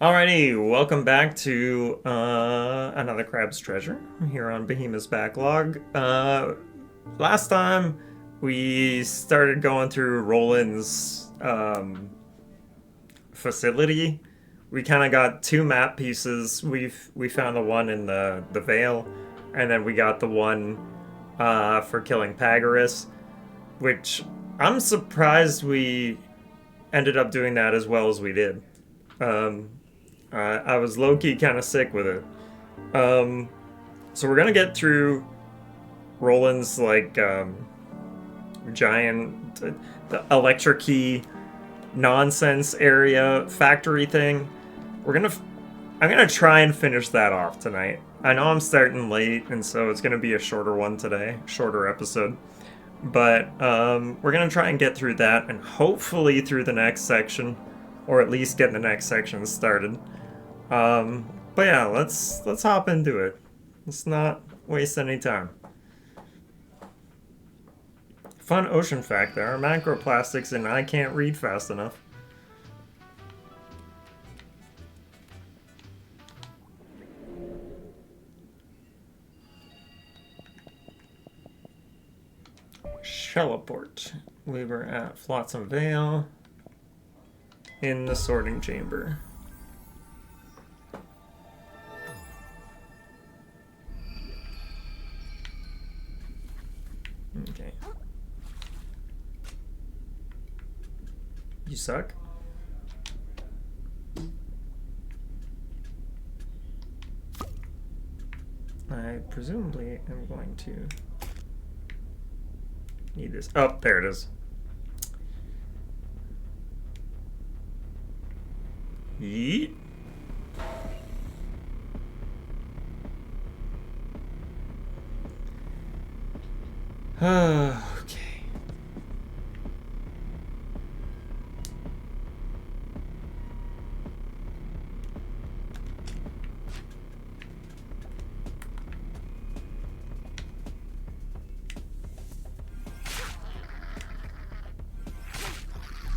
Alrighty, welcome back to another Crab's Treasure here on Behemoth's Backlog. Last time we started going through Roland's facility. We kind of got two map pieces. We found the one in the Vale, and then we got the one for killing Pagaris, which I'm surprised we ended up doing that as well as we did. Um, I was low-key kind of sick with it. So we're gonna get through Roland's giant the electric key nonsense area factory thing. I'm gonna try and finish that off tonight. I know I'm starting late, and so it's gonna be a shorter one today, shorter episode. But we're gonna try and get through that, and hopefully through the next section, or at least get the next section started. But yeah, let's hop into it. Let's not waste any time. Fun ocean fact: there are macroplastics, and I can't read fast enough. Shelleport. We were at Flotsam Vale in the sorting chamber. Okay. You suck. I presumably am going to need this. Oh, there it is. Yeet. Okay.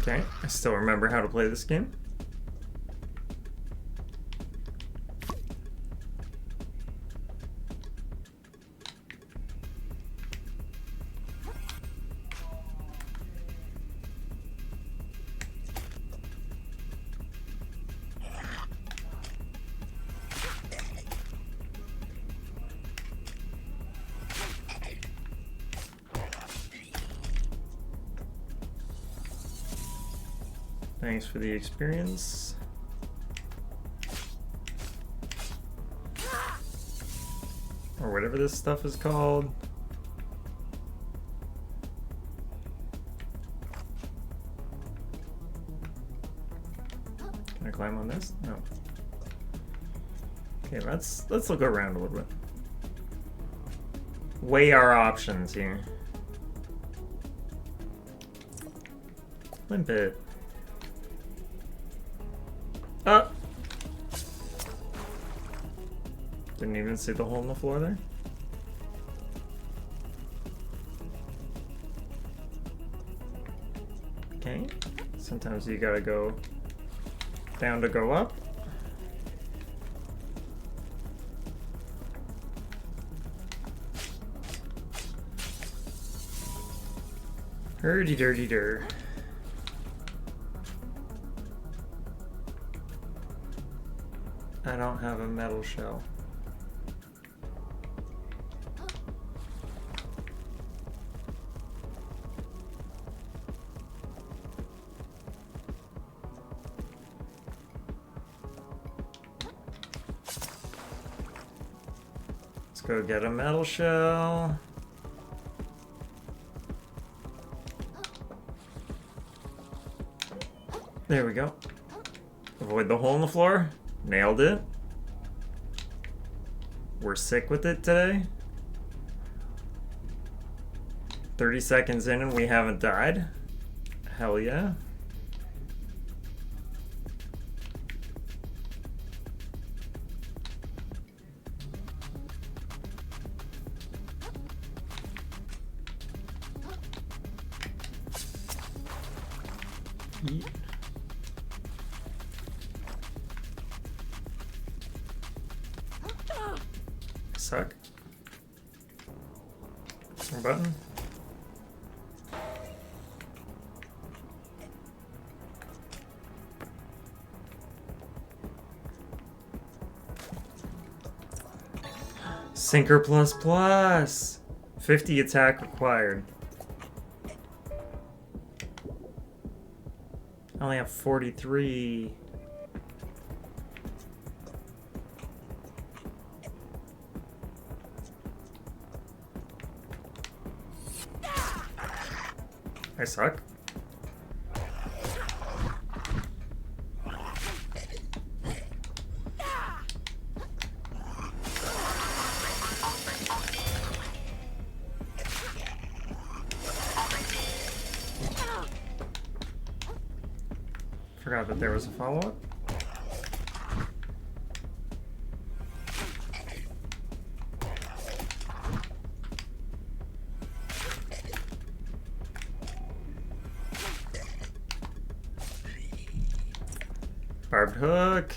Okay, I still remember how to play this game. Thanks for the experience. Or whatever this stuff is called. Can I climb on this? No. Okay, let's look around a little bit. Weigh our options here. Limpet. Oh! Didn't even see the hole in the floor there. Okay. Sometimes you gotta go down to go up. Hurdy-durdy-dur. I don't have a metal shell. Let's go get a metal shell. There we go. Avoid the hole in the floor. Nailed it. We're sick with it today. 30 seconds in and we haven't died. Hell yeah. Yeet. suck. Wrong button. Sinker plus plus! 50 attack required. I only have 43. I suck. Forgot that there was a follow-up. Barbed hook.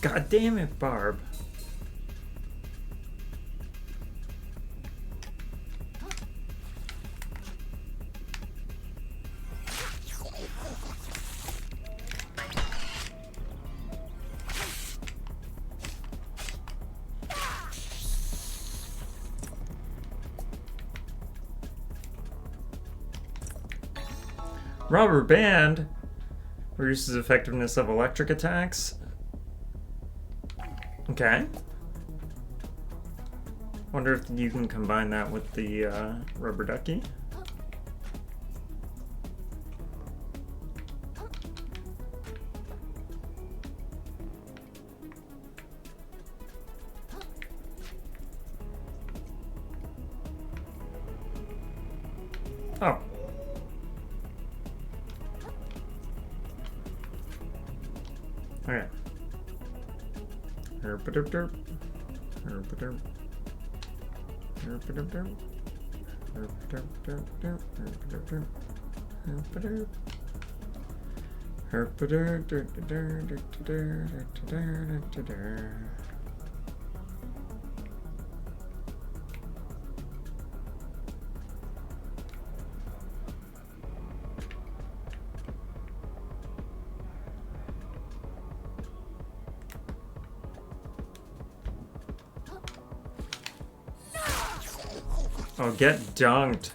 God damn it, Barb. Rubber band reduces effectiveness of electric attacks. Okay. Wonder if you can combine that with the rubber ducky. Oh. Okay. Herp-a-derp-derp. Herp-a-derp. Herp-a-derp-derp. Herp-a-derp-derp-derp. Herp-a-derp-derp. Herp-a-derp. Herp-a-derp-derp-derp-derp-derp-derp-derp-derp. Oh, get dunked.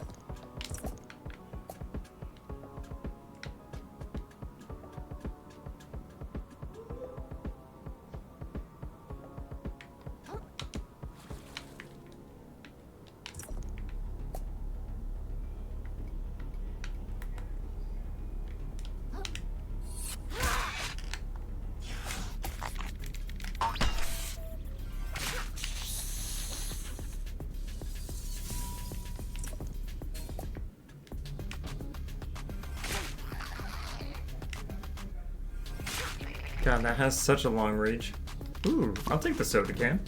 God, that has such a long reach. Ooh, I'll take the soda can.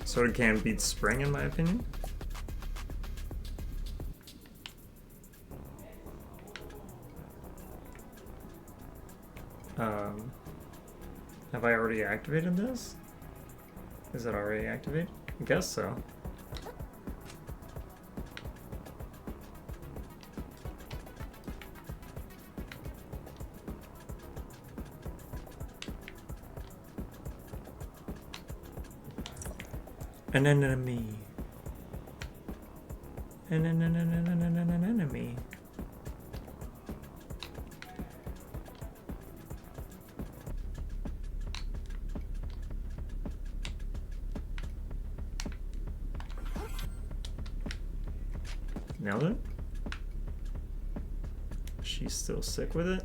Soda can beats spring, in my opinion. Have I already activated this? Is it already activated? I guess so. An enemy. An enemy. Nailed it? She's still sick with it?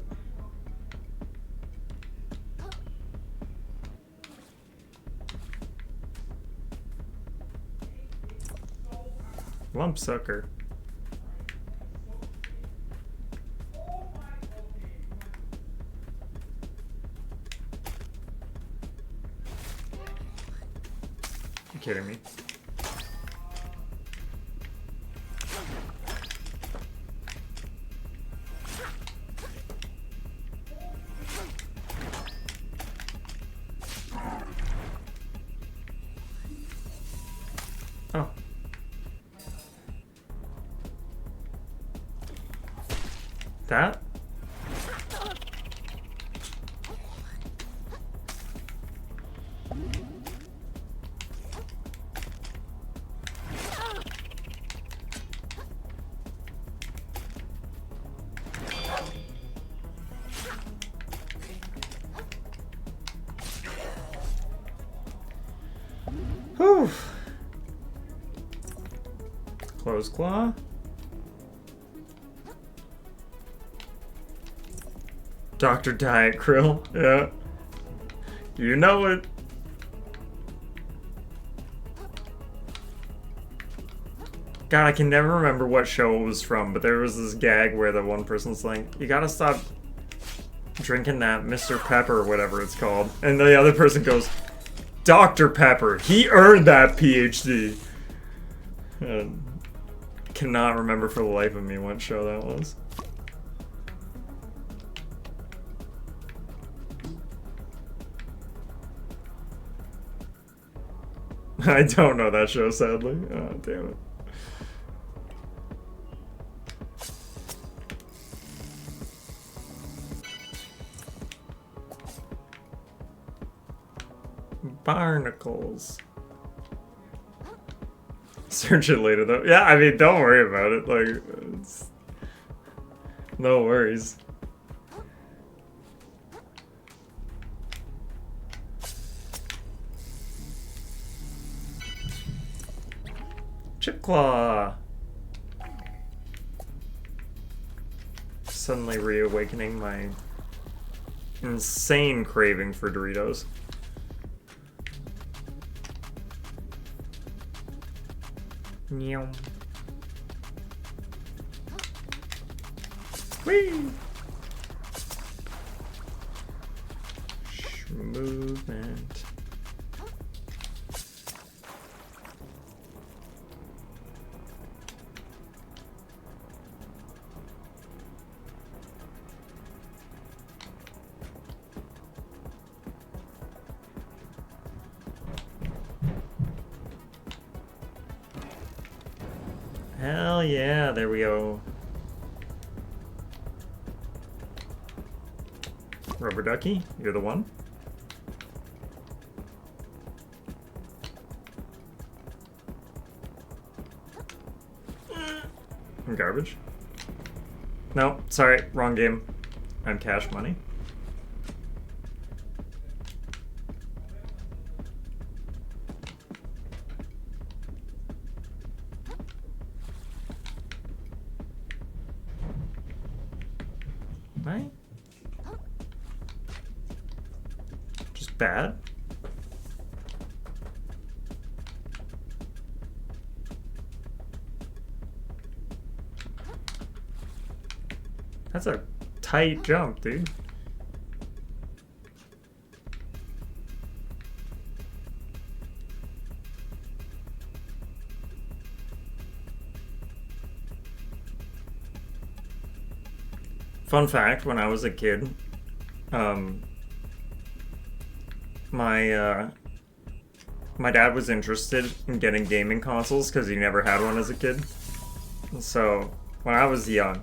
Lump sucker. You kidding me? That? Whew. Close claw. Dr. Diet Krill, yeah. You know it. God, I can never remember what show it was from, but there was this gag where the one person's like, you gotta stop drinking that Mr. Pepper or whatever it's called. And the other person goes, Dr. Pepper, he earned that PhD. And cannot remember for the life of me what show that was. I don't know that show, sadly. Oh, damn it. Barnacles. Search it later, though. Yeah, I mean, don't worry about it. Like, it's... no worries. Chipclaw. Suddenly reawakening my insane craving for Doritos. Meow. Whee! Movement. Hell yeah, there we go. Rubber ducky, you're the one. I'm garbage. No, sorry, wrong game. I'm Cash Money. Right? Just bad? That's a tight jump, dude. Fun fact, when I was a kid, my dad was interested in getting gaming consoles because he never had one as a kid. So when I was young,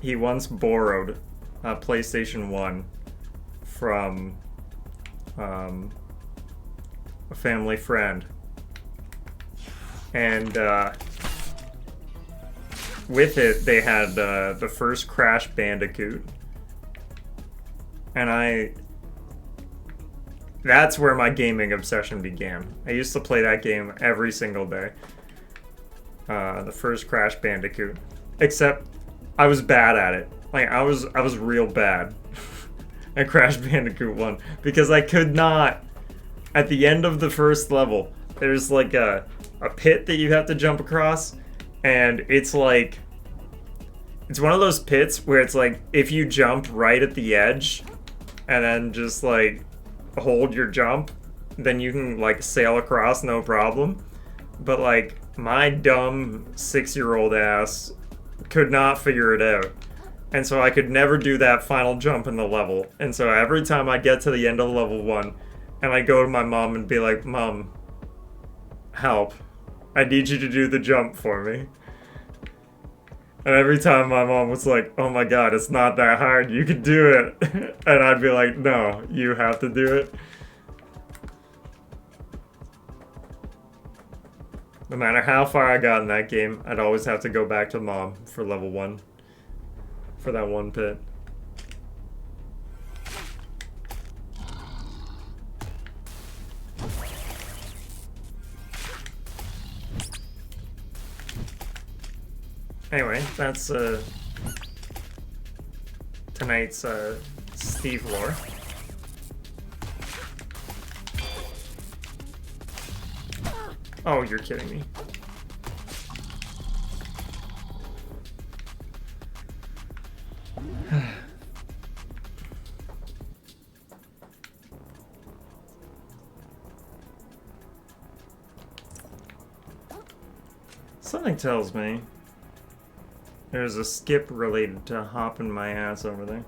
he once borrowed a PlayStation 1 from a family friend. And with it, they had the first Crash Bandicoot. And that's where my gaming obsession began. I used to play that game every single day. The first Crash Bandicoot. Except I was bad at it. Like I was real bad at Crash Bandicoot 1 because I could not. At the end of the first level, there's like a pit that you have to jump across, and it's like it's one of those pits where it's like if you jump right at the edge and then just like hold your jump, then you can like sail across no problem. But like my dumb 6-year-old ass could not figure it out. And so I could never do that final jump in the level. And so every time I get to the end of level 1 and I go to my mom and be like, Mom, help. I need you to do the jump for me. And every time my mom was like, oh my god, it's not that hard, you can do it. And I'd be like, no, you have to do it. No matter how far I got in that game, I'd always have to go back to mom for level 1. For that one pit. Anyway, that's tonight's Steve lore. Oh, you're kidding me. Something tells me there's a skip related to hopping my ass over there.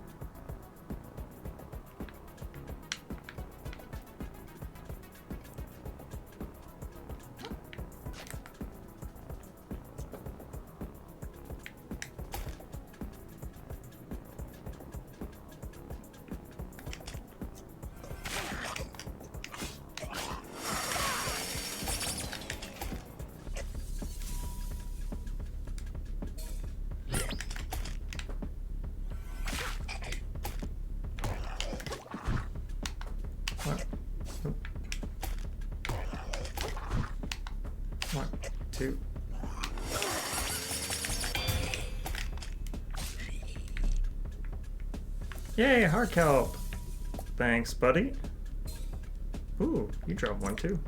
One, two. Yay, heart kelp. Thanks, buddy. Ooh, you dropped one too.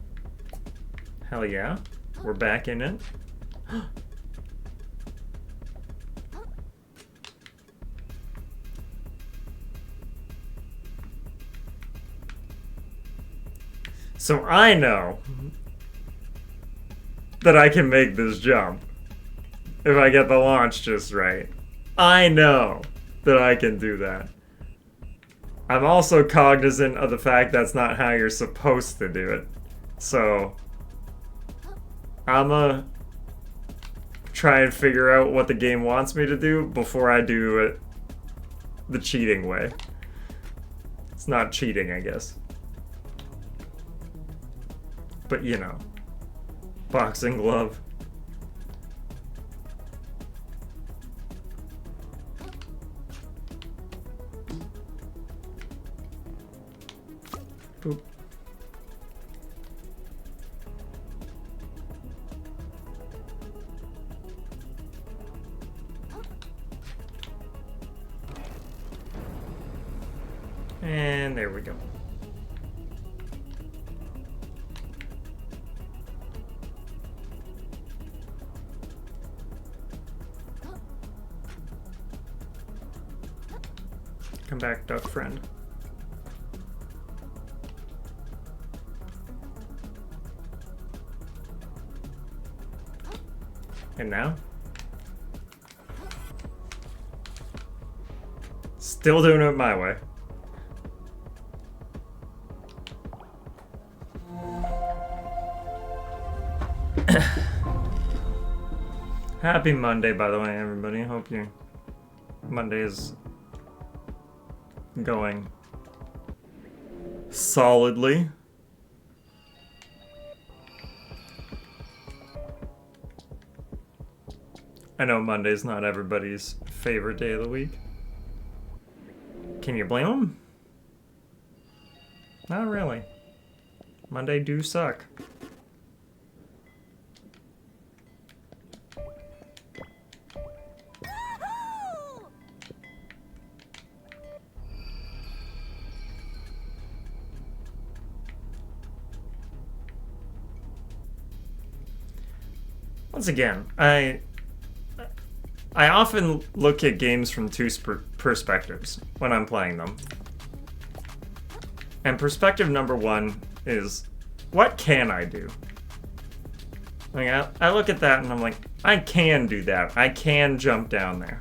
Hell yeah. We're back in it. So I know that I can make this jump if I get the launch just right. I know that I can do that. I'm also cognizant of the fact that's not how you're supposed to do it. So I'ma try and figure out what the game wants me to do before I do it the cheating way. It's not cheating, I guess. But you know, boxing glove. Boop. And there we go. Come back, duck friend. And now? Still doing it my way. Happy Monday, by the way, everybody. Hope your Monday is going solidly. I know Monday's not everybody's favorite day of the week. Can you blame them? Not really. Monday do suck. Once again, I often look at games from two perspectives when I'm playing them. And perspective number one is, what can I do? Like, I look at that and I'm like, I can do that. I can jump down there.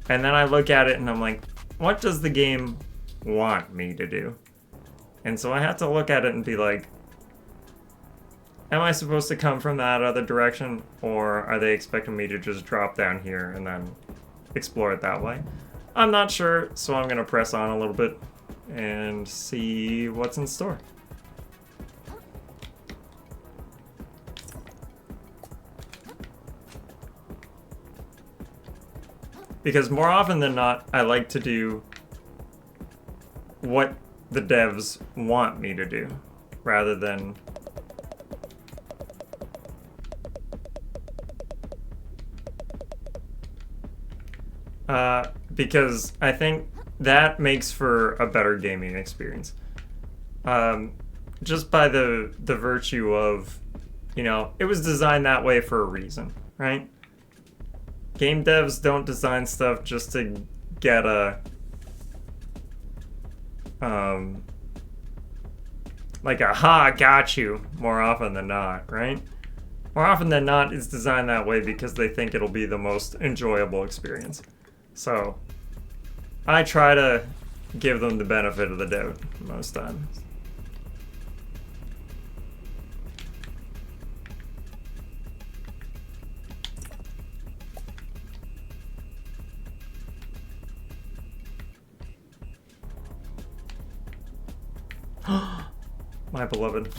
And then I look at it and I'm like, what does the game want me to do? And so I have to look at it and be like, Am I supposed to come from that other direction, or are they expecting me to just drop down here and then explore it that way? I'm not sure, so I'm gonna press on a little bit and see what's in store. Because more often than not, I like to do what the devs want me to do, rather than because I think that makes for a better gaming experience. Just by the virtue of, you know, it was designed that way for a reason, right? Game devs don't design stuff just to get a like a ha, got you, more often than not, right? More often than not, it's designed that way because they think it'll be the most enjoyable experience. So I try to give them the benefit of the doubt most times. My beloved.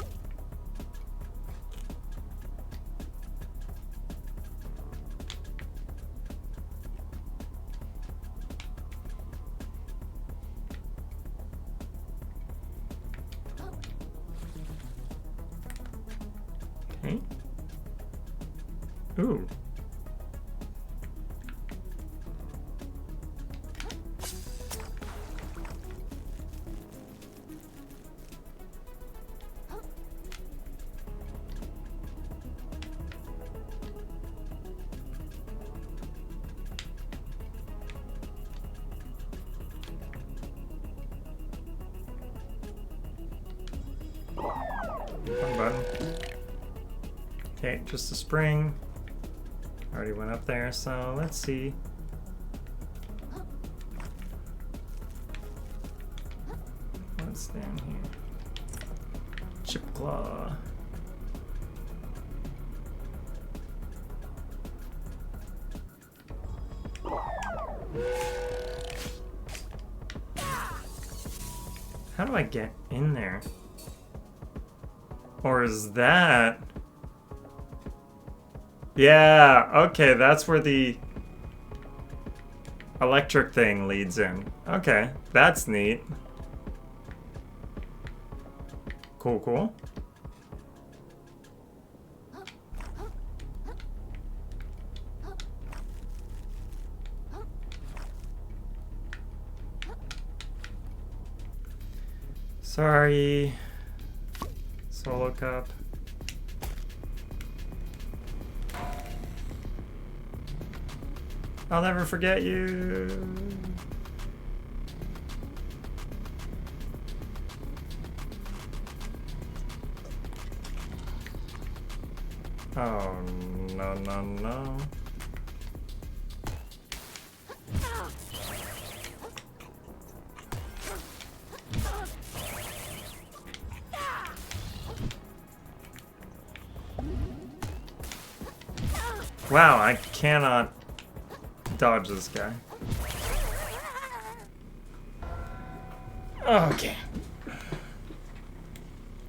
Okay. Ooh. Wrong button. Okay, just a spring. Already went up there, so let's see. What's down here? Chip claw. How do I get in there? Or is that... Yeah, okay, that's where the electric thing leads in. Okay, that's neat. Cool, cool. Sorry. Solo cup. I'll never forget you. Oh, no, no, no. Wow, I cannot dodge this guy. Okay.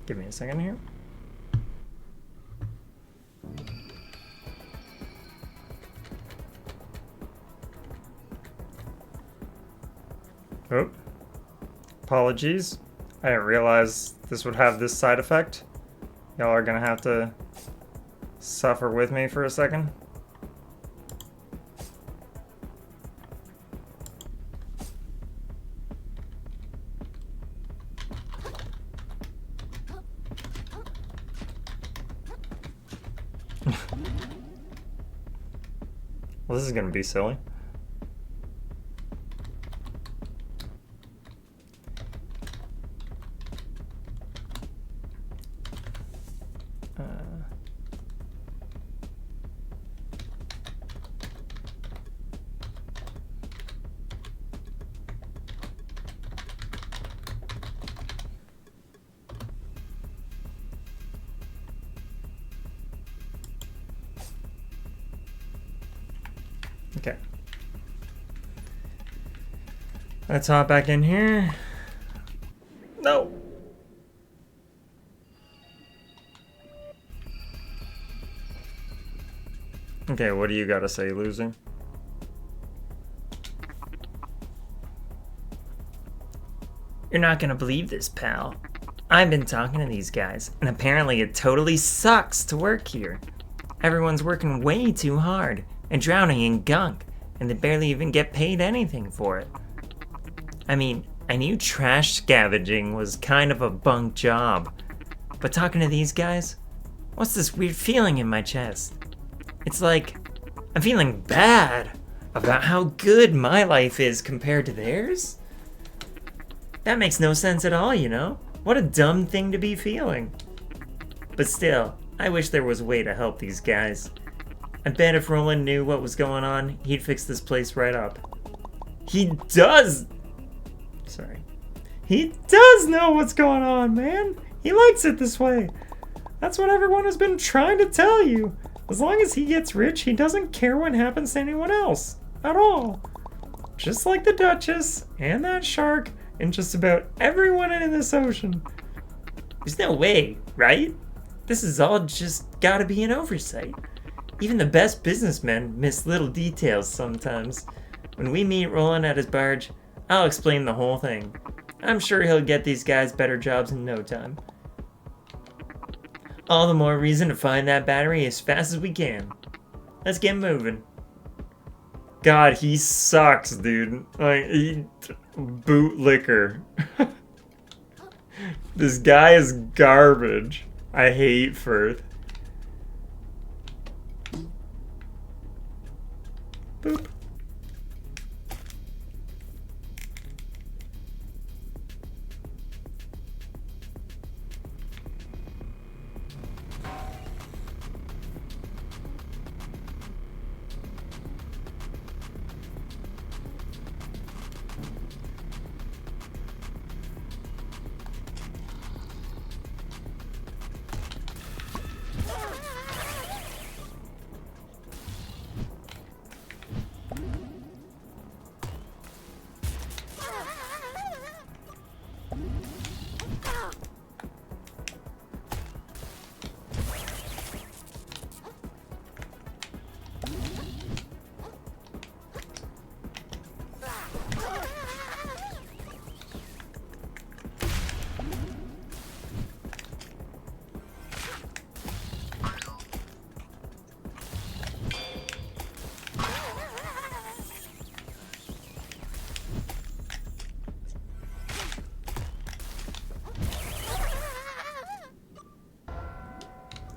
Give me a second here. Oh. Apologies. I didn't realize this would have this side effect. Y'all are gonna have to suffer with me for a second. Well, this is gonna be silly. Okay. Let's hop back in here. No. Okay, what do you gotta say, loser? You're not gonna believe this, pal. I've been talking to these guys, and apparently it totally sucks to work here. Everyone's working way too hard and drowning in gunk, and they barely even get paid anything for it. I mean, I knew trash scavenging was kind of a bunk job, but talking to these guys, what's this weird feeling in my chest? It's like I'm feeling bad about how good my life is compared to theirs. That makes no sense at all, you know? What a dumb thing to be feeling. But still, I wish there was a way to help these guys. I bet if Roland knew what was going on, he'd fix this place right up. He does! Sorry. He does know what's going on, man! He likes it this way. That's what everyone has been trying to tell you. As long as he gets rich, he doesn't care what happens to anyone else. At all. Just like the Duchess, and that shark, and just about everyone in this ocean. There's no way, right? This is all just gotta be an oversight. Even the best businessmen miss little details sometimes. When we meet Roland at his barge, I'll explain the whole thing. I'm sure he'll get these guys better jobs in no time. All the more reason to find that battery as fast as we can. Let's get moving. God, he sucks, dude. Like, he bootlicker. This guy is garbage. I hate Firth. Boop.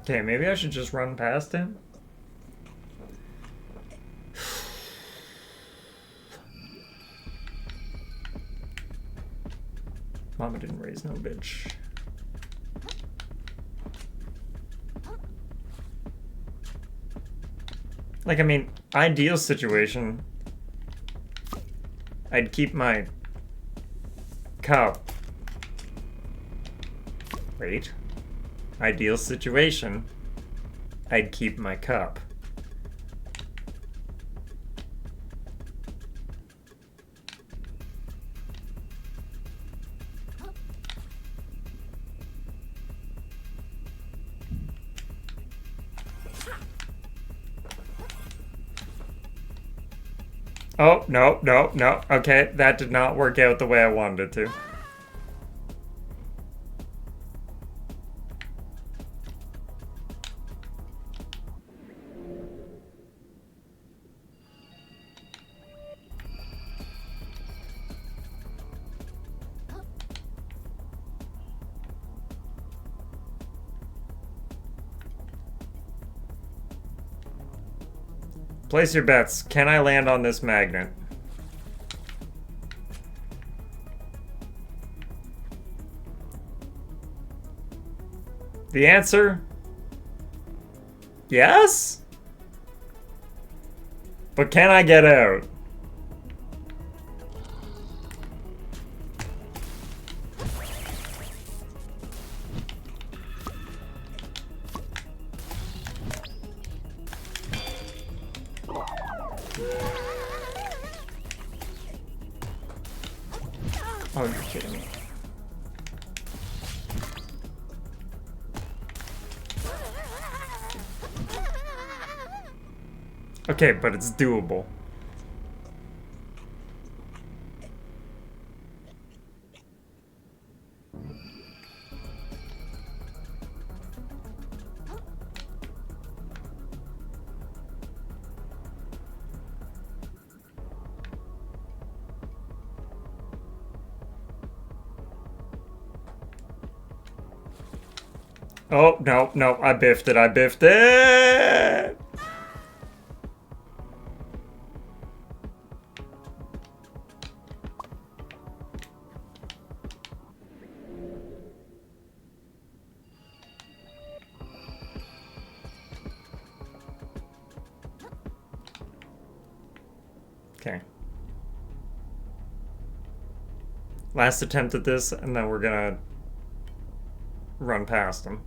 Okay, maybe I should just run past him. Mama didn't raise no bitch. Like, I mean, ideal situation, I'd keep my cup. Wait. Ideal situation, I'd keep my cup. Oh, no, no, no. Okay, that did not work out the way I wanted it to. Place your bets. Can I land on this magnet? The answer? Yes? But can I get out? Oh, you're kidding me. Okay, but it's doable. Oh, no, no, I biffed it, I biffed it! Okay. Last attempt at this, and then we're gonna run past him.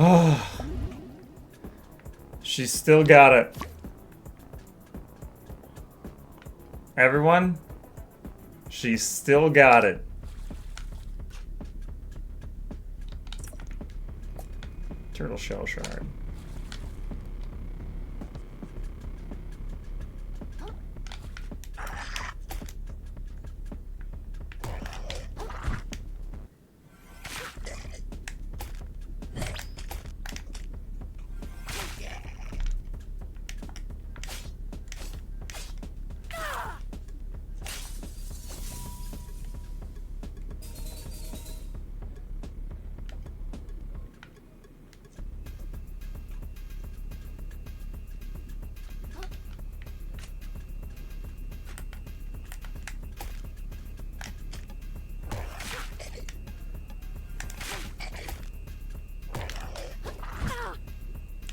Oh, she's still got it. Everyone, she's still got it. Turtle shell shard.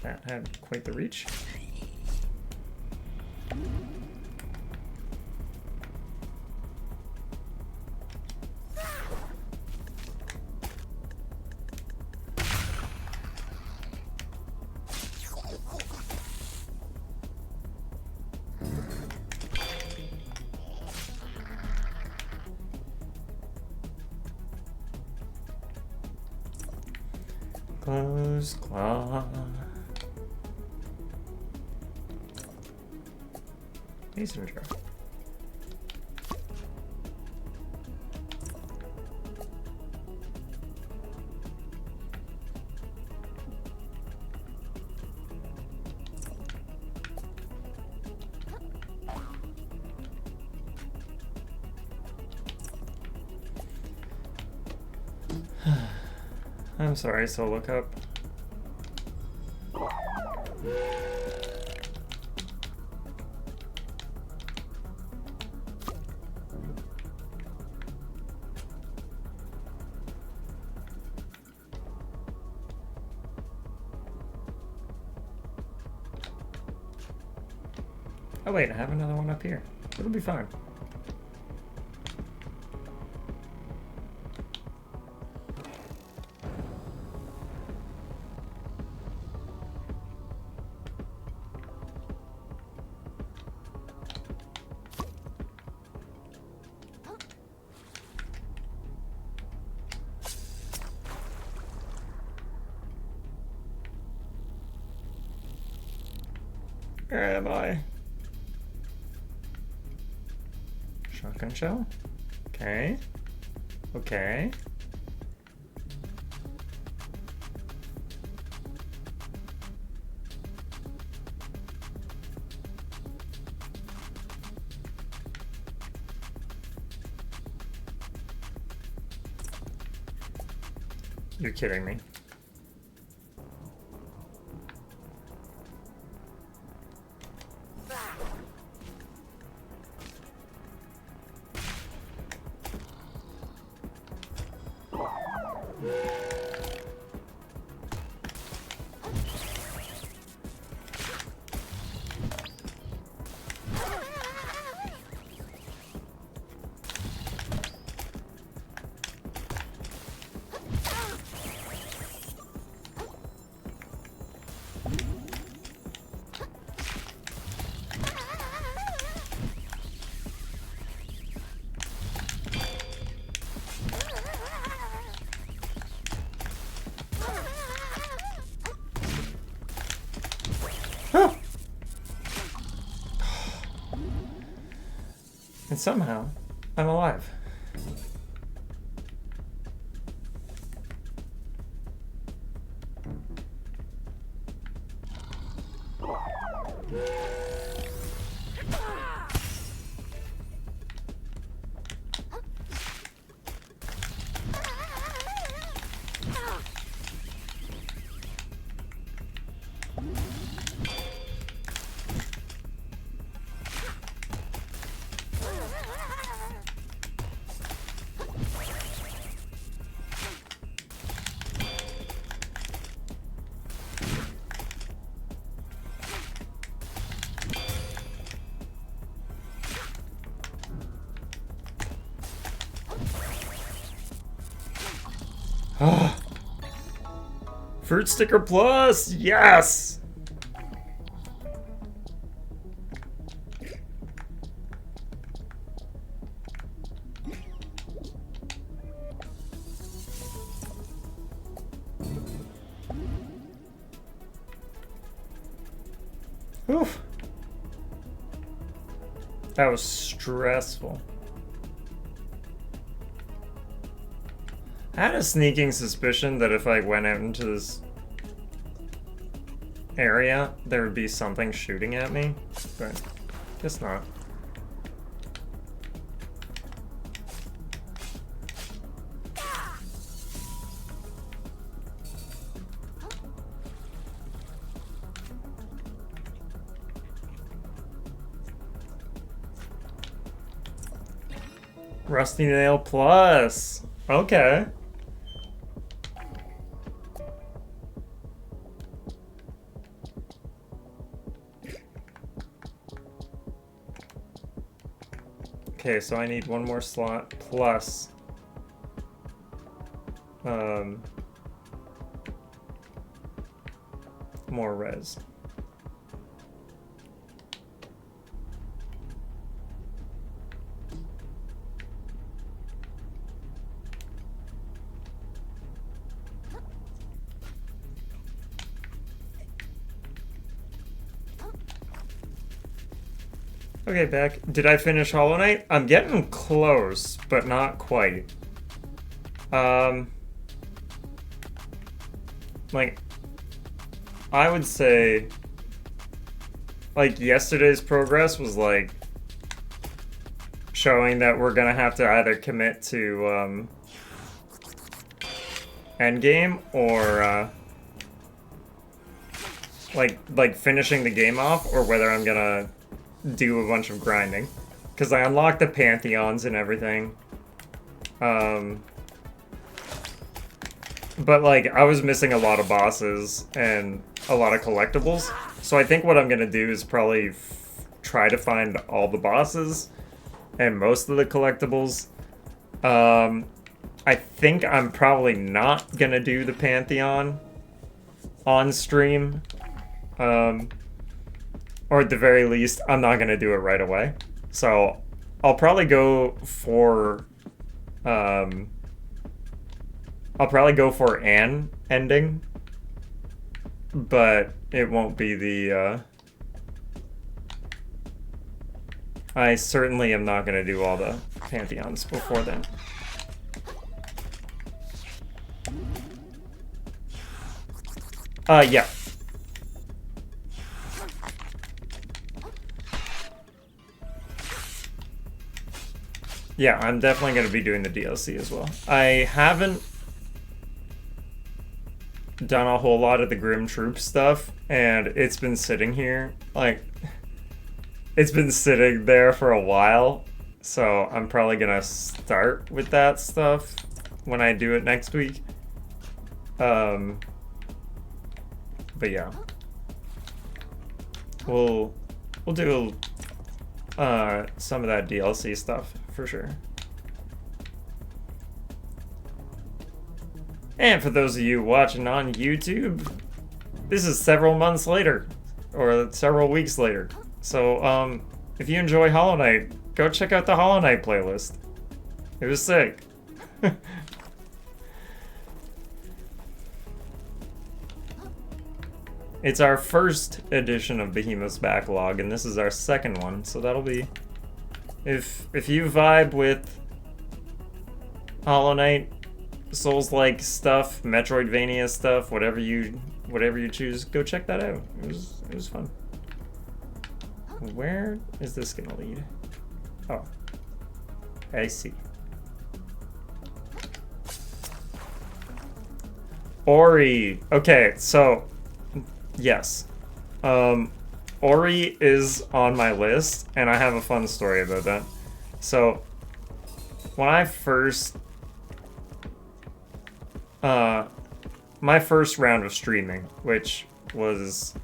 That had quite the reach. Close claw. Mason jar. I'm sorry, so look up. Oh wait, I have another one up here. It'll be fine. Where am I? Shotgun shell? Okay. Okay. You're kidding me. And somehow, I'm alive. Fruit sticker plus! Yes! Oof. That was stressful. I had a sneaking suspicion that if I went out into this area, there would be something shooting at me, but guess not. Rusty Nail Plus. Okay. Okay, so I need one more slot plus more res. Okay, back. Did I finish Hollow Knight? I'm getting close, but not quite. Like, I would say, like, yesterday's progress was, like, showing that we're gonna have to either commit to, endgame or, like finishing the game off, or whether I'm gonna do a bunch of grinding, because I unlocked the Pantheons and everything, but like I was missing a lot of bosses and a lot of collectibles, so I think what I'm gonna do is probably try to find all the bosses and most of the collectibles. I think I'm probably not gonna do the Pantheon on stream, or at the very least, I'm not gonna do it right away. So I'll probably go for an ending, but it won't be the I certainly am not gonna do all the Pantheons before then. Yeah. Yeah, I'm definitely going to be doing the DLC as well. I haven't done a whole lot of the Grim Troop stuff, and it's been sitting here, like, it's been sitting there for a while, so I'm probably gonna start with that stuff when I do it next week. But yeah. We'll do some of that DLC stuff for sure. And for those of you watching on YouTube, this is several months later, or several weeks later. So, if you enjoy Hollow Knight, go check out the Hollow Knight playlist. It was sick. It's our first edition of Behemoth's Backlog, and this is our second one, so that'll be... If you vibe with Hollow Knight, Souls-like stuff, Metroidvania stuff, whatever you choose, go check that out. It was fun. Where is this gonna lead? Oh, I see. Ori. Okay, so yes, Ori is on my list, and I have a fun story about that. So when I first my first round of streaming, which was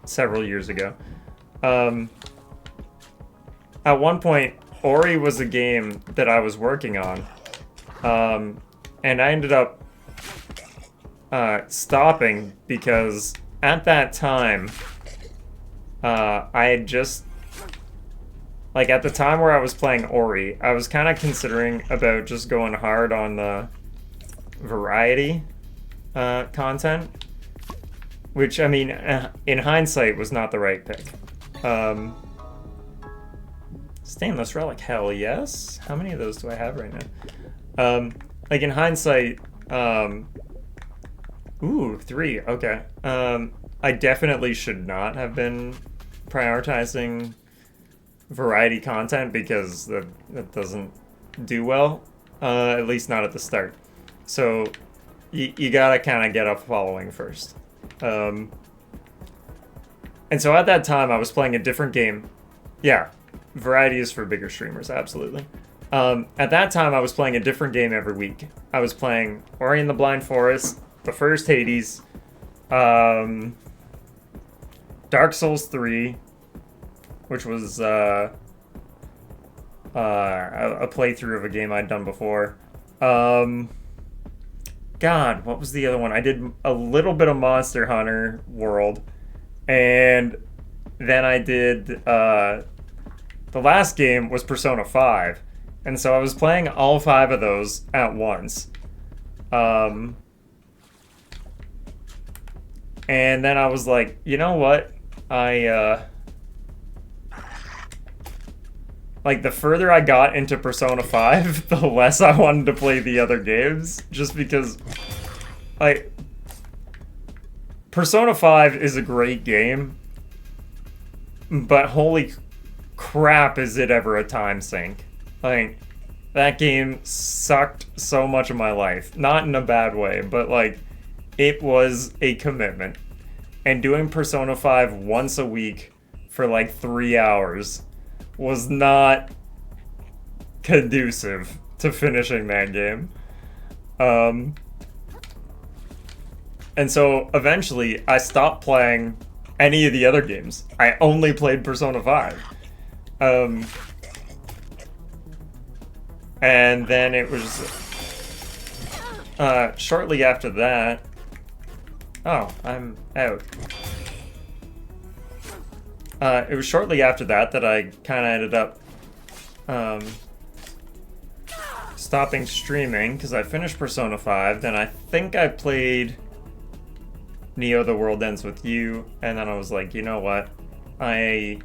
several years ago, at one point, Ori was a game that I was working on, and I ended up stopping because at that time, I had just, like, at the time where I was playing Ori, I was kind of considering about just going hard on the variety content, which, I mean, in hindsight was not the right pick. Stainless Relic, hell yes. How many of those do I have right now? Like, in hindsight, ooh, 3, okay. I definitely should not have been prioritizing variety content because that doesn't do well, at least not at the start. So you gotta kind of get a following first. And so at that time I was playing a different game. Yeah, variety is for bigger streamers, absolutely. At that time I was playing a different game every week. I was playing Ori and the Blind Forest, the first Hades, Dark Souls 3, which was a playthrough of a game I'd done before. God, what was the other one? I did a little bit of Monster Hunter World, and then I did, the last game was Persona 5, and so I was playing all 5 of those at once. And then I was like, you know what? Like, the further I got into Persona 5, the less I wanted to play the other games, just because, like, Persona 5 is a great game, but holy crap is it ever a time sink. Like, that game sucked so much of my life. Not in a bad way, but, like, it was a commitment. And doing Persona 5 once a week for, like, 3 hours was not conducive to finishing that game. And so eventually I stopped playing any of the other games. I only played Persona 5. And then it was shortly after that. Oh, I'm out. It was shortly after that that I kind of ended up stopping streaming because I finished Persona 5. Then I think I played Neo: The World Ends With You, and then I was like, you know what? I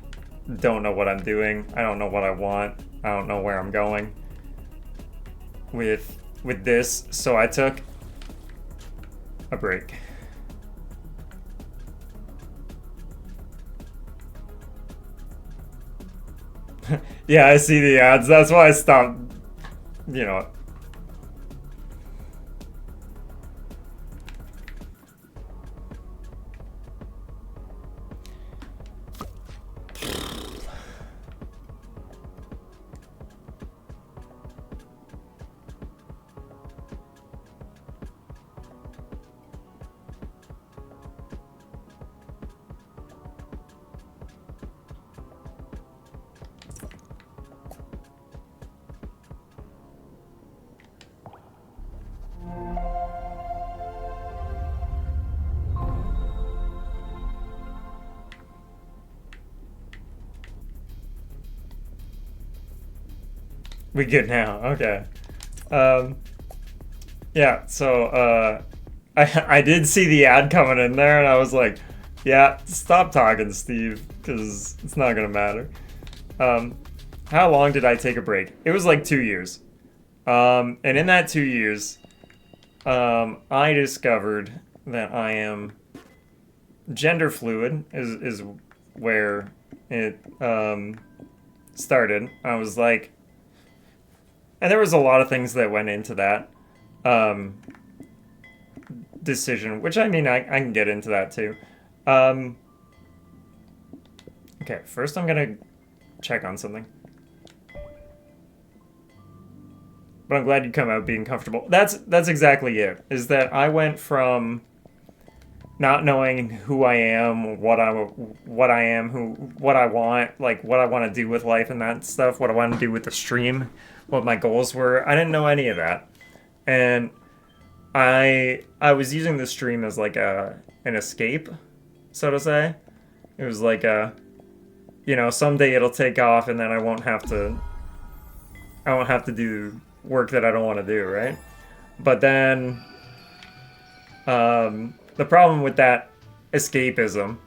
don't know what I'm doing. I don't know what I want. I don't know where I'm going with this. So I took a break. Yeah, I see the ads. That's why I stopped. You know. We good now? Okay. Yeah. So I did see the ad coming in there, and I was like, yeah, stop talking, Steve, because it's not gonna matter. How long did I take a break? It was like 2 years. And in that 2 years, I discovered that I am gender fluid is where it started. I was like, and there was a lot of things that went into that um, decision, which I mean, I can get into that too. Um, okay, first I'm gonna check on something. But I'm glad you come out being comfortable. That's exactly it. Is that I went from not knowing who I am, what I am, what I want, like what I want to do with life and that stuff, what I want to do with the stream, what my goals were. I didn't know any of that, and I was using the stream as like an escape, so to say. It was like someday it'll take off, and then I won't have to do work that I don't want to do, right? But then the problem with that escapism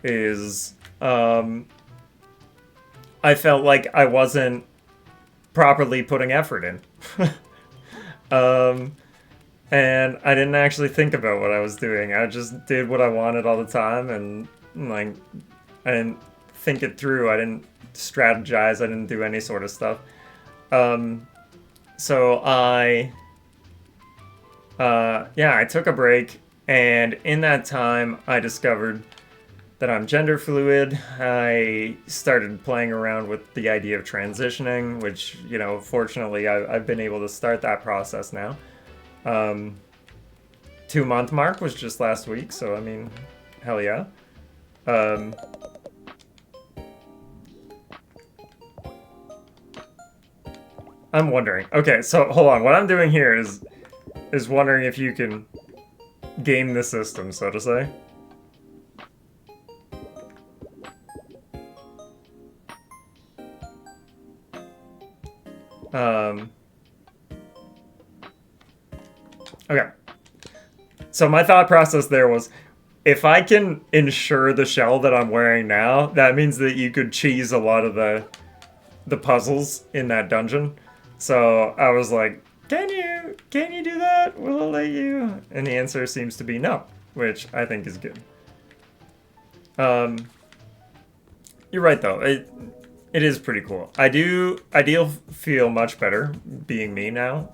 is I felt like I wasn't properly putting effort in. And I didn't actually think about what I was doing. I just did what I wanted all the time, and like I didn't think it through. I didn't strategize. I didn't do any sort of stuff. So I took a break, and in that time, I discovered that I'm gender fluid. I started playing around with the idea of transitioning, which, fortunately, I've been able to start that process now. 2-month mark was just last week, so I mean, hell yeah. I'm wondering. Okay, so hold on. What I'm doing here is wondering if you can game the system, so to say. Okay. So my thought process there was, if I can ensure the shell that I'm wearing now, that means that you could cheese a lot of the puzzles in that dungeon. So I was like, can you do that? Will it let you? And the answer seems to be no, which I think is good. You're right though. It is pretty cool. I do feel much better being me now.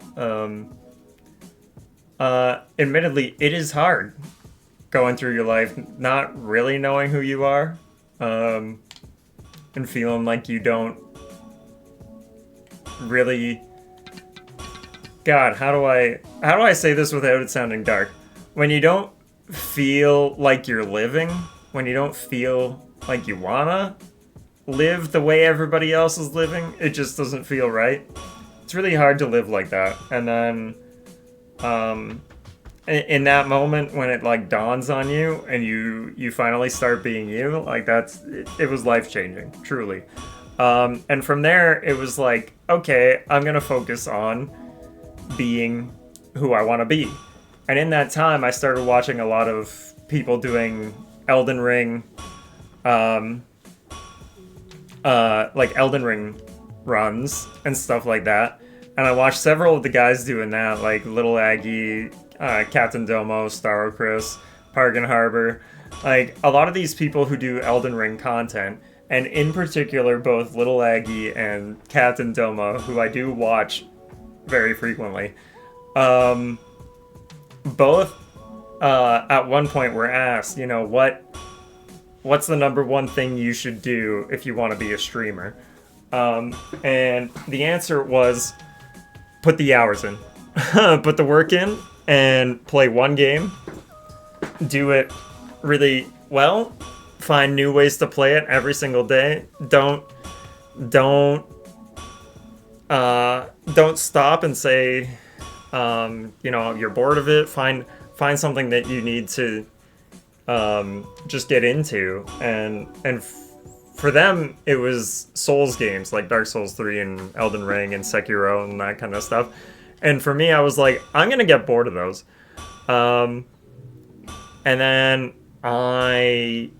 Admittedly, it is hard going through your life not really knowing who you are, and feeling like you don't really. God, how do I say this without it sounding dark? When you don't feel like you're living, when you don't feel like you wanna live the way everybody else is living, it just doesn't feel right. It's really hard to live like that. And then in that moment when it like dawns on you and you finally start being you, like it was life-changing, truly. And from there it was like, okay, I'm gonna focus on being who I want to be. And in that time I started watching a lot of people doing Elden Ring like Elden Ring runs and stuff like that. And I watched several of the guys doing that, like Little Aggie, Captain Domo, Starro Chris, Pargan Harbor. Like, a lot of these people who do Elden Ring content, and in particular both Little Aggie and Captain Domo, who I do watch very frequently, both at one point were asked, what's the number one thing you should do if you want to be a streamer? And the answer was, put the hours in. Put the work in and play one game. Do it really well. Find new ways to play it every single day. Don't stop and say, you're bored of it. Find something that you need to just get into, and for them, it was Souls games like Dark Souls 3 and Elden Ring and Sekiro and that kind of stuff. And for me, I was like, I'm going to get bored of those. And then I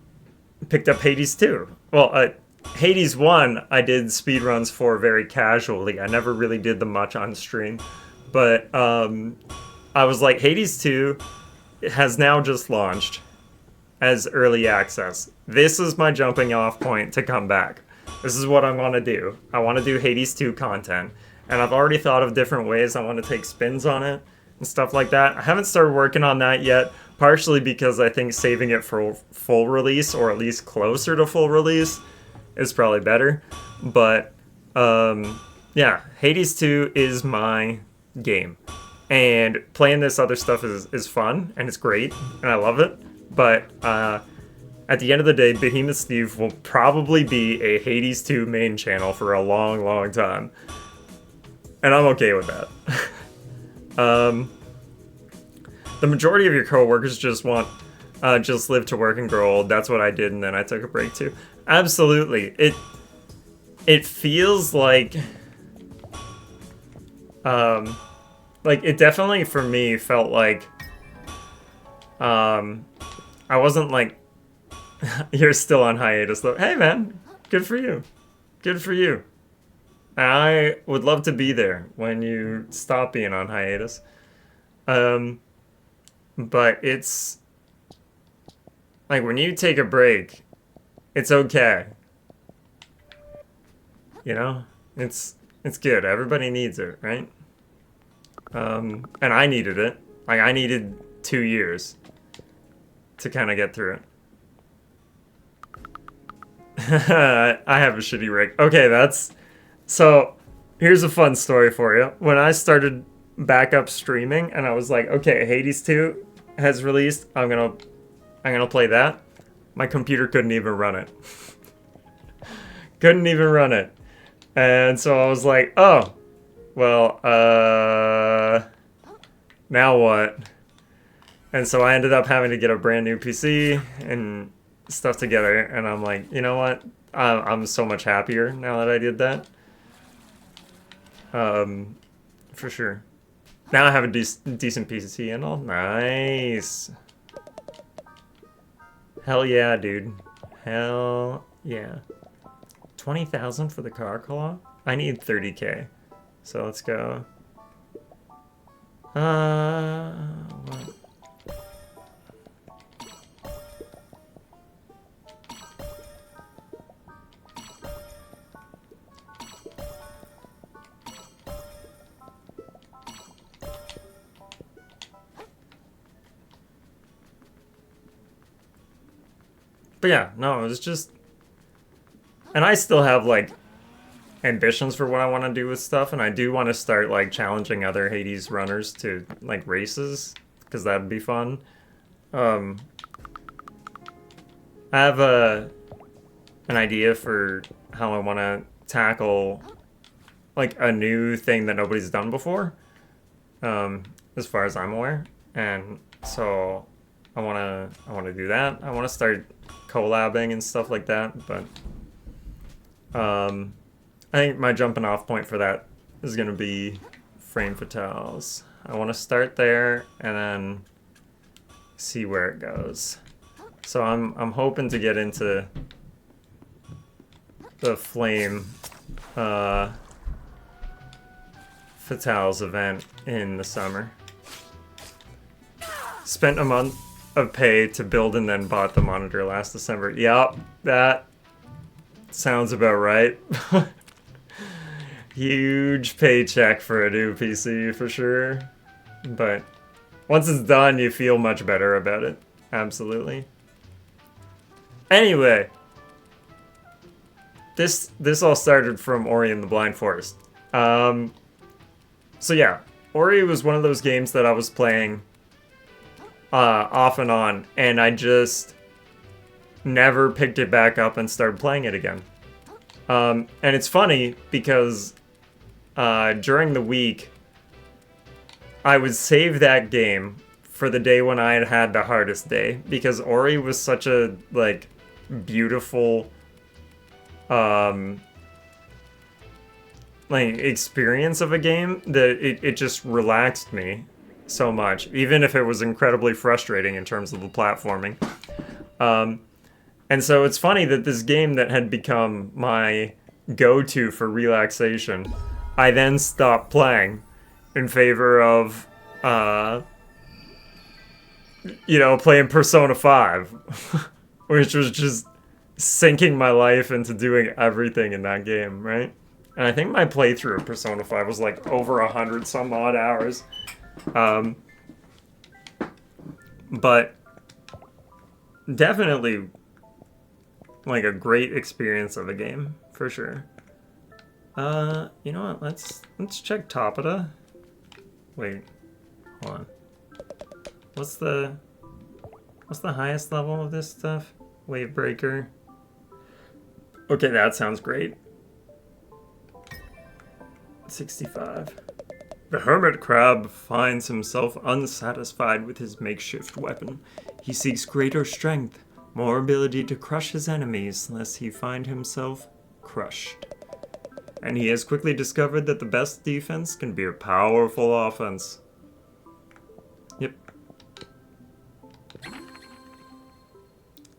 picked up Hades 2. Well, Hades 1, I did speedruns for very casually. I never really did them much on stream. But I was like, Hades 2 has now just launched as early access. This is my jumping off point to come back. This is what I want to do. I want to do Hades 2 content. And I've already thought of different ways I want to take spins on it and stuff like that. I haven't started working on that yet, partially because I think saving it for full release, or at least closer to full release, is probably better. But yeah, Hades 2 is my game. And playing this other stuff is fun, and it's great, and I love it. But at the end of the day, Behemoth Steve will probably be a Hades 2 main channel for a long, long time. And I'm okay with that. The majority of your coworkers just want just live to work and grow old. That's what I did, and then I took a break too. Absolutely. It feels like it definitely for me felt like I wasn't like you're still on hiatus though. Hey man, good for you. Good for you. I would love to be there when you stop being on hiatus. But it's like when you take a break, it's okay. You know? It's good. Everybody needs it, right? And I needed it. Like I needed 2 years to kind of get through it. I have a shitty rig. Okay, so here's a fun story for you. When I started back up streaming and I was like, okay, Hades 2 has released, I'm gonna play that. My computer couldn't even run it. Couldn't even run it. And so I was like, oh, well, now what? And so I ended up having to get a brand new PC and stuff together, and I'm like, you know what? I'm so much happier now that I did that. For sure. Now I have a decent PC and all. Nice. Hell yeah, dude. Hell yeah. 20,000 for the car claw? I need 30K. So let's go. What? But yeah, no, it was just... And I still have, like, ambitions for what I want to do with stuff, and I do want to start, like, challenging other Hades runners to, like, races, because that'd be fun. I have an idea for how I want to tackle, like, a new thing that nobody's done before, as far as I'm aware, and so I want to do that. I want to start collabing and stuff like that, but I think my jumping off point for that is going to be Frame Fatales. I want to start there and then see where it goes. So I'm hoping to get into the Flame Fatales event in the summer. Spent a month of pay to build and then bought the monitor last December. Yep, that sounds about right. Huge paycheck for a new PC for sure. But once it's done, you feel much better about it. Absolutely. Anyway, this all started from Ori and the Blind Forest. So yeah, Ori was one of those games that I was playing off and on, and I just never picked it back up and started playing it again. And it's funny because during the week, I would save that game for the day when I had had the hardest day, because Ori was such a, like, beautiful like experience of a game that it just relaxed me so much, even if it was incredibly frustrating in terms of the platforming. And so it's funny that this game that had become my go-to for relaxation, I then stopped playing in favor of, playing Persona 5, which was just sinking my life into doing everything in that game, right? And I think my playthrough of Persona 5 was like over 100 some odd hours. But definitely like a great experience of a game, for sure. You know what? Let's check Topita. Wait, hold on. What's the highest level of this stuff? Wavebreaker. Okay, that sounds great. 65. The hermit crab finds himself unsatisfied with his makeshift weapon. He seeks greater strength, more ability to crush his enemies, lest he find himself crushed. And he has quickly discovered that the best defense can be a powerful offense. Yep.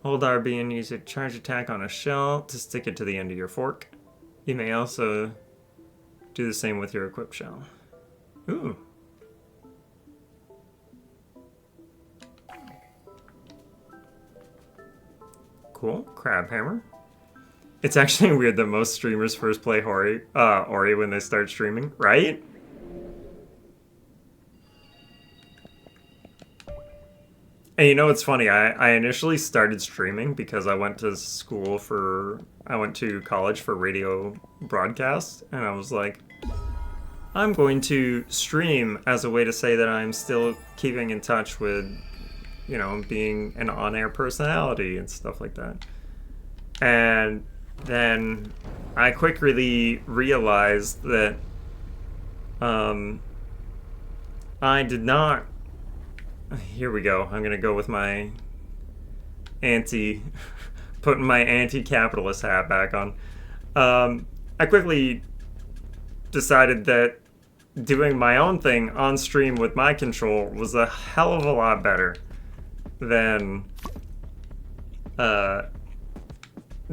Hold RB and use a charge attack on a shell to stick it to the end of your fork. You may also do the same with your equipped shell. Ooh. Cool. Crab hammer. It's actually weird that most streamers first play Ori when they start streaming, right? And you know what's funny? I initially started streaming because I went to college for radio broadcast, and I was like, I'm going to stream as a way to say that I'm still keeping in touch with, being an on-air personality and stuff like that. And then I quickly realized that I did not... Here we go. I'm going to go with my putting my anti-capitalist hat back on. I quickly decided that doing my own thing on stream with my control was a hell of a lot better than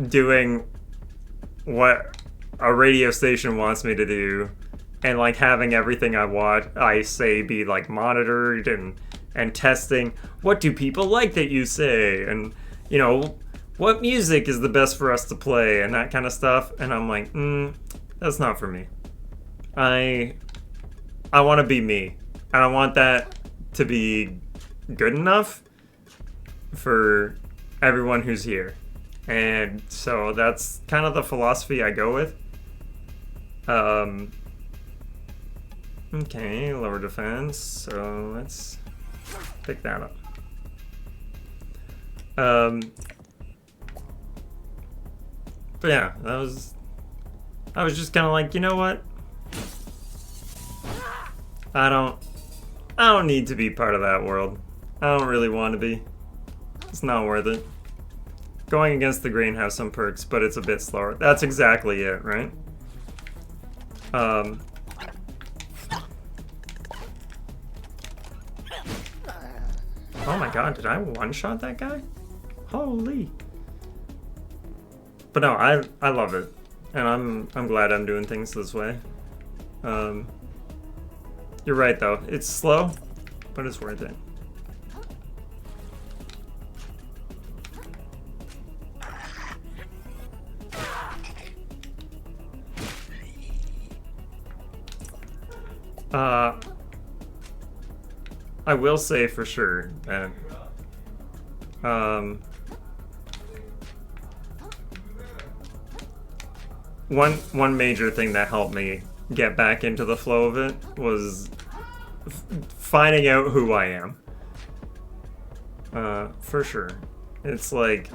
doing what a radio station wants me to do, and like having everything I say be like monitored and testing what do people like that you say, and what music is the best for us to play and that kind of stuff. And I'm like, that's not for me. I want to be me, and I want that to be good enough for everyone who's here. And so that's kind of the philosophy I go with. Okay, lower defense, so let's pick that up. But yeah, I was just kind of like, you know what? I don't need to be part of that world. I don't really want to be. It's not worth it. Going against the grain has some perks, but it's a bit slower. That's exactly it, right? Oh my god, did I one-shot that guy? Holy. But no, I love it. And I'm glad I'm doing things this way. You're right though. It's slow, but it's worth it. I will say for sure that one major thing that helped me get back into the flow of it was finding out who I am. For sure. It's like,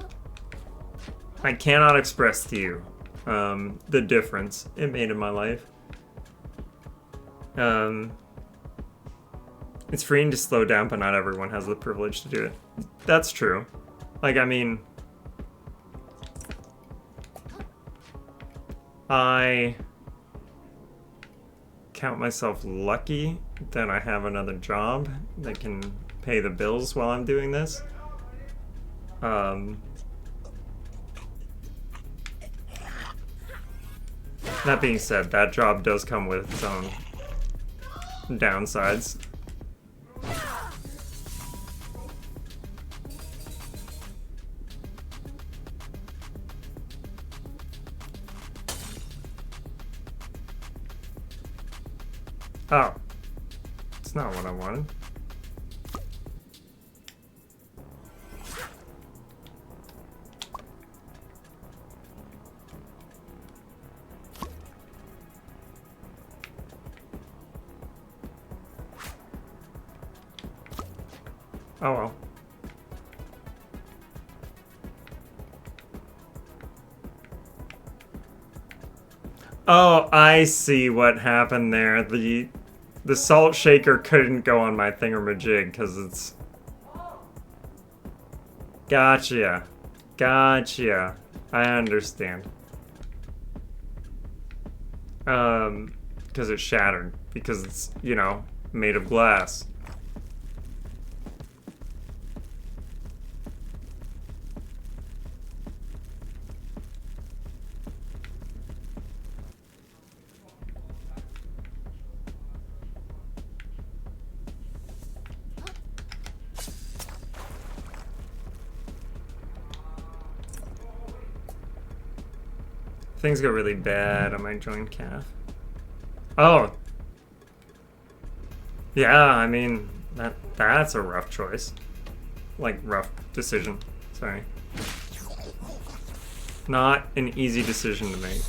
I cannot express to you the difference it made in my life. It's freeing to slow down, but not everyone has the privilege to do it. That's true. Like, I mean, I count myself lucky that I have another job that can pay the bills while I'm doing this. That being said, that job does come with its own downsides. Oh. It's not what I wanted. Oh well. Oh, I see what happened there. The salt shaker couldn't go on my thingamajig because it's... Gotcha. Gotcha. I understand. Because it shattered. Because it's, you know, made of glass. Things go really bad on my joint calf. Oh. Yeah, I mean, that's a rough choice. Like, rough decision. Sorry. Not an easy decision to make.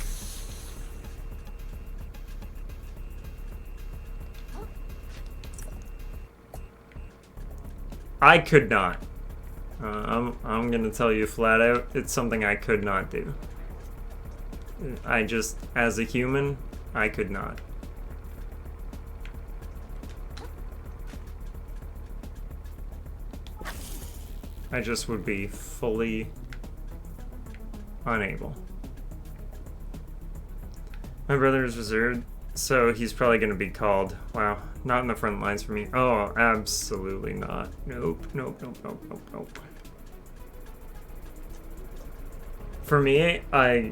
I could not. I'm gonna tell you flat out, it's something I could not do. I just, as a human, I could not. I just would be fully unable. My brother is reserved, so he's probably going to be called. Wow, not in the front lines for me. Oh, absolutely not. Nope, nope, nope, nope, nope, nope. For me, I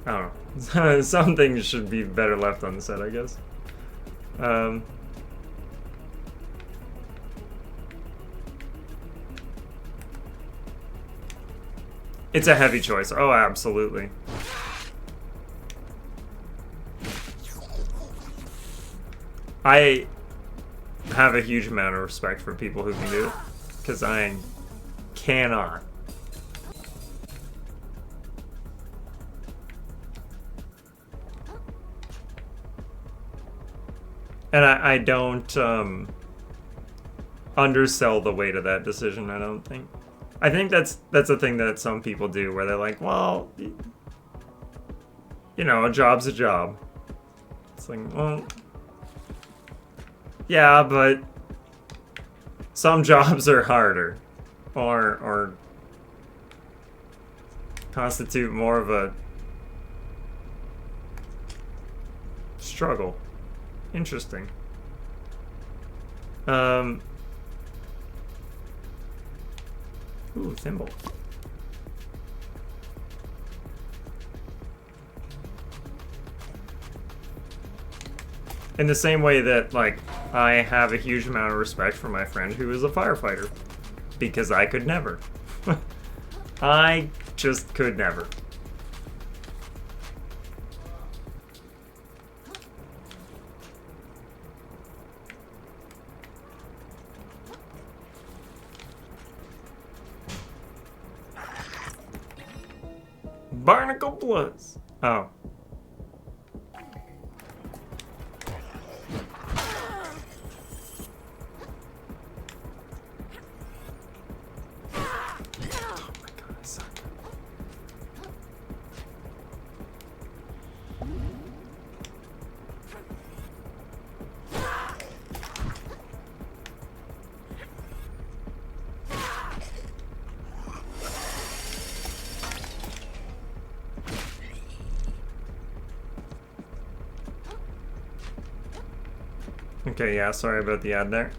don't know. Some things should be better left unsaid, I guess. It's a heavy choice. Oh, absolutely. I have a huge amount of respect for people who can do it, because I cannot. And I don't undersell the weight of that decision, I don't think. I think that's a thing that some people do, where they're like, well, you know, a job's a job. It's like, well, yeah, but some jobs are harder, or constitute more of a struggle. Interesting. Ooh, thimble. In the same way that, like, I have a huge amount of respect for my friend who is a firefighter. Because I could never. I just could never. Barnacle Plus. Oh. Okay, yeah, sorry about the ad there.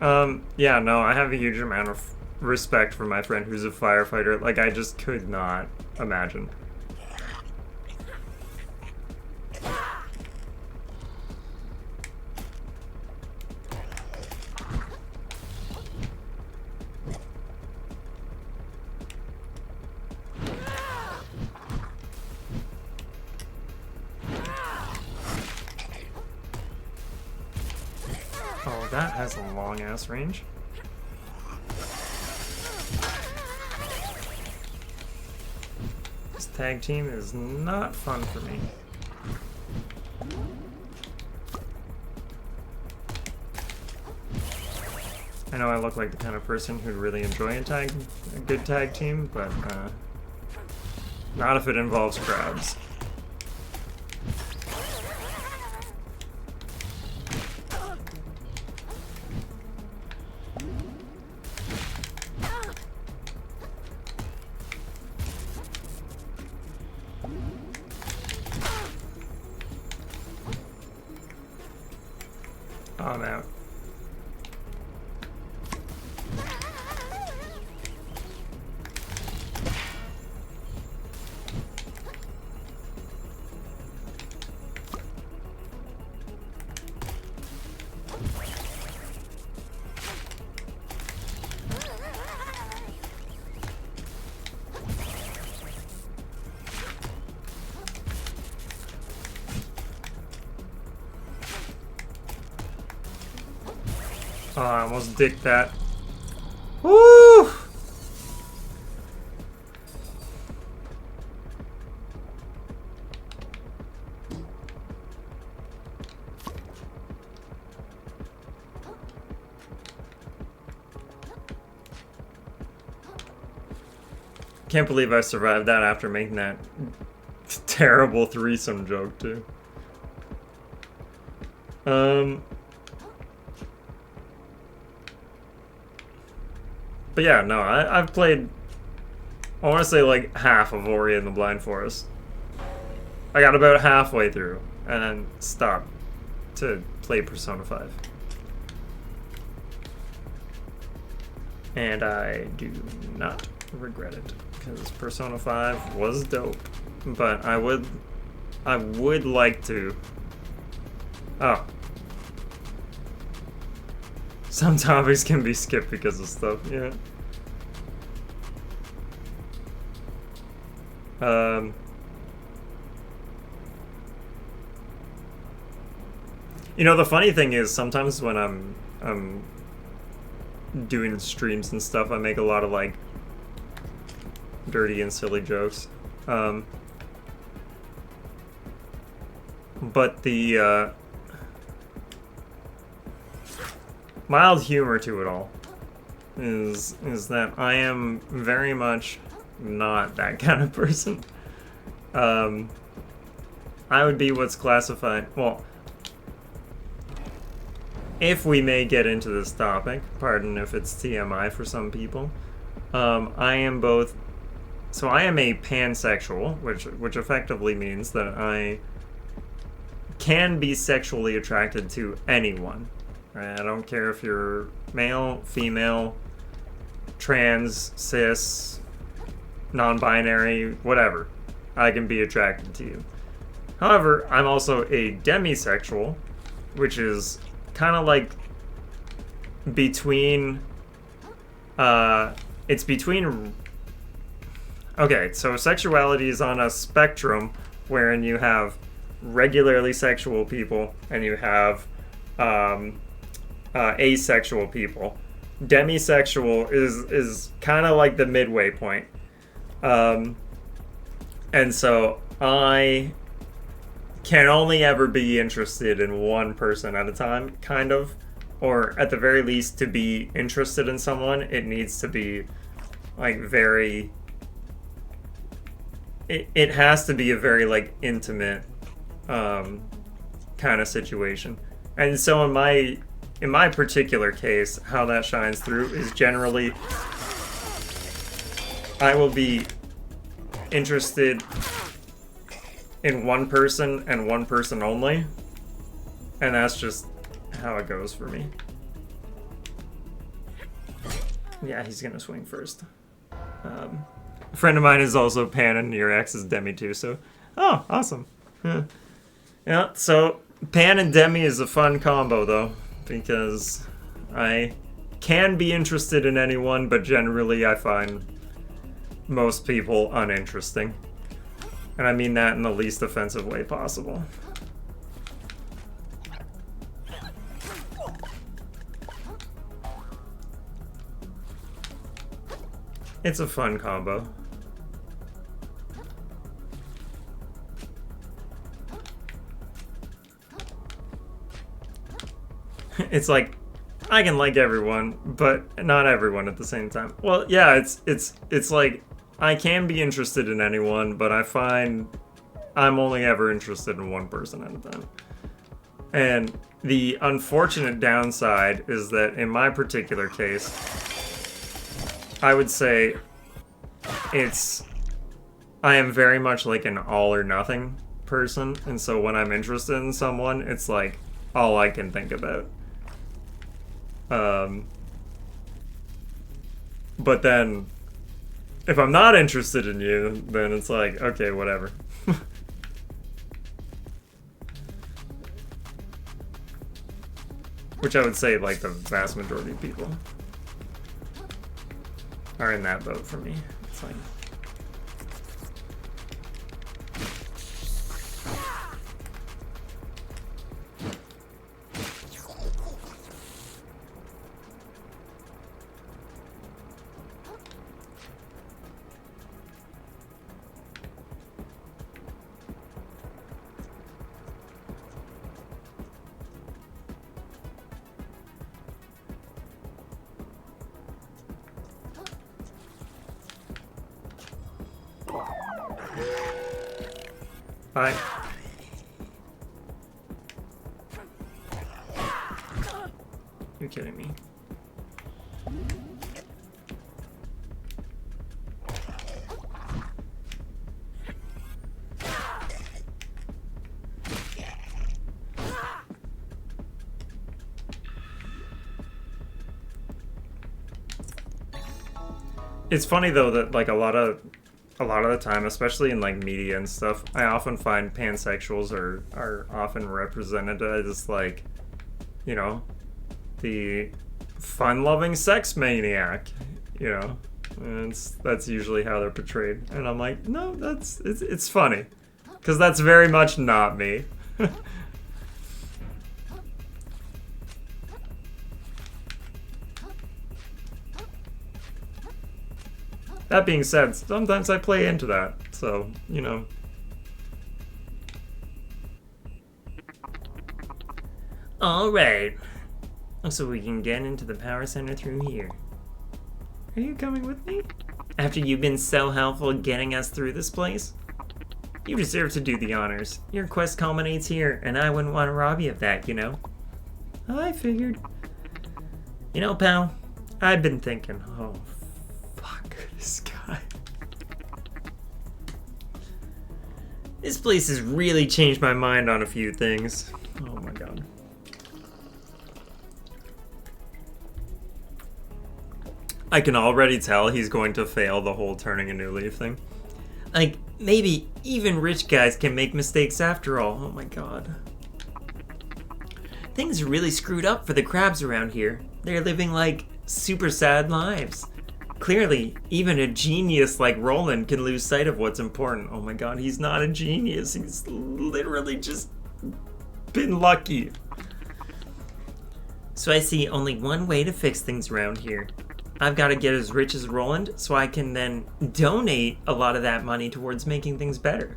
Yeah, no, I have a huge amount of respect for my friend who's a firefighter. Like, I just could not imagine. Oh, that has a long-ass range. This tag team is not fun for me. I know I look like the kind of person who'd really enjoy a good tag team, but not if it involves crowds. Oh, I'm out. Oh, I almost dicked that. Woo! Can't believe I survived that after making that terrible threesome joke, too. But yeah, no, I've played, I want to say like half of Ori and the Blind Forest. I got about halfway through and then stopped to play Persona 5. And I do not regret it, because Persona 5 was dope. But I would like to... Oh. Some topics can be skipped because of stuff, yeah. You know, the funny thing is, sometimes when I'm doing streams and stuff, I make a lot of, like, dirty and silly jokes. But the, mild humor to it all is that I am very much not that kind of person. I would be what's classified... Well, if we may get into this topic, pardon if it's TMI for some people, I am both... So I am a pansexual, which effectively means that I can be sexually attracted to anyone. Right? I don't care if you're male, female, trans, cis, non-binary, whatever. I can be attracted to you. However, I'm also a demisexual, which is kind of like between... it's between... Okay, so sexuality is on a spectrum wherein you have regularly sexual people and you have asexual people. Demisexual is kind of like the midway point. And so I can only ever be interested in one person at a time, kind of. Or at the very least, to be interested in someone, it needs to be like very... It has to be a very like intimate kind of situation. And so in my particular case, how that shines through is generally I will be interested in one person and one person only, and that's just how it goes for me. Yeah, he's gonna swing first. A friend of mine is also Pan and your ex is Demi too, so... Oh, awesome. Yeah, so Pan and Demi is a fun combo though, because I can be interested in anyone, but generally I find most people uninteresting. And I mean that in the least offensive way possible. It's a fun combo. It's like, I can like everyone, but not everyone at the same time. Well, yeah, it's like, I can be interested in anyone, but I find I'm only ever interested in one person at a time. And the unfortunate downside is that in my particular case, I would say I am very much like an all or nothing person, and so when I'm interested in someone, it's like all I can think about. But then if I'm not interested in you, then it's like, okay, whatever. Which I would say, like, the vast majority of people are in that boat for me. It's like... Bye. You're kidding me. It's funny though that like a lot of the time, especially in like media and stuff, I often find pansexuals are often represented as like, you know, the fun-loving sex maniac, you know, and that's usually how they're portrayed. And I'm like, no, it's funny, because that's very much not me. That being said, sometimes I play into that, so, you know. Alright. So we can get into the power center through here. Are you coming with me? After you've been so helpful getting us through this place? You deserve to do the honors. Your quest culminates here, and I wouldn't want to rob you of that, you know? I figured. You know, pal, I've been thinking, Oh, fuck this guy. this place has really changed my mind on a few things. Oh my god. I can already tell he's going to fail the whole turning a new leaf thing. Like, maybe even rich guys can make mistakes after all. Oh my god. Things are really screwed up for the crabs around here. They're living, like, super sad lives. Clearly, even a genius like Roland can lose sight of what's important. Oh my god, he's not a genius. He's literally just been lucky. So I see only one way to fix things around here. I've got to get as rich as Roland so I can then donate a lot of that money towards making things better.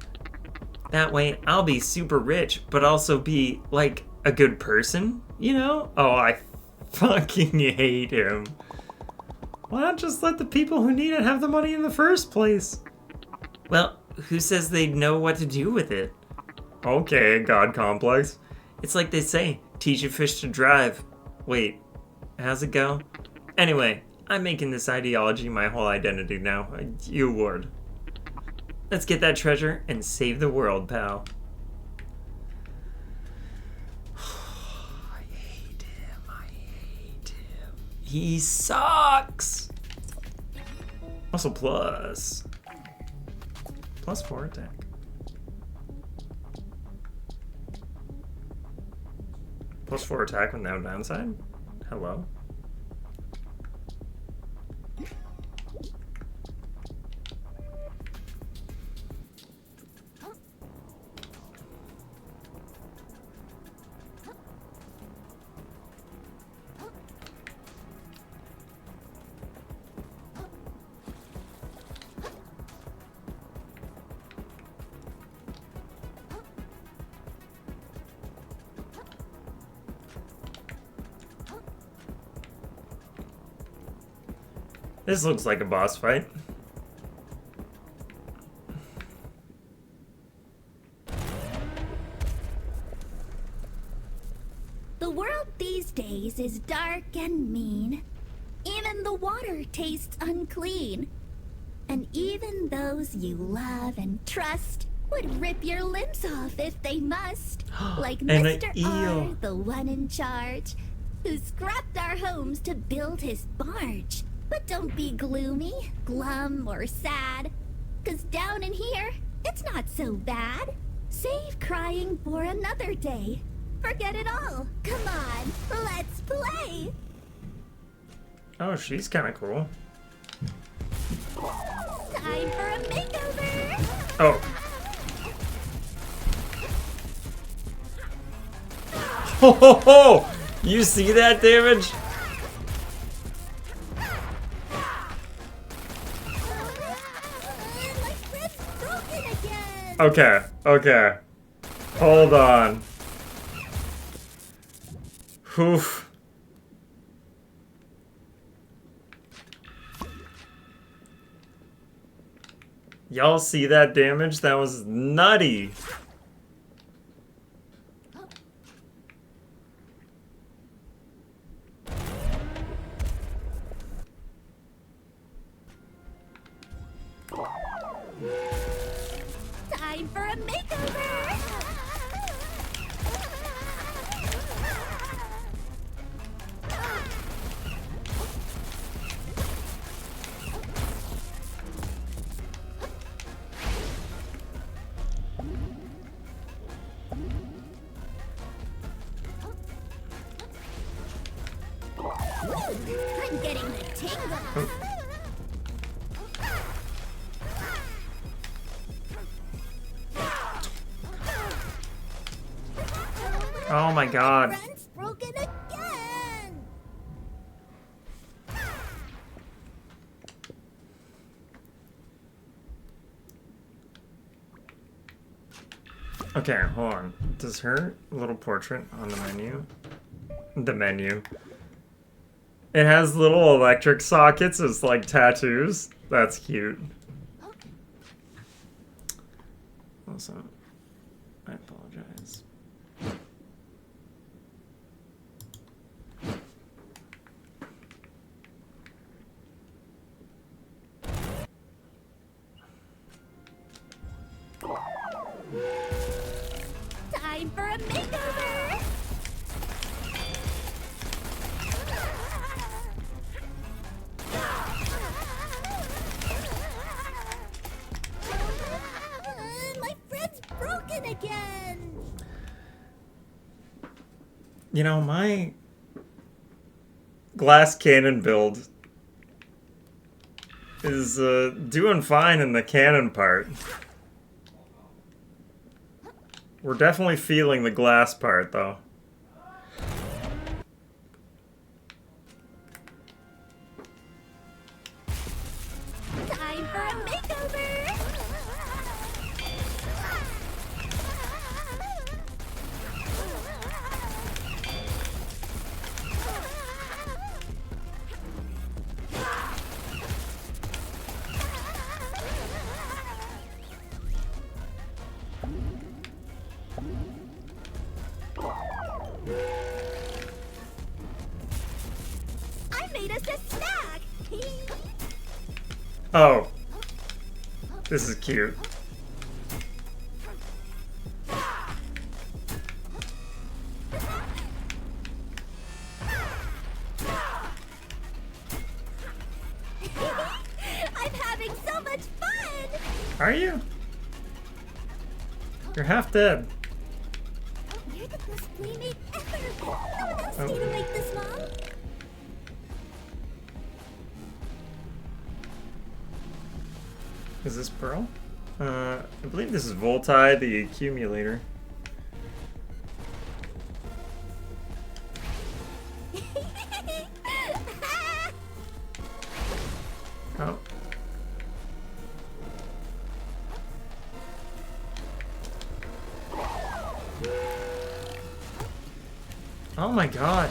That way, I'll be super rich, but also be, like, a good person, you know? Oh, I fucking hate him. Why not just let the people who need it have the money in the first place? Well, who says they'd know what to do with it? Okay, God complex. It's like they say, teach a fish to drive. Wait, how's it go? Anyway, I'm making this ideology my whole identity now. You would. Let's get that treasure and save the world, pal. I hate He sucks. Also plus. Plus 4 attack. Plus 4 attack with no downside? Hello? This looks like a boss fight. The world these days is dark and mean. Even the water tastes unclean. And even those you love and trust would rip your limbs off if they must. Like And an Mr. eel. R, the one in charge, who scrapped our homes to build his barge. But don't be gloomy, glum, or sad, 'cause down in here, it's not so bad. Save crying for another day. Forget it all. Come on, let's play. Oh, she's kind of cool. Time for a makeover. Oh. Ho ho ho! You see that damage? My friend's broken again. Okay, okay. Hold on. Oof. Y'all see that damage? That was nutty. Time for a makeover. I'm getting the tingles. Oh my god. Friend's broken again. Okay, hold on. Does her little portrait on the menu? The menu. It has little electric sockets as like tattoos. That's cute. Also, I apologize. Time for a makeover. My friend's broken again. You know, my glass cannon build is doing fine in the cannon part. We're definitely feeling the glass part, though. Time for a makeover. I made us a snack. Oh. This is cute. Are you? You're half dead. You're the best playmate ever. No one else stayed awake this long. Is this Pearl? I believe this is Volti, the accumulator. Oh. Oh my god.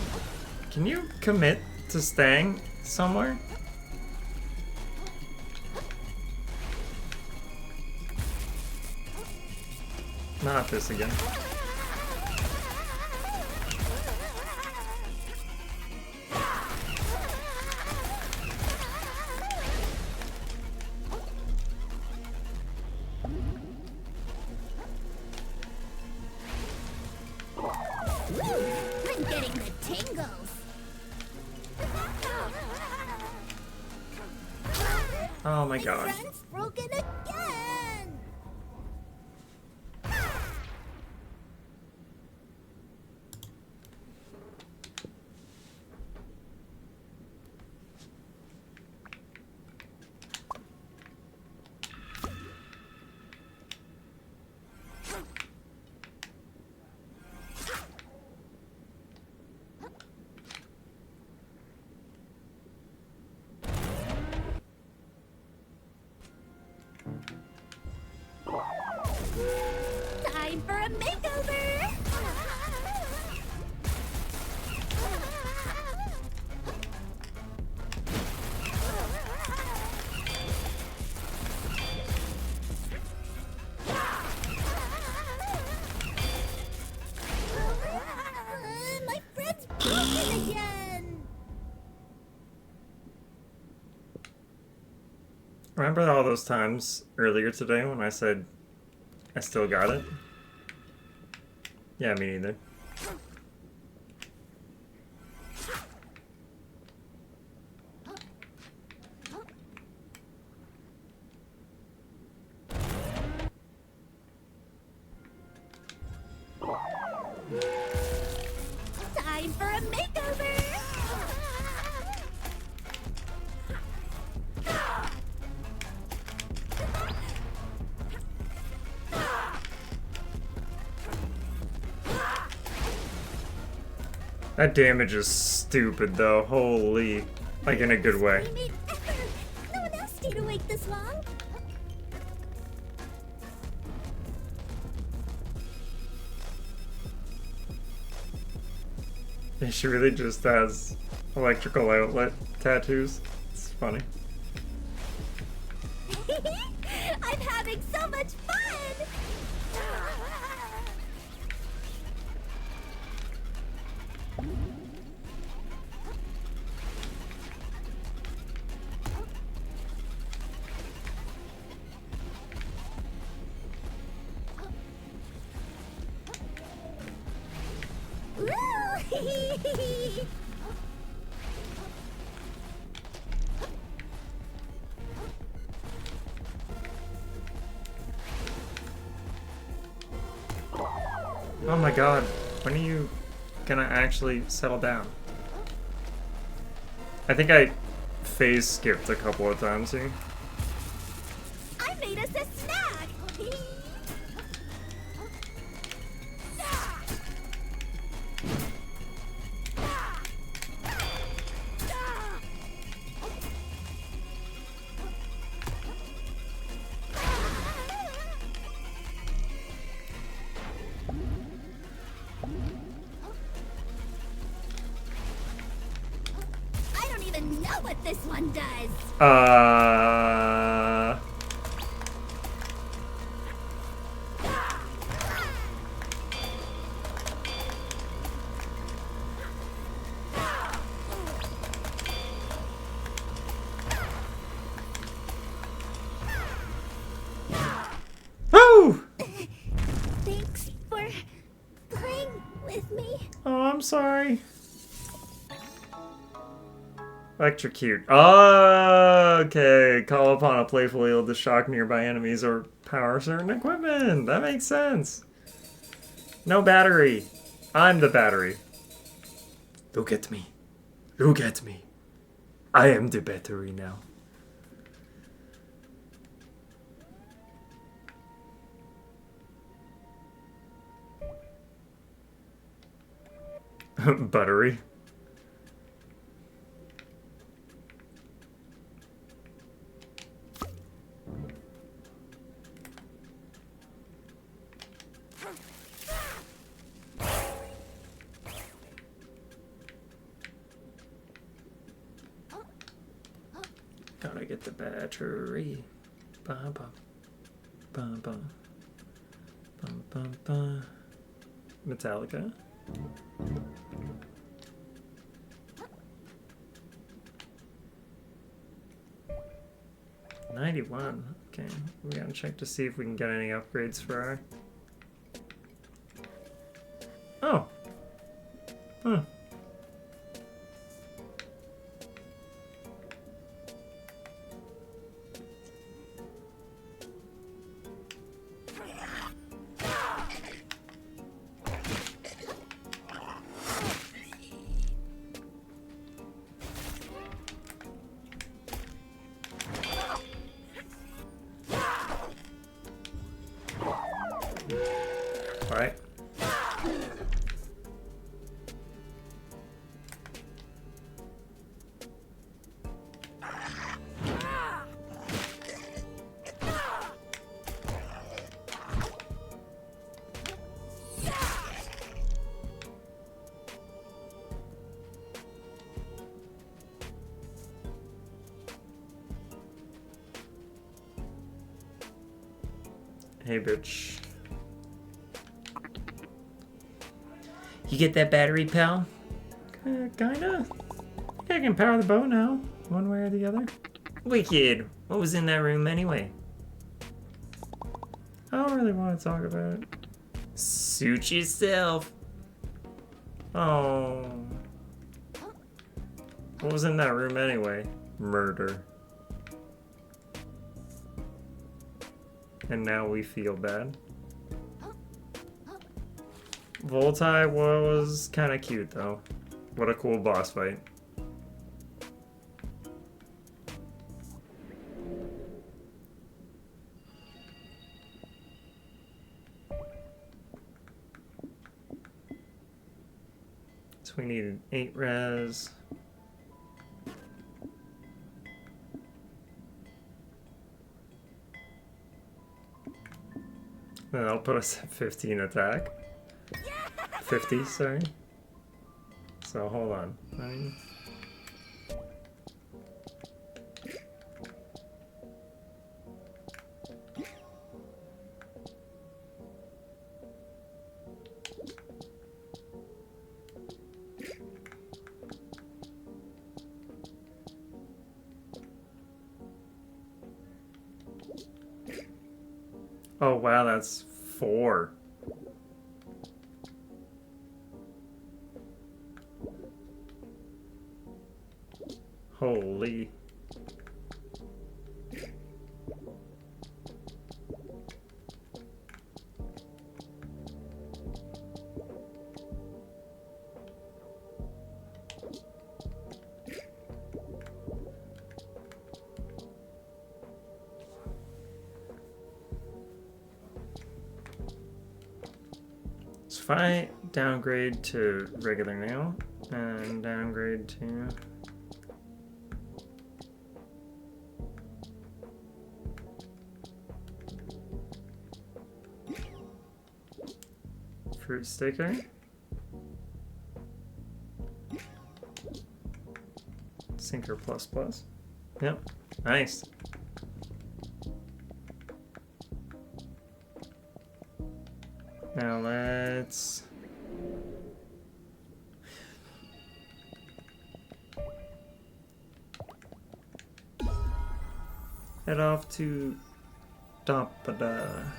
Can you commit to staying somewhere? Not this again. I'm getting the tingles. Oh my god. Run's broken again. Time for a makeover! My friend's broken again! Remember all those times earlier today when I said I still got it? Yeah, me neither. Time for a makeover! That damage is stupid though, holy. Like in a good way. Playmate ever. No one else stayed awake this long. She really just has electrical outlet tattoos. It's funny. I'm having so much fun! Woo! Oh my god, when are you gonna actually settle down? I think I phase skipped a couple of times here. I made us a snack! I don't even know what this one does! Woo! Thanks for playing with me. Oh, I'm sorry. Electrocute. Oh, okay. Call upon a playful eel to shock nearby enemies or power certain equipment. That makes sense. No battery. I'm the battery. Look at me. Look at me. I am the battery now. Buttery. Gotta get the battery. Bum, bum. Bum, bum. Bum, bum, bum. Metallica. $91. Okay, we gotta check to see if we can get any upgrades for our. Oh. Huh. All right. Hey, bitch. You get that battery, pal? Kinda. I can power the boat now, one way or the other. Wicked. What was in that room anyway? I don't really want to talk about it. Suit yourself. Oh. What was in that room anyway? Murder. And now we feel bad. Voltai was kind of cute though. What a cool boss fight. So we needed 8 res. And that'll put us at 15 attack. 50, sorry. So hold on. Oh wow, that's 4. Holy. So if I downgrade to regular now and downgrade to fruit sticker. Sinker plus plus. Yep. Nice. Now let's head off to Dampada.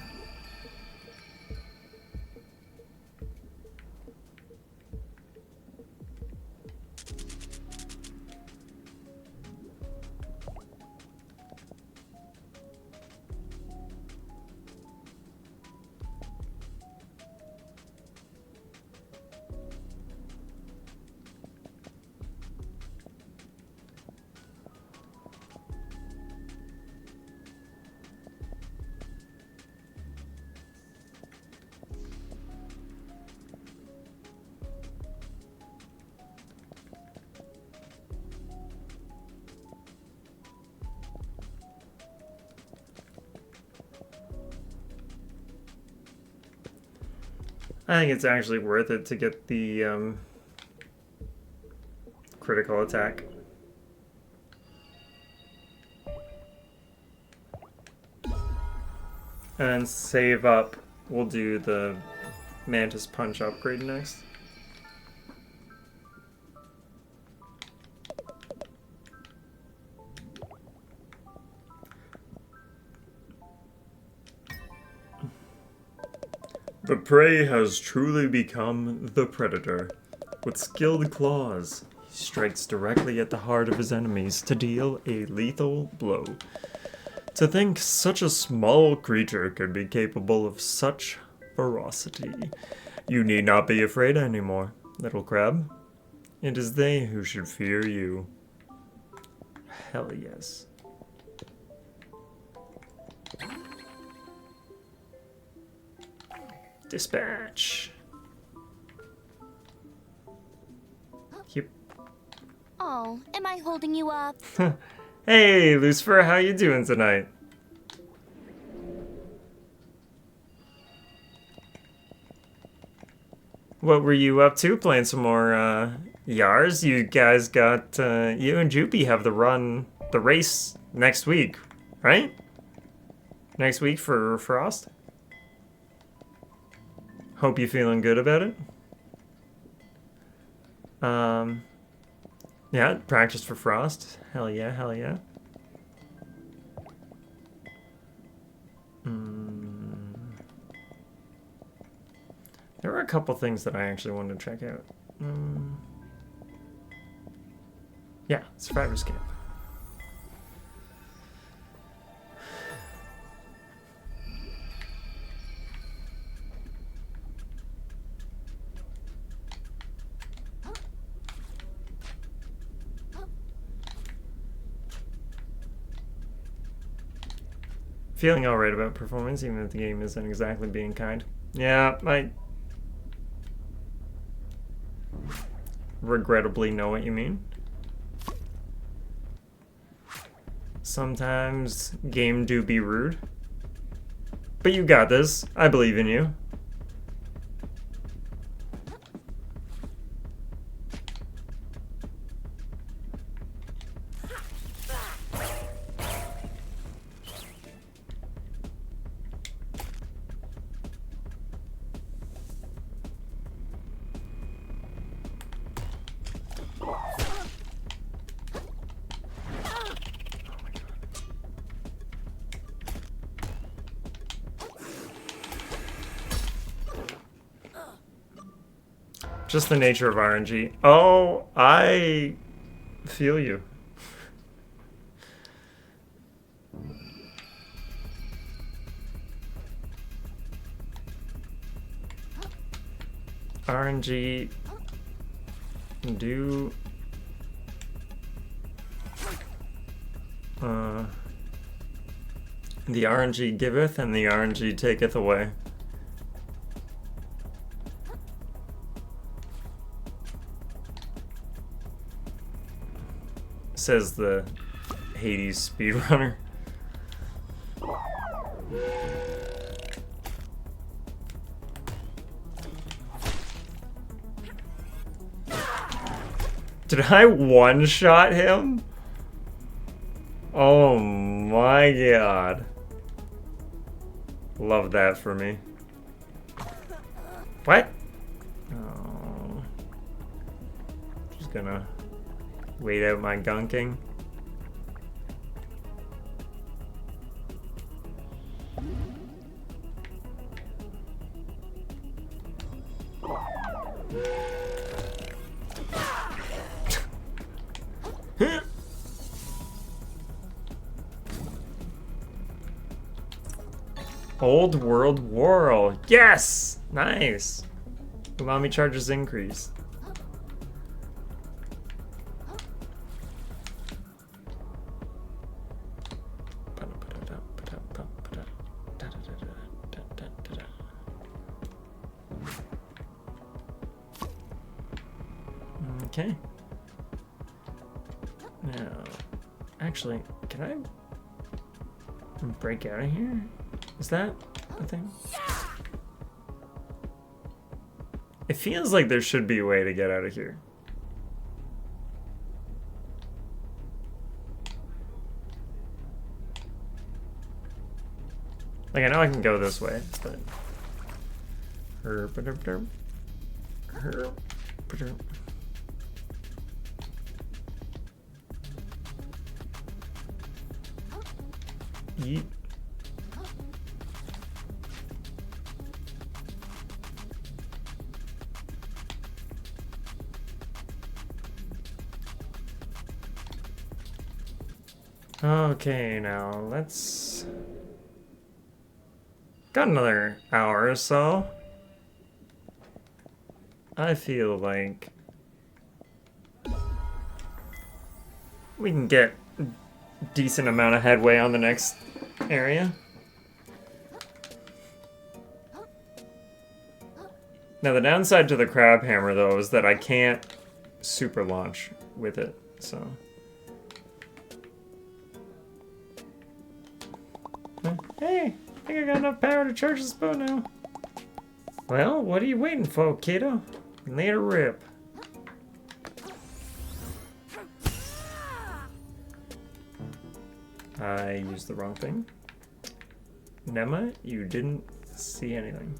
I think it's actually worth it to get the critical attack. And save up. We'll do the Mantis Punch upgrade next. The prey has truly become the predator. With skilled claws, he strikes directly at the heart of his enemies to deal a lethal blow. To think such a small creature could be capable of such ferocity. You need not be afraid anymore, little crab. It is they who should fear you. Hell yes. Dispatch. Yep. Oh, am I holding you up? Hey, Lucifer, how you doing tonight? What were you up to? Playing some more Yars? You guys got you and Joopy have the race next week, right? Next week for Frost. Hope you're feeling good about it. Yeah, practice for Frost. Hell yeah, hell yeah. There were a couple things that I actually wanted to check out. Yeah, Survivor's Camp. Feeling alright about performance, even if the game isn't exactly being kind. Yeah, I regrettably know what you mean. Sometimes game do be rude. But you got this. I believe in you. Just the nature of RNG. Oh, I feel you. RNG do the RNG giveth and the RNG taketh away. Says the Hades speedrunner. Did I one-shot him? Oh my god. Love that for me. What? Oh. Just gonna wait out my gunking. Old World Whirl. Yes! Nice. Umami charges increase. Okay. Now, actually, can I break out of here? Is that a thing? It feels like there should be a way to get out of here. Like, I know I can go this way, but... Yeet. Okay, now let's... Got another hour or so. I feel like we can get a decent amount of headway on the next area. Now the downside to the crab hammer though is that I can't super launch with it, so... Hey, I think I got enough power to charge this boat now. Well, what are you waiting for, kiddo? Let it rip. I used the wrong thing. Nema, you didn't see anything.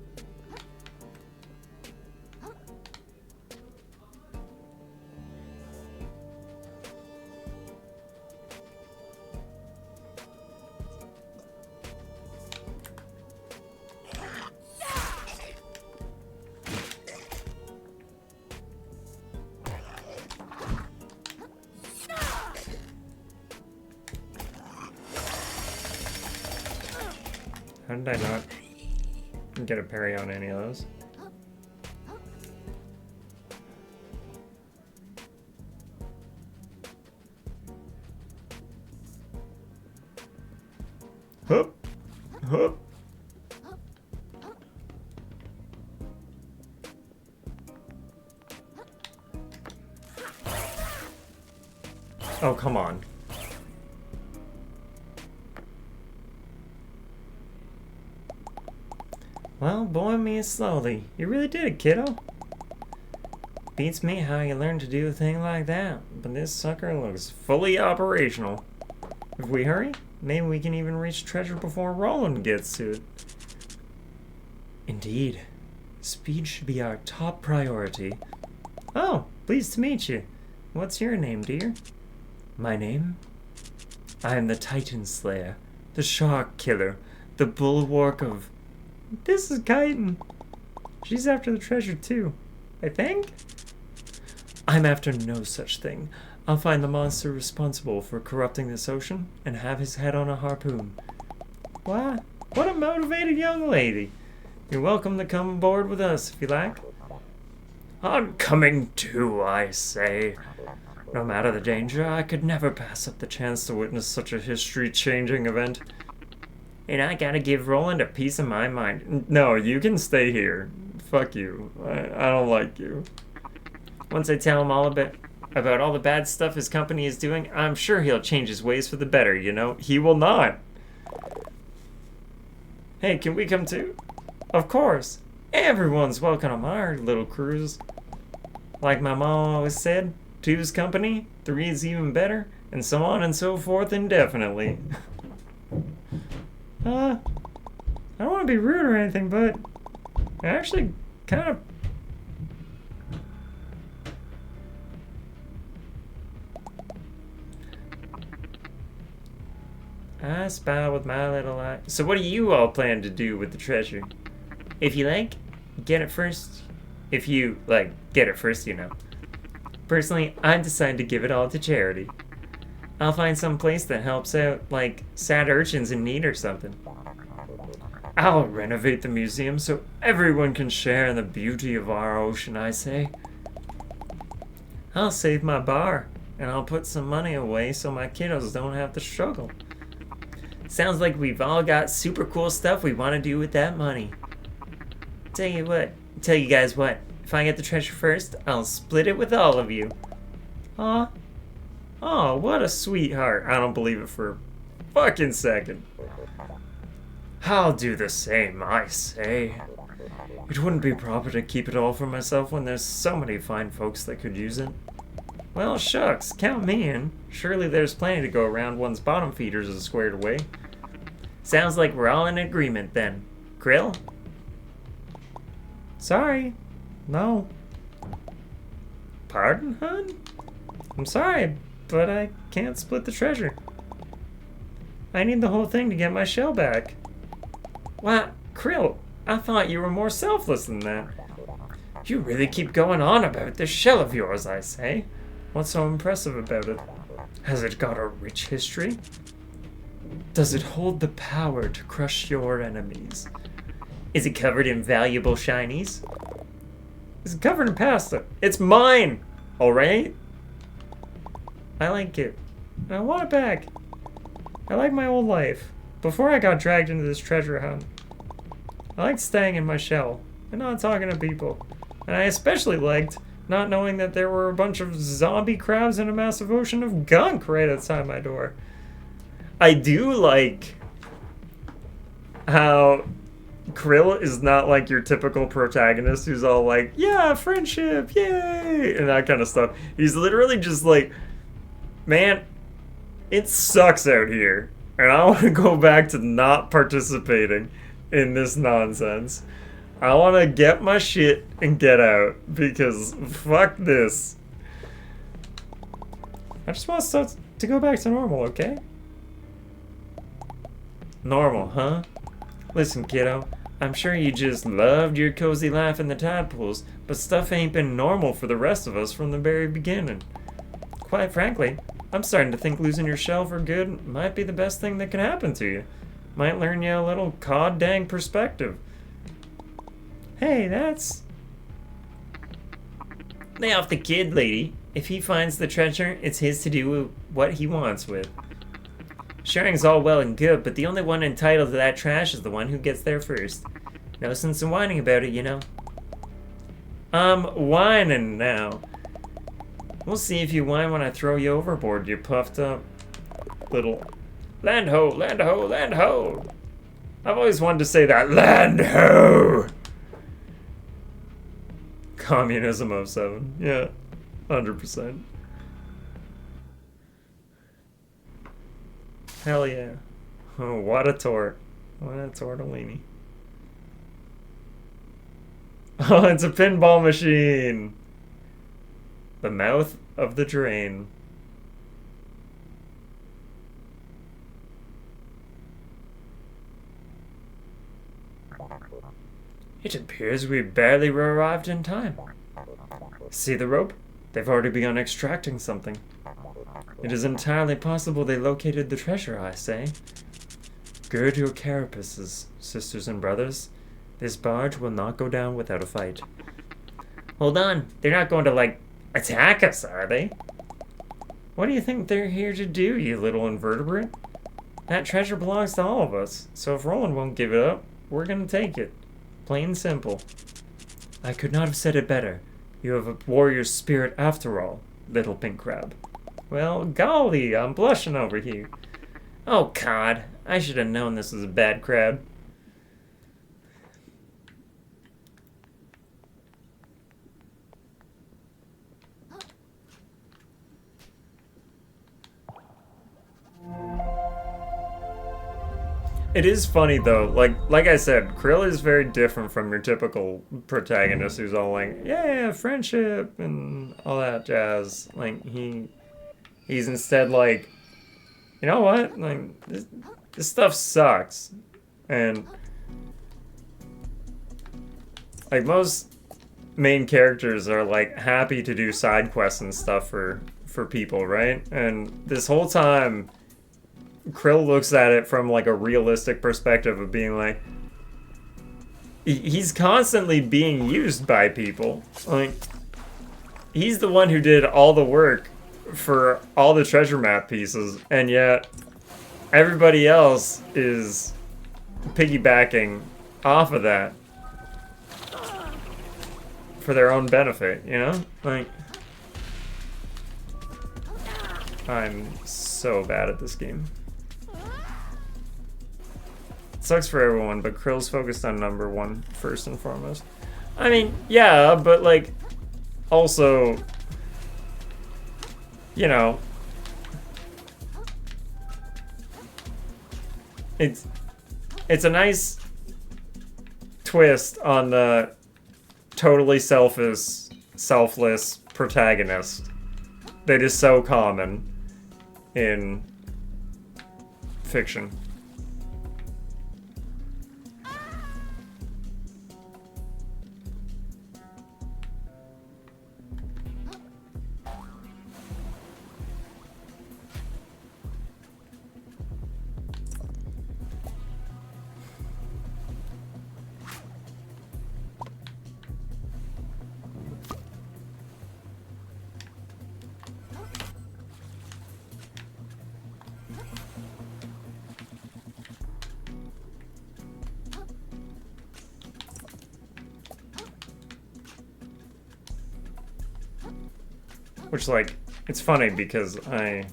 How did I not get a parry on any of those? Hup! Hup! Oh, come on. Well, boy me slowly. You really did it, kiddo. Beats me how you learned to do a thing like that, but this sucker looks fully operational. If we hurry, maybe we can even reach treasure before Roland gets to it. Indeed. Speed should be our top priority. Oh, pleased to meet you. What's your name, dear? My name? I am the Titan Slayer, the Shark Killer, the bulwark of... This is Chitin. She's after the treasure too, I think? I'm after no such thing. I'll find the monster responsible for corrupting this ocean and have his head on a harpoon. Why? What a motivated young lady. You're welcome to come aboard with us if you like. I'm coming too, I say. No matter the danger, I could never pass up the chance to witness such a history-changing event. And I gotta give Roland a piece of my mind. No, you can stay here. Fuck you. I don't like you. Once I tell him all about all the bad stuff his company is doing, I'm sure he'll change his ways for the better, you know? He will not. Hey, can we come too? Of course. Everyone's welcome on our little cruise. Like my mom always said, two's company, three is even better, and so on and so forth indefinitely. I don't want to be rude or anything, but I actually kind of... I spy with my little eye. So what do you all plan to do with the treasure? If you like, get it first. If you, like, get it first, you know. Personally, I decided to give it all to charity. I'll find some place that helps out, like, sad urchins in need or something. I'll renovate the museum so everyone can share in the beauty of our ocean, I say. I'll save my bar, and I'll put some money away so my kiddos don't have to struggle. Sounds like we've all got super cool stuff we want to do with that money. Tell you guys what, if I get the treasure first, I'll split it with all of you. Aw. Oh, what a sweetheart. I don't believe it for a fucking second. I'll do the same, I say. It wouldn't be proper to keep it all for myself when there's so many fine folks that could use it. Well, shucks, count me in. Surely there's plenty to go around once bottom feeders are squared away. Sounds like we're all in agreement then. Krill? Sorry. No. Pardon, hon? I'm sorry, but I can't split the treasure. I need the whole thing to get my shell back. What? Krill, I thought you were more selfless than that. You really keep going on about this shell of yours, I say. What's so impressive about it? Has it got a rich history? Does it hold the power to crush your enemies? Is it covered in valuable shinies? Is it covered in pasta? It's mine! Alright? I like it. And I want it back. I like my old life. Before I got dragged into this treasure hunt. I liked staying in my shell and not talking to people. And I especially liked not knowing that there were a bunch of zombie crabs in a massive ocean of gunk right outside my door. I do like how Krill is not like your typical protagonist who's all like, yeah, friendship, yay, and that kind of stuff. He's literally just like, man, it sucks out here, and I want to go back to not participating in this nonsense. I want to get my shit and get out, because fuck this. I just want stuff to go back to normal, okay? Normal, huh? Listen, kiddo, I'm sure you just loved your cozy life in the tide pools, but stuff ain't been normal for the rest of us from the very beginning. Quite frankly, I'm starting to think losing your shell for good might be the best thing that can happen to you. Might learn you a little cod dang perspective. Hey, that's... Lay off the kid, lady. If he finds the treasure, it's his to do what he wants with. Sharing's all well and good, but the only one entitled to that trash is the one who gets there first. No sense in whining about it, you know. I'm whining now. We'll see if you whine when I throw you overboard, you puffed up little... Land ho, land ho, land ho! I've always wanted to say that. Land ho! Communism 07. Yeah, 100%. Hell yeah. Oh, what a tort. What a tortellini. Oh, it's a pinball machine! The mouth of the drain. It appears we barely arrived in time. See the rope? They've already begun extracting something. It is entirely possible they located the treasure, I say. Gird your carapaces, sisters and brothers. This barge will not go down without a fight. Hold on, they're not going to, like, attack us, are they? What do you think they're here to do, you little invertebrate? That treasure belongs to all of us, so if Roland won't give it up, we're gonna take it. Plain and simple. I could not have said it better. You have a warrior's spirit after all, little pink crab. Well, golly, I'm blushing over here. Oh, God. I should have known this was a bad crab. It is funny though, like I said, Krill is very different from your typical protagonist who's all like, yeah, friendship and all that jazz. Like he's instead like, you know what? Like this stuff sucks. And like most main characters are like happy to do side quests and stuff for people, right? And this whole time Krill looks at it from like a realistic perspective of being like, he's constantly being used by people. Like, he's the one who did all the work for all the treasure map pieces, and yet everybody else is piggybacking off of that for their own benefit, you know? Like, I'm so bad at this game. sucks for everyone, but Krill's focused on number one first and foremost. I mean, yeah, but like, also, you know, it's a nice twist on the totally selfless protagonist that is so common in fiction. Which, like, it's funny because I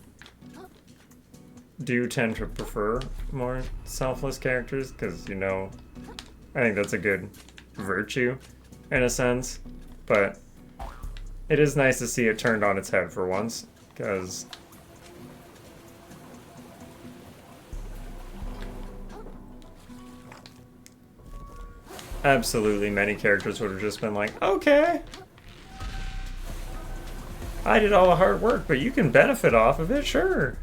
do tend to prefer more selfless characters because, you know, I think that's a good virtue in a sense, but it is nice to see it turned on its head for once, because absolutely many characters would have just been like, okay, I did all the hard work, but you can benefit off of it, sure.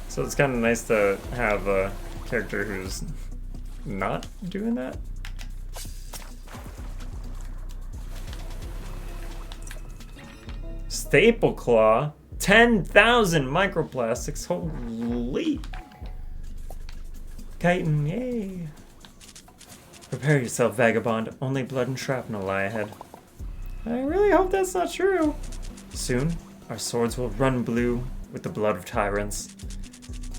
So it's kind of nice to have a character who's not doing that. Staple Claw, 10,000 microplastics, holy. Chitin, yay. Prepare yourself, vagabond, only blood and shrapnel lie ahead. I really hope that's not true. Soon, our swords will run blue with the blood of tyrants.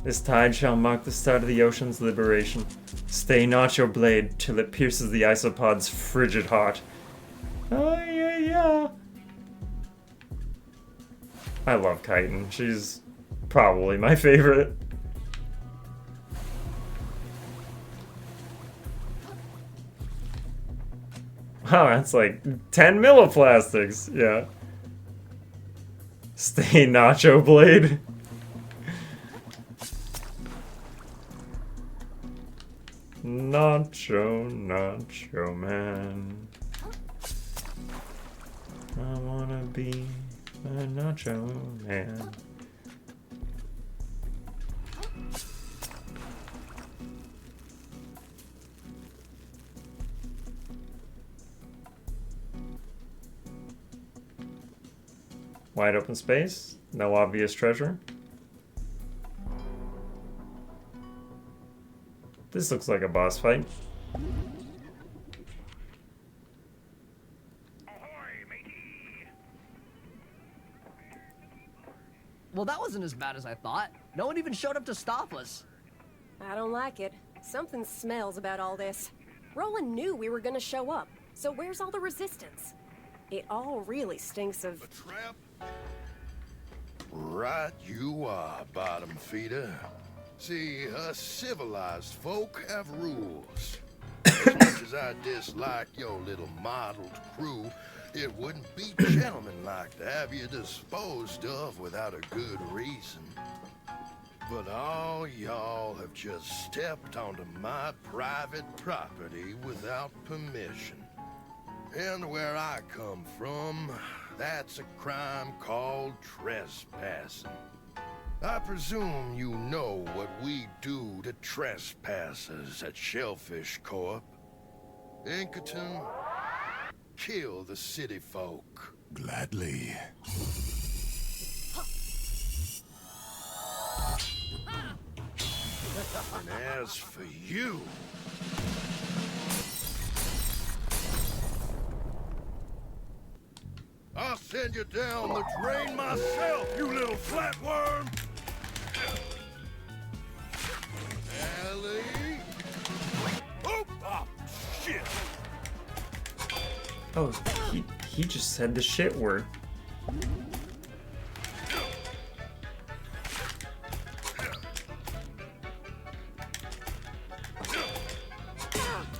This tide shall mark the start of the ocean's liberation. Stay not your blade till it pierces the isopod's frigid heart. Oh, yeah, yeah. I love Chitin. She's probably my favorite. Wow, that's like 10 milliplastics. Yeah. Stay Nacho Blade. Nacho Man. I wanna be a Nacho Man. Wide open space, no obvious treasure. This looks like a boss fight. Well, that wasn't as bad as I thought. No one even showed up to stop us. I don't like it. Something smells about all this. Roland knew we were gonna show up, so where's all the resistance? It all really stinks of... A trap? Right you are, bottom feeder. See, us civilized folk have rules. As much as I dislike your little mottled crew, it wouldn't be gentlemanlike to have you disposed of without a good reason. But all y'all have just stepped onto my private property without permission. And where I come from, that's a crime called trespassing. I presume you know what we do to trespassers at Shellfish Corp. Inkerton, kill the city folk. Gladly. And as for you... I'll send you down the drain myself, you little flatworm! Ellie? Oh, shit! Oh, he just said the shit word.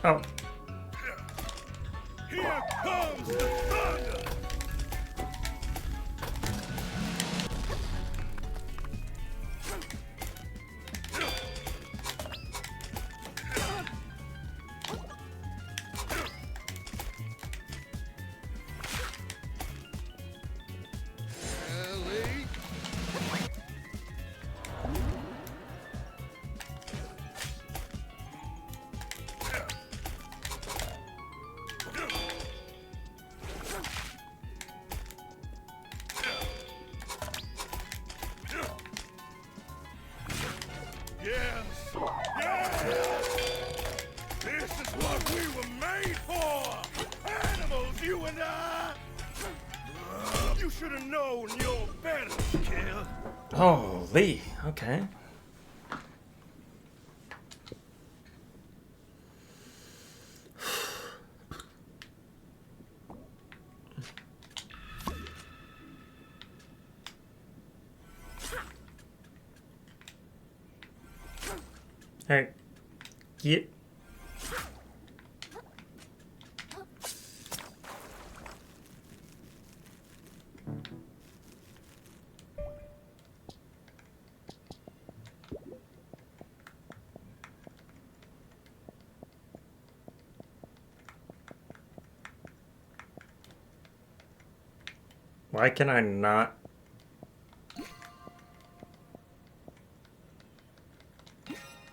Oh. Here comes the thunder! Ellie? Yes! Yes! This is what we were made for! Animals, you and I! You should have known your better, kid. Holy. Okay. Hey. Get. Why can I not?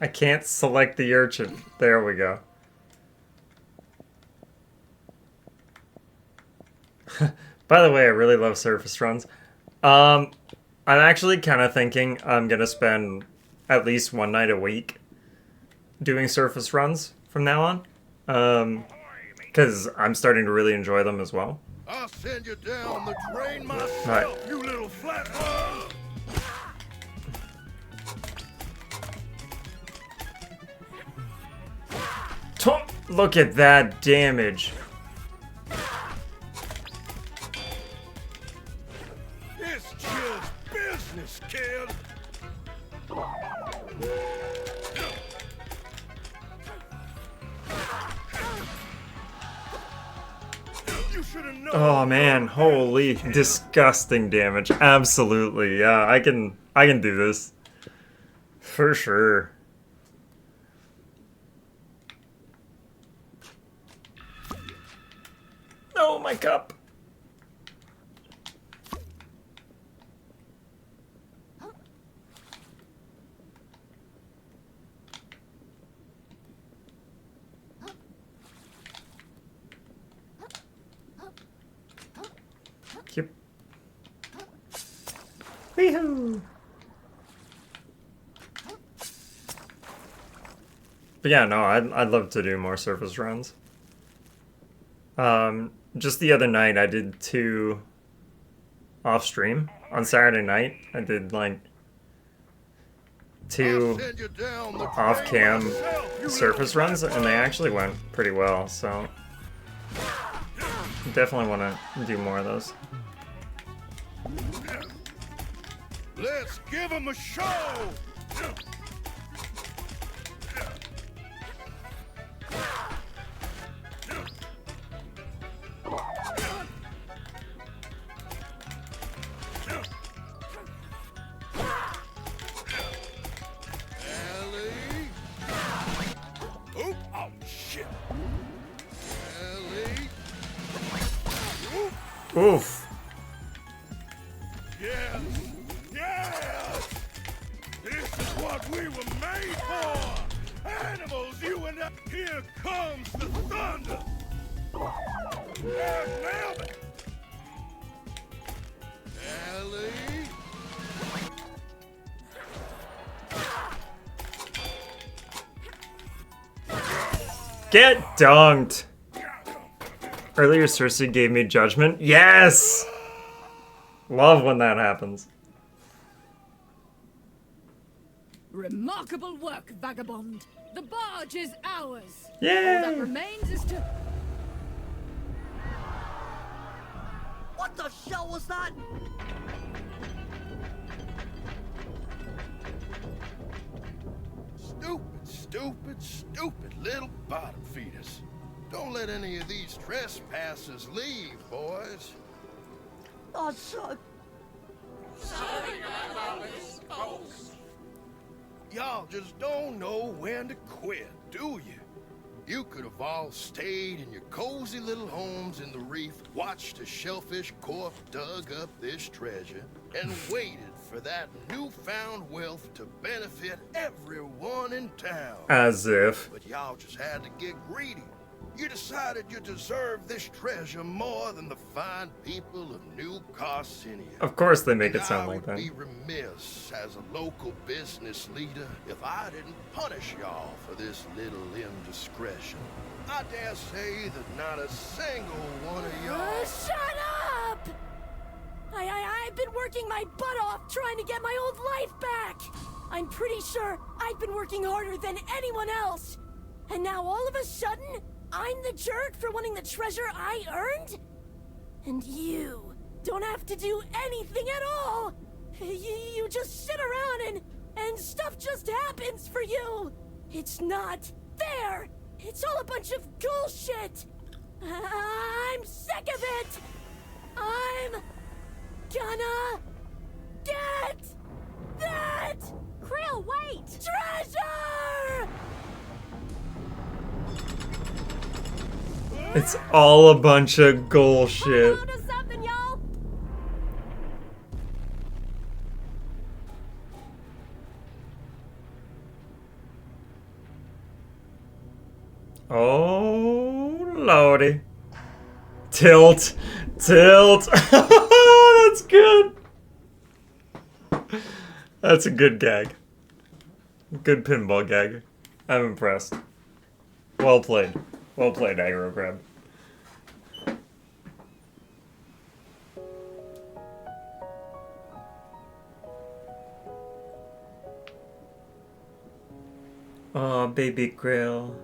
I can't select the urchin. There we go. By the way, I really love surface runs. I'm actually kind of thinking I'm gonna spend at least one night a week doing surface runs from now on. Because I'm starting to really enjoy them as well. I'll send you down the drain myself, Right. you little flatworm! Look at that damage. It's just business, kid! You should have known. Oh man, holy disgusting damage. Absolutely. Yeah, I can do this. For sure. Oh, my cup. Yep. Wee-hoo! But yeah, no, I'd love to do more surface runs. Just the other night, I did 2 off stream. On Saturday night, I did like 2 Send you down the drain off-cam myself, you surface little runs, and they actually went pretty well, so definitely want to do more of those. Let's give him a show! Ellie? Oop! Oh, shit! Ellie? Oop! Oof. Yes! Yes! This is what we were made for! Animals, you and I! Here comes the thunder! Nailed it! Ellie? Get dunked. Earlier, Cersei gave me judgment. Yes! Love when that happens. Remarkable work, vagabond. The barge is ours. Yay! All that remains is to... What the shell was that? Stupid stupid, stupid little bottom feeders. Don't let any of these trespassers leave, boys. Oh, son. Y'all just don't know when to quit, do you? You could have all stayed in your cozy little homes in the reef, watched a shellfish corp dug up this treasure, and waited for that newfound wealth to benefit everyone in town. As if. But y'all just had to get greedy. You decided you deserved this treasure more than the fine people of New Carcinia. Of course they make And it sound I like would that. be remiss as a local business leader if I didn't punish y'all for this little indiscretion. I dare say that not a single one of y'all... Shut up! I've been working my butt off trying to get my old life back. I'm pretty sure I've been working harder than anyone else. And now all of a sudden, I'm the jerk for wanting the treasure I earned? And you don't have to do anything at all. You just sit around and stuff just happens for you. It's not fair. It's all a bunch of bullshit. I'm sick of it. I'm gonna get that Krill, wait! treasure! It's all a bunch of bullshit. Hold on to something, y'all! Oh, lordy. Tilt. Tilt. That's good. That's a good gag. Good pinball gag. I'm impressed. Well played. Well played, Aggro Crab. Oh, baby Krill.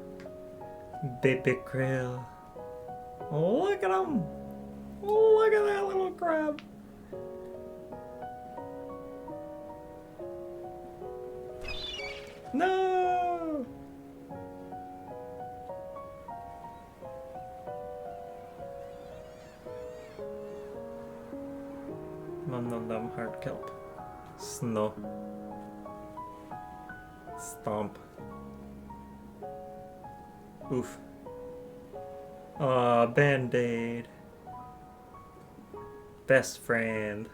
Baby Krill. Look at him. Look at that little crab. No! Num hard kelp. Snow. Stomp. Oof. Aw, Band-Aid. Best friend.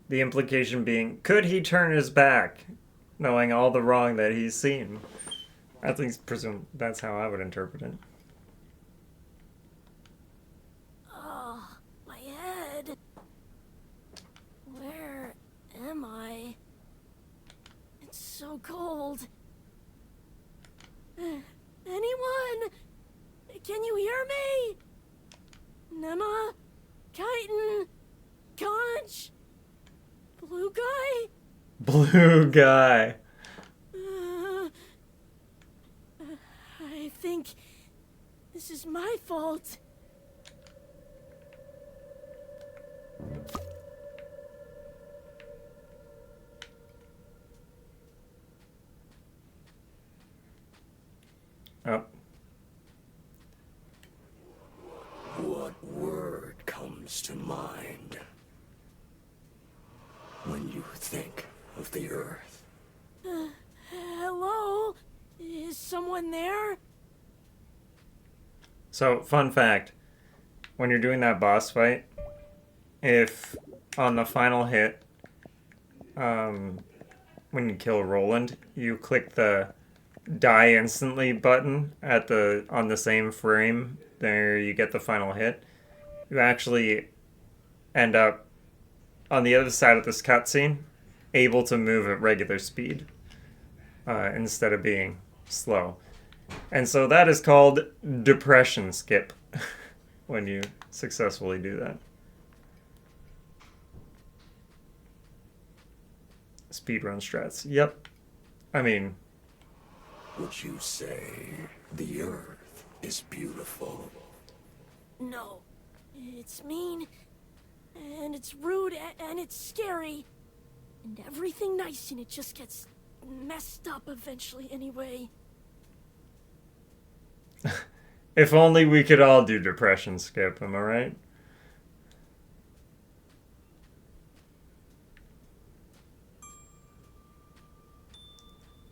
The implication being, could he turn his back, knowing all the wrong that he's seen? At least presume that's how I would interpret it. Oh, my head. Where am I? It's so cold. Anyone? Can you hear me? Nema? Chitin? Conch? Blue guy? Blue guy. I think this is my fault. Oh. What word comes to mind when you think of the Earth? Hello? Is someone there? So, fun fact. When you're doing that boss fight, if on the final hit, when you kill Roland, you click the die instantly button at on the same frame, there you get the final hit. You actually end up on the other side of this cutscene, able to move at regular speed, instead of being slow. And so that is called depression skip when you successfully do that. Speedrun strats. Yep. I mean, Would you say the Earth is beautiful? No. It's mean, and it's rude, and it's scary. And everything nice in it just gets messed up eventually anyway. if only we could all do depression skip, am I right?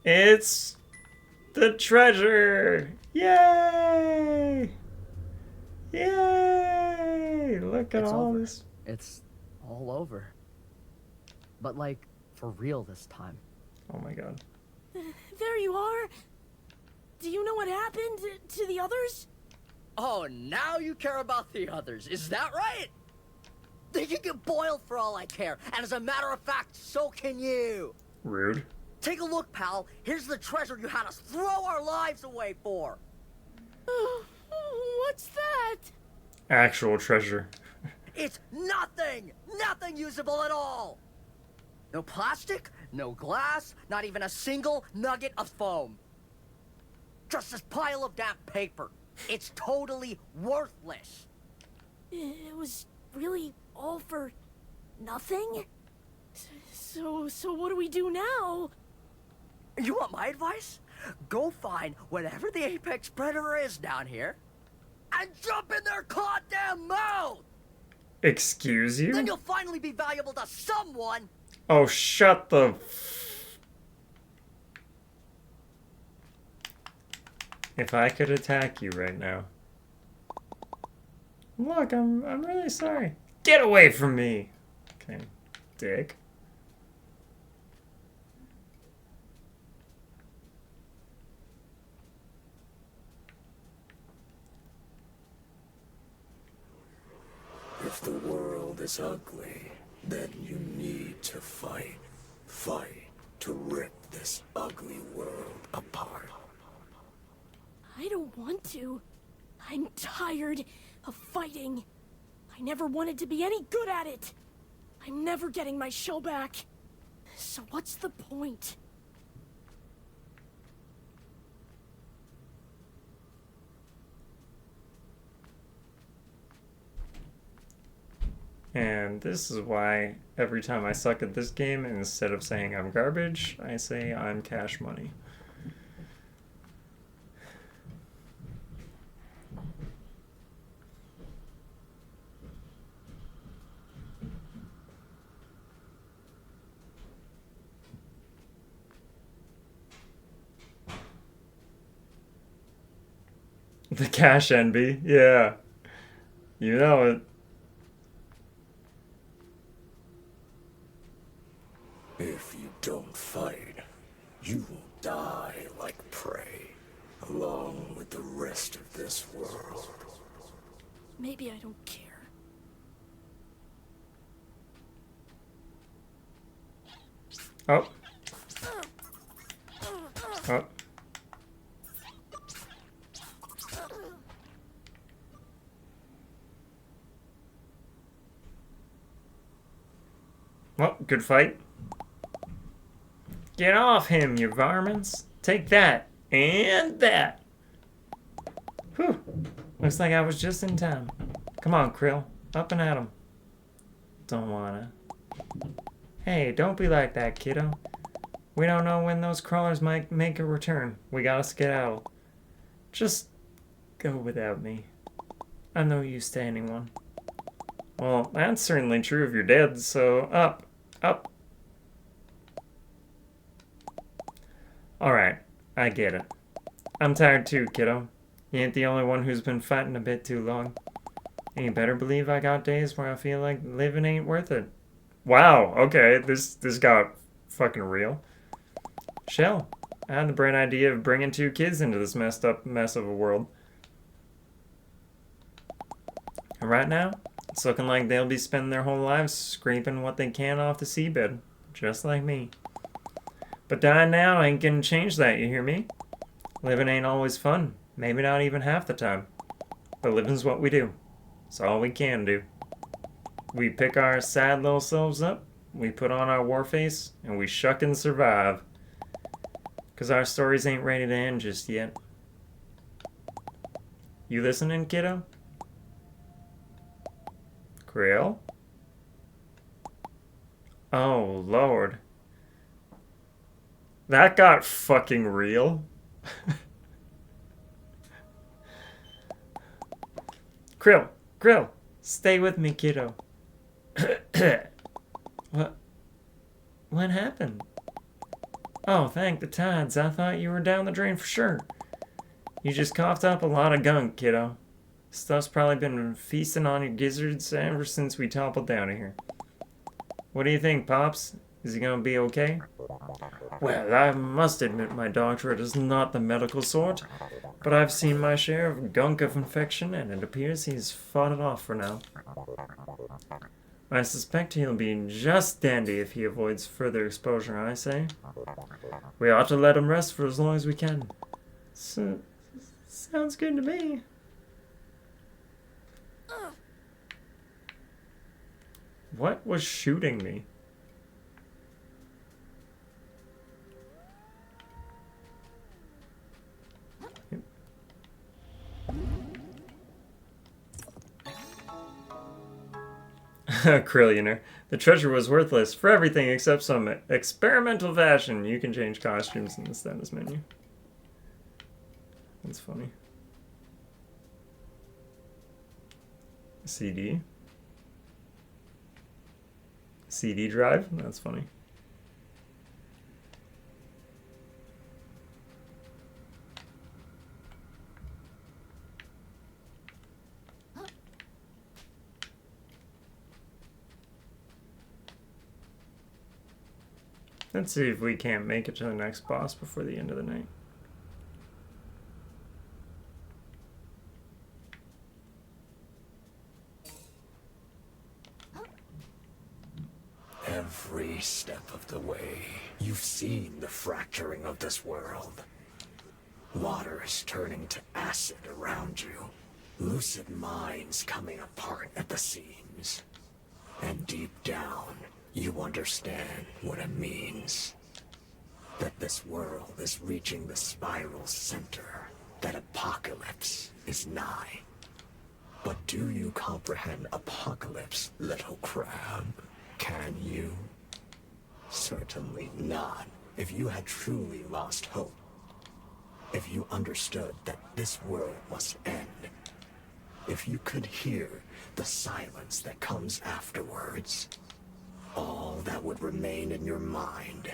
It's the treasure! Yay! Yay! Look at It's all over. this. It's all over. But like, for real this time. Oh my god. There you are. Do you know what happened to the others? Oh, now you care about the others, is that right? They can get boiled for all I care, and as a matter of fact, so can you. Rude. Take a look, pal. Here's the treasure you had us throw our lives away for. What's that? Actual treasure. It's nothing! Nothing usable at all! No plastic, no glass, not even a single nugget of foam. Just this pile of damp paper. It's totally worthless. It was really all for nothing? So what do we do now? You want my advice? Go find whatever the apex predator is down here and jump in their goddamn mouth! Excuse you? Then you'll finally be valuable to someone! Oh, shut the... If I could attack you right now. Look, I'm really sorry. Get away from me! Okay, dick. If the world is ugly, then you need to fight. Fight to rip this ugly world apart. I don't want to. I'm tired of fighting. I never wanted to be any good at it. I'm never getting my show back. So what's the point? And this is why every time I suck at this game, instead of saying I'm garbage, I say I'm cash money. The cash envy, yeah. You know it. If you don't fight, you will die like prey, along with the rest of this world. Maybe I don't care. Oh. Oh. Well, good fight. Get off him, you varmints. Take that. And that. Whew. Looks like I was just in time. Come on, Krill. Up and at him. Don't wanna. Hey, don't be like that, kiddo. We don't know when those crawlers might make a return. We gotta skedaddle. Just go without me. I'm no use to anyone. Well, that's certainly true if you're dead, so up. Up. Alright, I get it. I'm tired too, kiddo. You ain't the only one who's been fighting a bit too long. And you better believe I got days where I feel like living ain't worth it. Wow, okay, this got fucking real. Shell, I had the bright idea of bringing 2 kids into this messed up mess of a world. And right now, it's looking like they'll be spending their whole lives scraping what they can off the seabed, just like me. But dying now ain't gonna change that, you hear me? Living ain't always fun. Maybe not even half the time. But living's what we do. It's all we can do. We pick our sad little selves up, we put on our war face, and we shuck and survive. 'Cause our stories ain't ready to end just yet. You listening, kiddo? Krill? Oh, Lord. That got fucking real. Krill, stay with me, kiddo. What happened? Oh, thank the tides. I thought you were down the drain for sure. You just coughed up a lot of gunk, kiddo. Stuff's probably been feasting on your gizzards ever since we toppled down here. What do you think, Pops? Is he gonna be okay? Well, I must admit my doctorate is not the medical sort, but I've seen my share of gunk of infection, and it appears he's fought it off for now. I suspect he'll be just dandy if he avoids further exposure, I say. We ought to let him rest for as long as we can. Sounds good to me. What was shooting me? Krillionaire. The treasure was worthless for everything except some experimental fashion. You can change costumes in the status menu. That's funny. CD. CD drive? That's funny. Let's see if we can't make it to the next boss before the end of the night. Every step of the way, you've seen the fracturing of this world. Water is turning to acid around you. Lucid minds coming apart at the seams. And deep down, you understand what it means. That this world is reaching the spiral center. That apocalypse is nigh. But do you comprehend apocalypse, little crab? Can you? Certainly not. If you had truly lost hope. If you understood that this world must end. If you could hear the silence that comes afterwards. All that would remain in your mind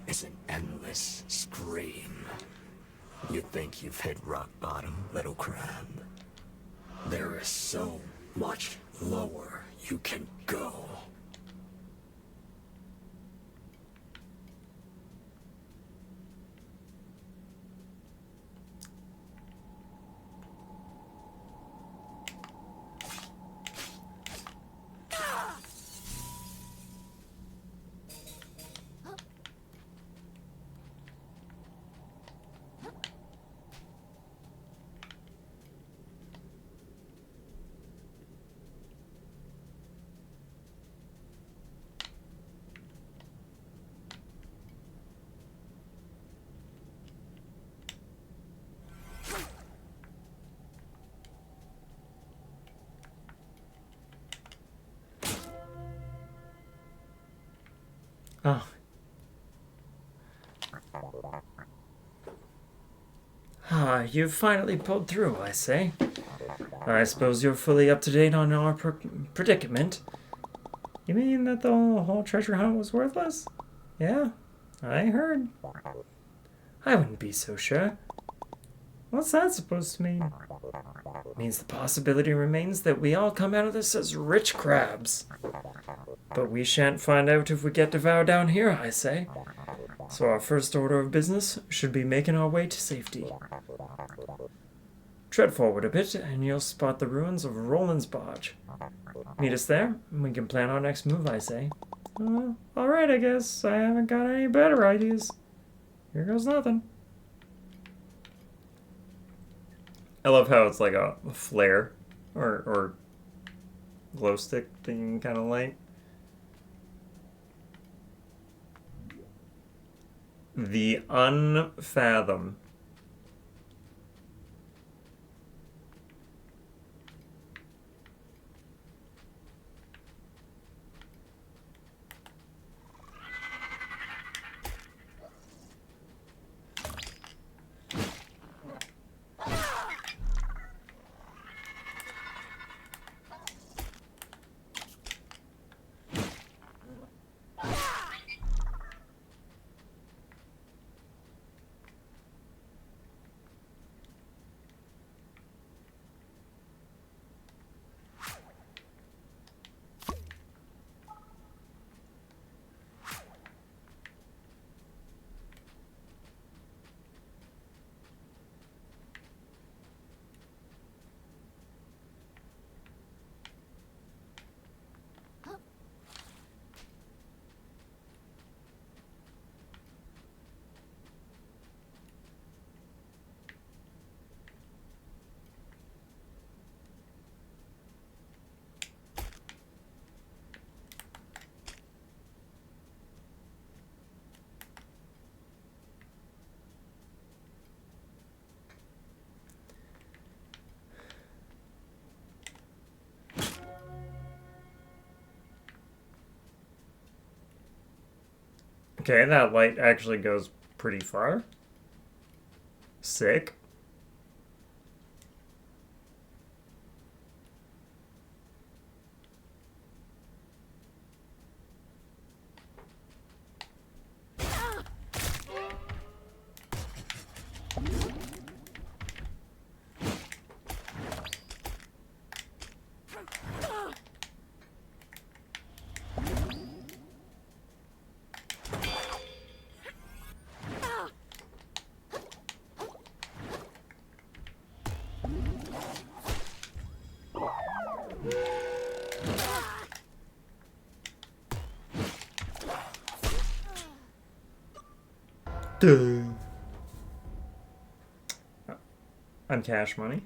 is an endless scream. You think you've hit rock bottom, little crab? There is so much lower you can go. Oh. Ah, you've finally pulled through, I say. I suppose you're fully up to date on our predicament. You mean that the whole treasure hunt was worthless? Yeah, I heard. I wouldn't be so sure. What's that supposed to mean? It means the possibility remains that we all come out of this as rich crabs. But we shan't find out if we get devoured down here, I say. So our first order of business should be making our way to safety. Tread forward a bit, and you'll spot the ruins of Roland's barge. Meet us there, and we can plan our next move, I say. Alright, I guess. I haven't got any better ideas. Here goes nothing. I love how it's like a flare or glow stick that you can kind of light. The Unfathom. Okay, that light actually goes pretty far. Sick. Duh. On cash money.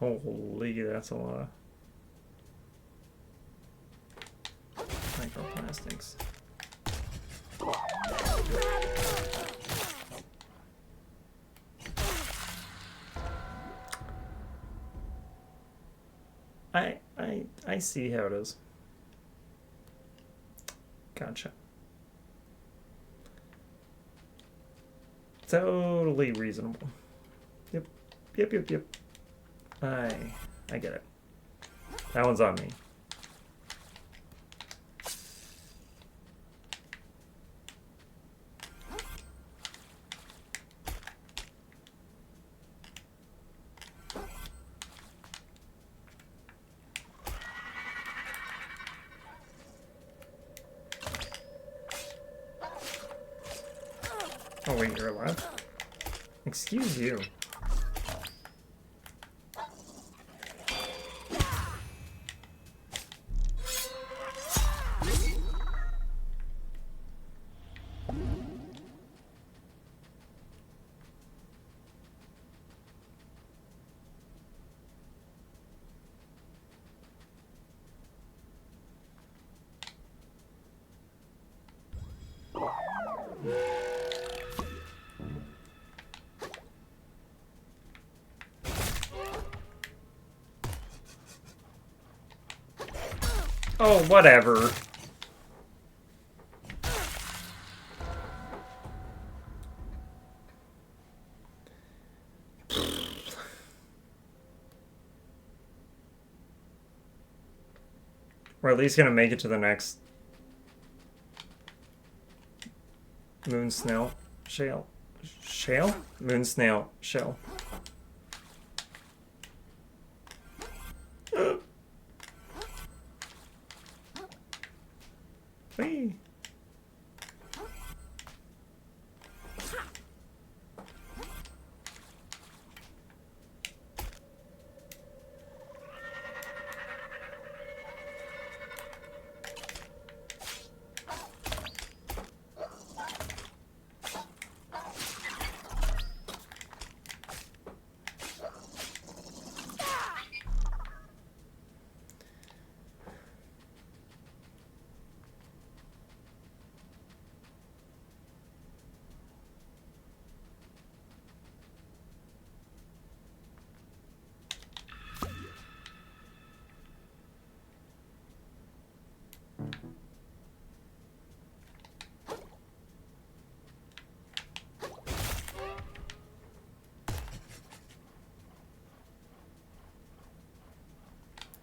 Holy, that's a lot of microplastics. I see how it is. Gotcha. Totally reasonable. Yep. Yep. I get it. That one's on me. Oh wait, you're alive? Excuse you. Oh, whatever. We're at least gonna make it to the next moon snail shale. Shale? Moon snail shell. Whee.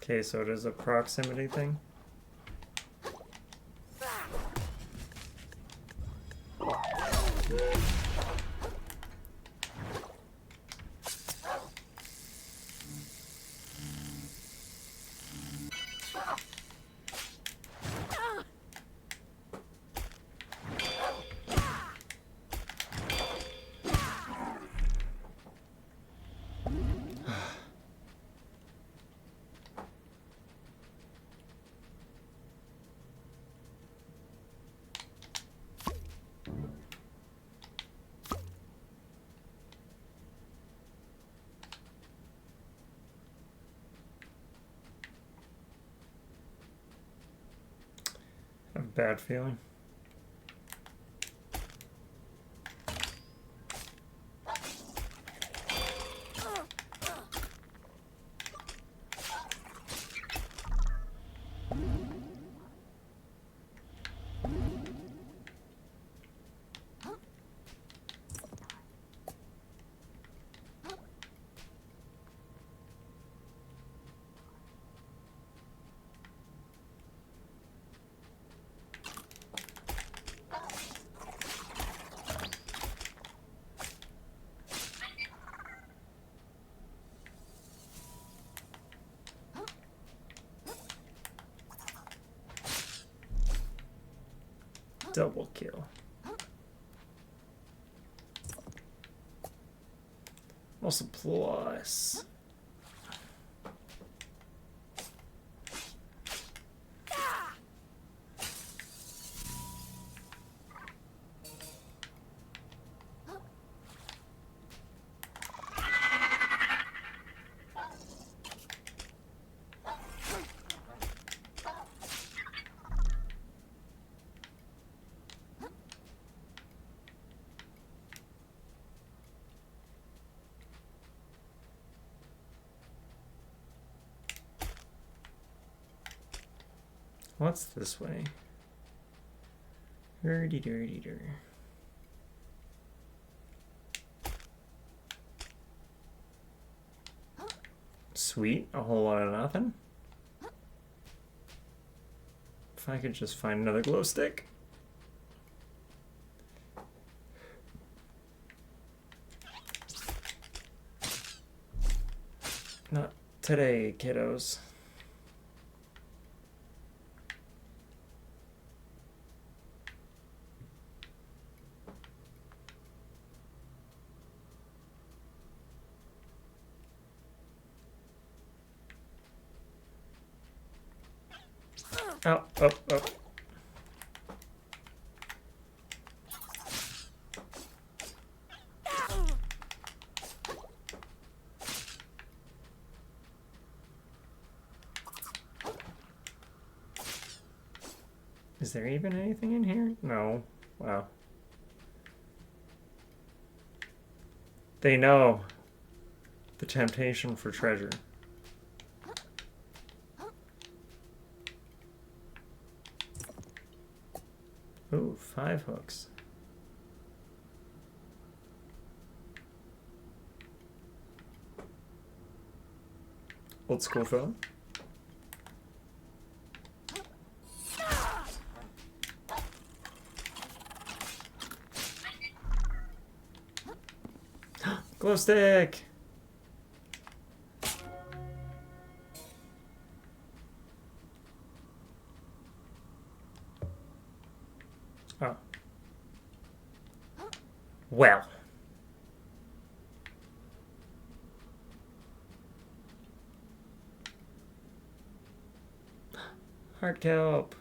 Okay, so it is a proximity thing. I have a bad feeling. Double kill. Also plus. What's this way? Dirty, dirty, dirty. Sweet, a whole lot of nothing. If I could just find another glow stick. Not today, kiddos. Oh, oh, oh. Is there even anything in here? No. Wow. They know the temptation for treasure. Ooh, 5 hooks. Old school film. Glow stick! Oh. Well. Heart kelp.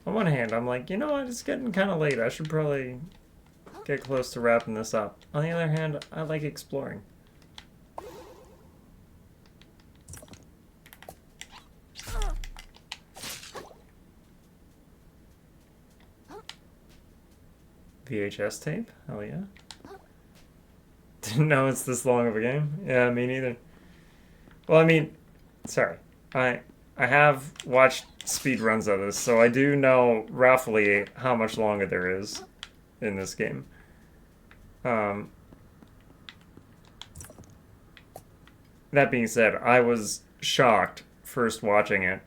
On one hand, I'm like, you know what, it's getting kind of late. I should probably get close to wrapping this up. On the other hand, I like exploring. VHS tape? Hell yeah. Didn't know it's this long of a game. Yeah, me neither. Well, I mean, sorry. I have watched speedruns of this, so I do know roughly how much longer there is in this game. That being said, I was shocked first watching it.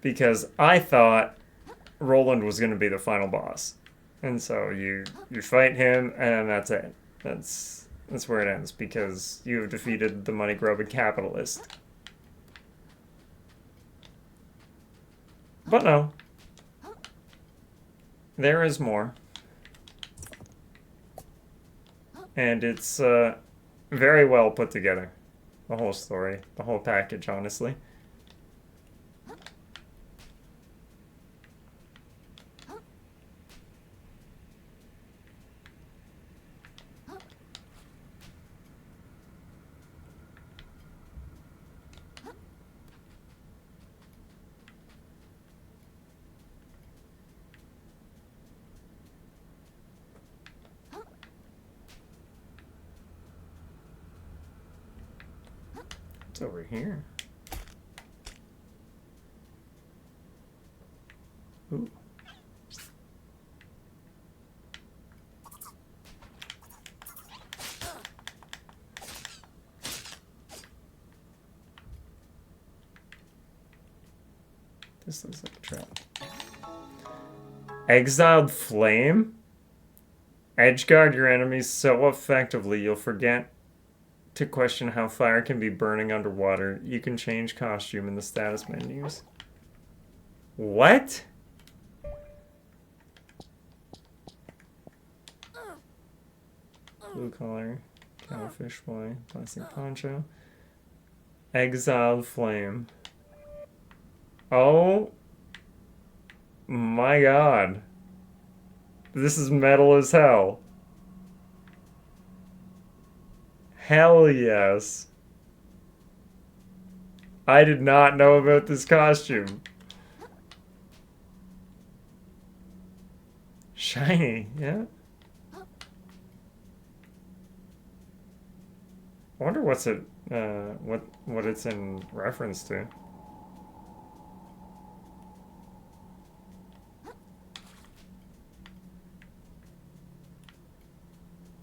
Because I thought Roland was going to be the final boss. And so you fight him, and that's it. That's where it ends, because you have defeated the money-grubbing capitalist. But no. There is more. And it's very well put together. The whole story, the whole package, honestly. It's over here. Ooh. This looks like a trap. Exiled Flame? Edgeguard your enemies so effectively you'll forget to question how fire can be burning underwater. You can change costume in the status menus. What? Blue collar, catfish boy, plastic poncho. Exiled Flame. Oh my god. This is metal as hell. Hell yes. I did not know about this costume. Shiny, yeah. I wonder what's it, what it's in reference to.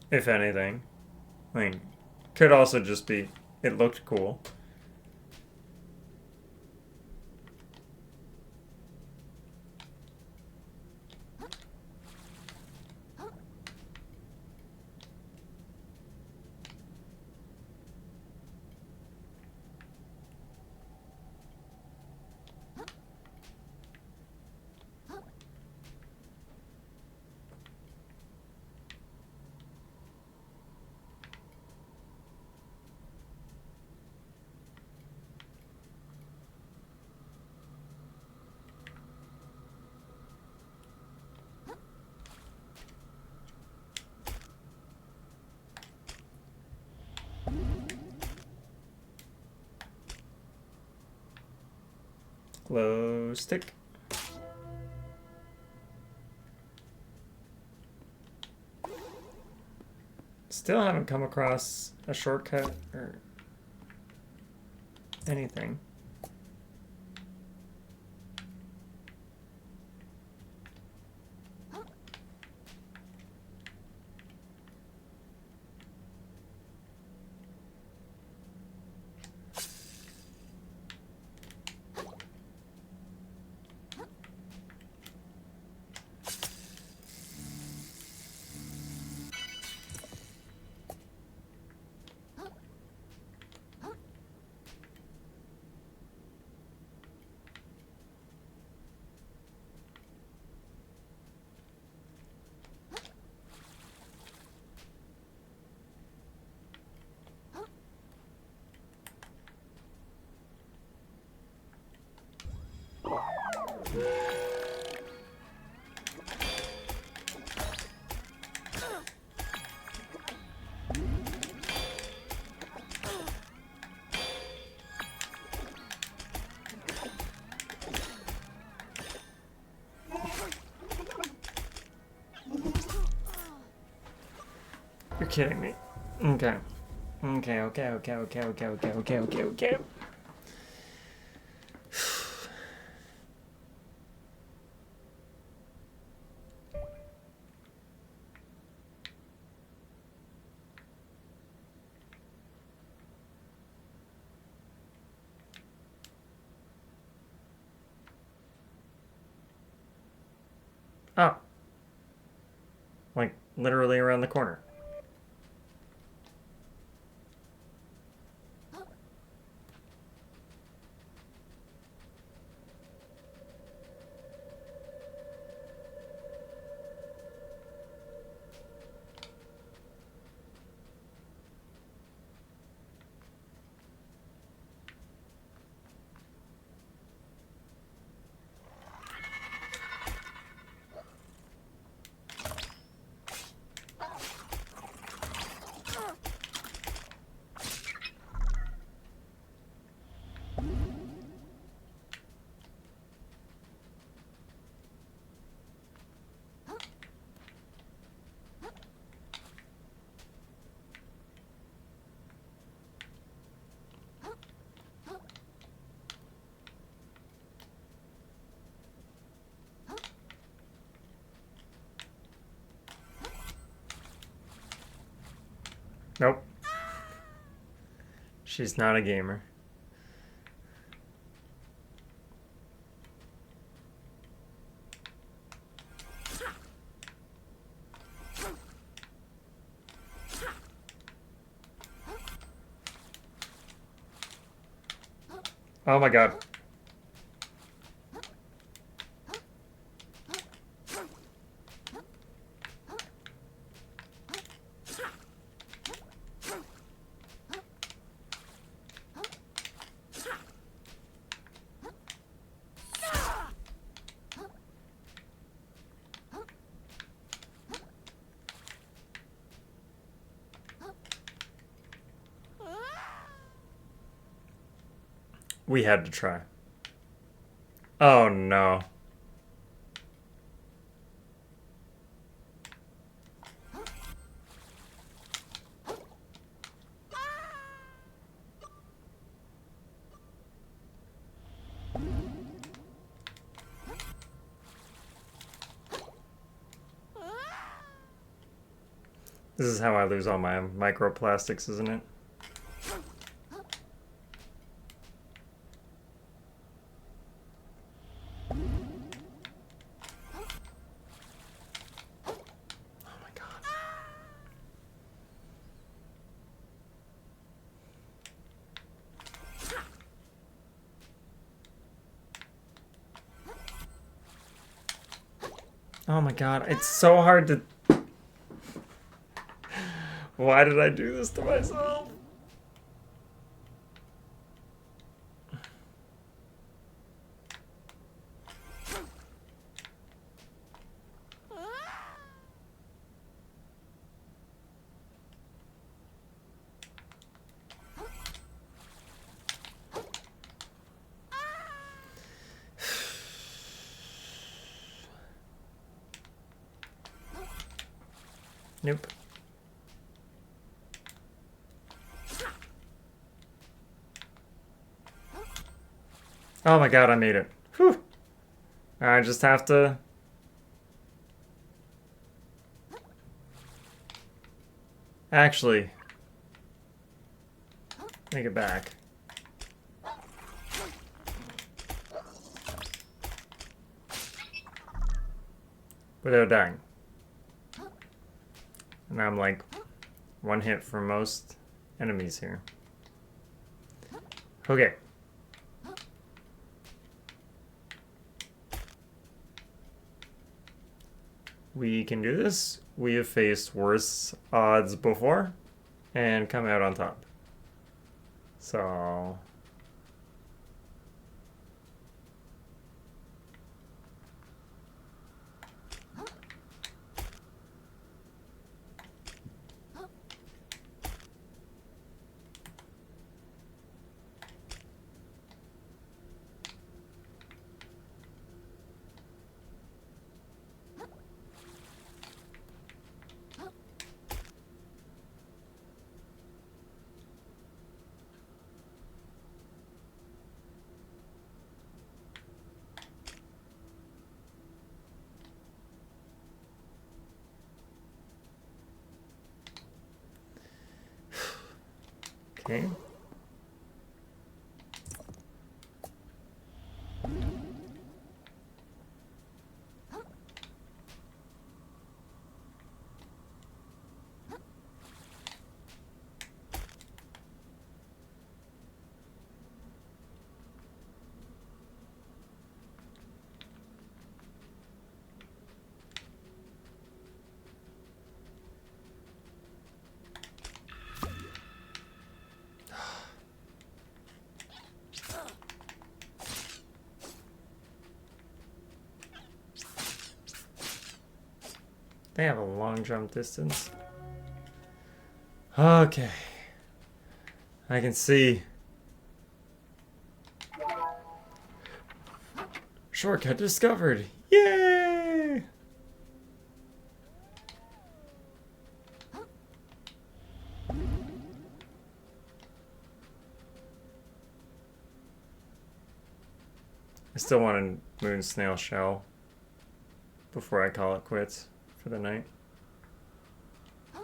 If anything. I mean, could also just be, it looked cool. Glow stick. Still haven't come across a shortcut or anything. You're kidding me. Okay. Okay. Oh. Like, literally around the corner. Nope. She's not a gamer. Oh my god. We had to try. Oh no. This is how I lose all my microplastics, isn't it? Oh my god. Oh my god, it's so hard to... Why did I do this to myself? Nope. Oh my god, I made it. Whew. I just have to... Actually... Make it back. Without dying. And I'm like 1 hit for most enemies here. Okay. We can do this. We have faced worse odds before and come out on top. So... Okay. They have a long jump distance. Okay. I can see. Shortcut discovered. Yay! I still want a moon snail shell before I call it quits for the night. Okay.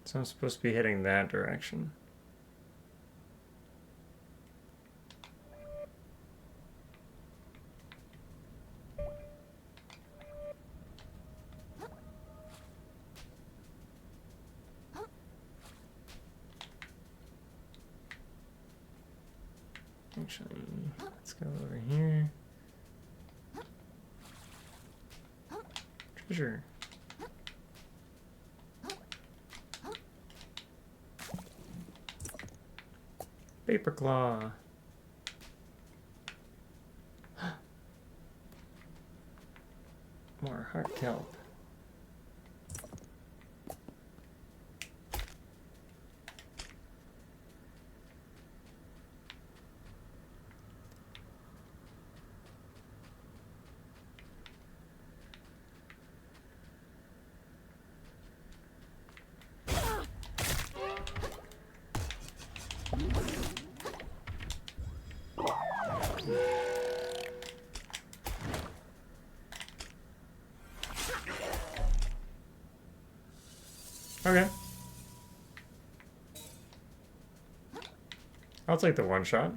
So I'm supposed to be heading that direction. Actually, let's go over here. Treasure. Paper claw. More heart kelp. I'll take the one shot.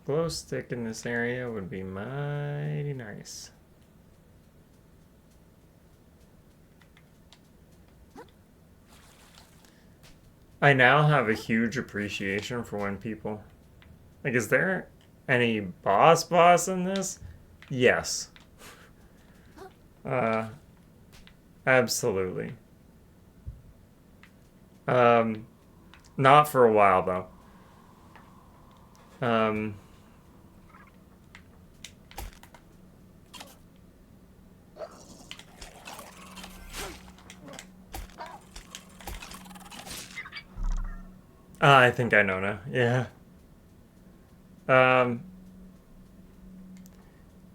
Glow stick in this area would be mighty nice. I now have a huge appreciation for when people... Like, is there any boss in this? Yes. Absolutely. Not for a while, though. I think I know now. Yeah.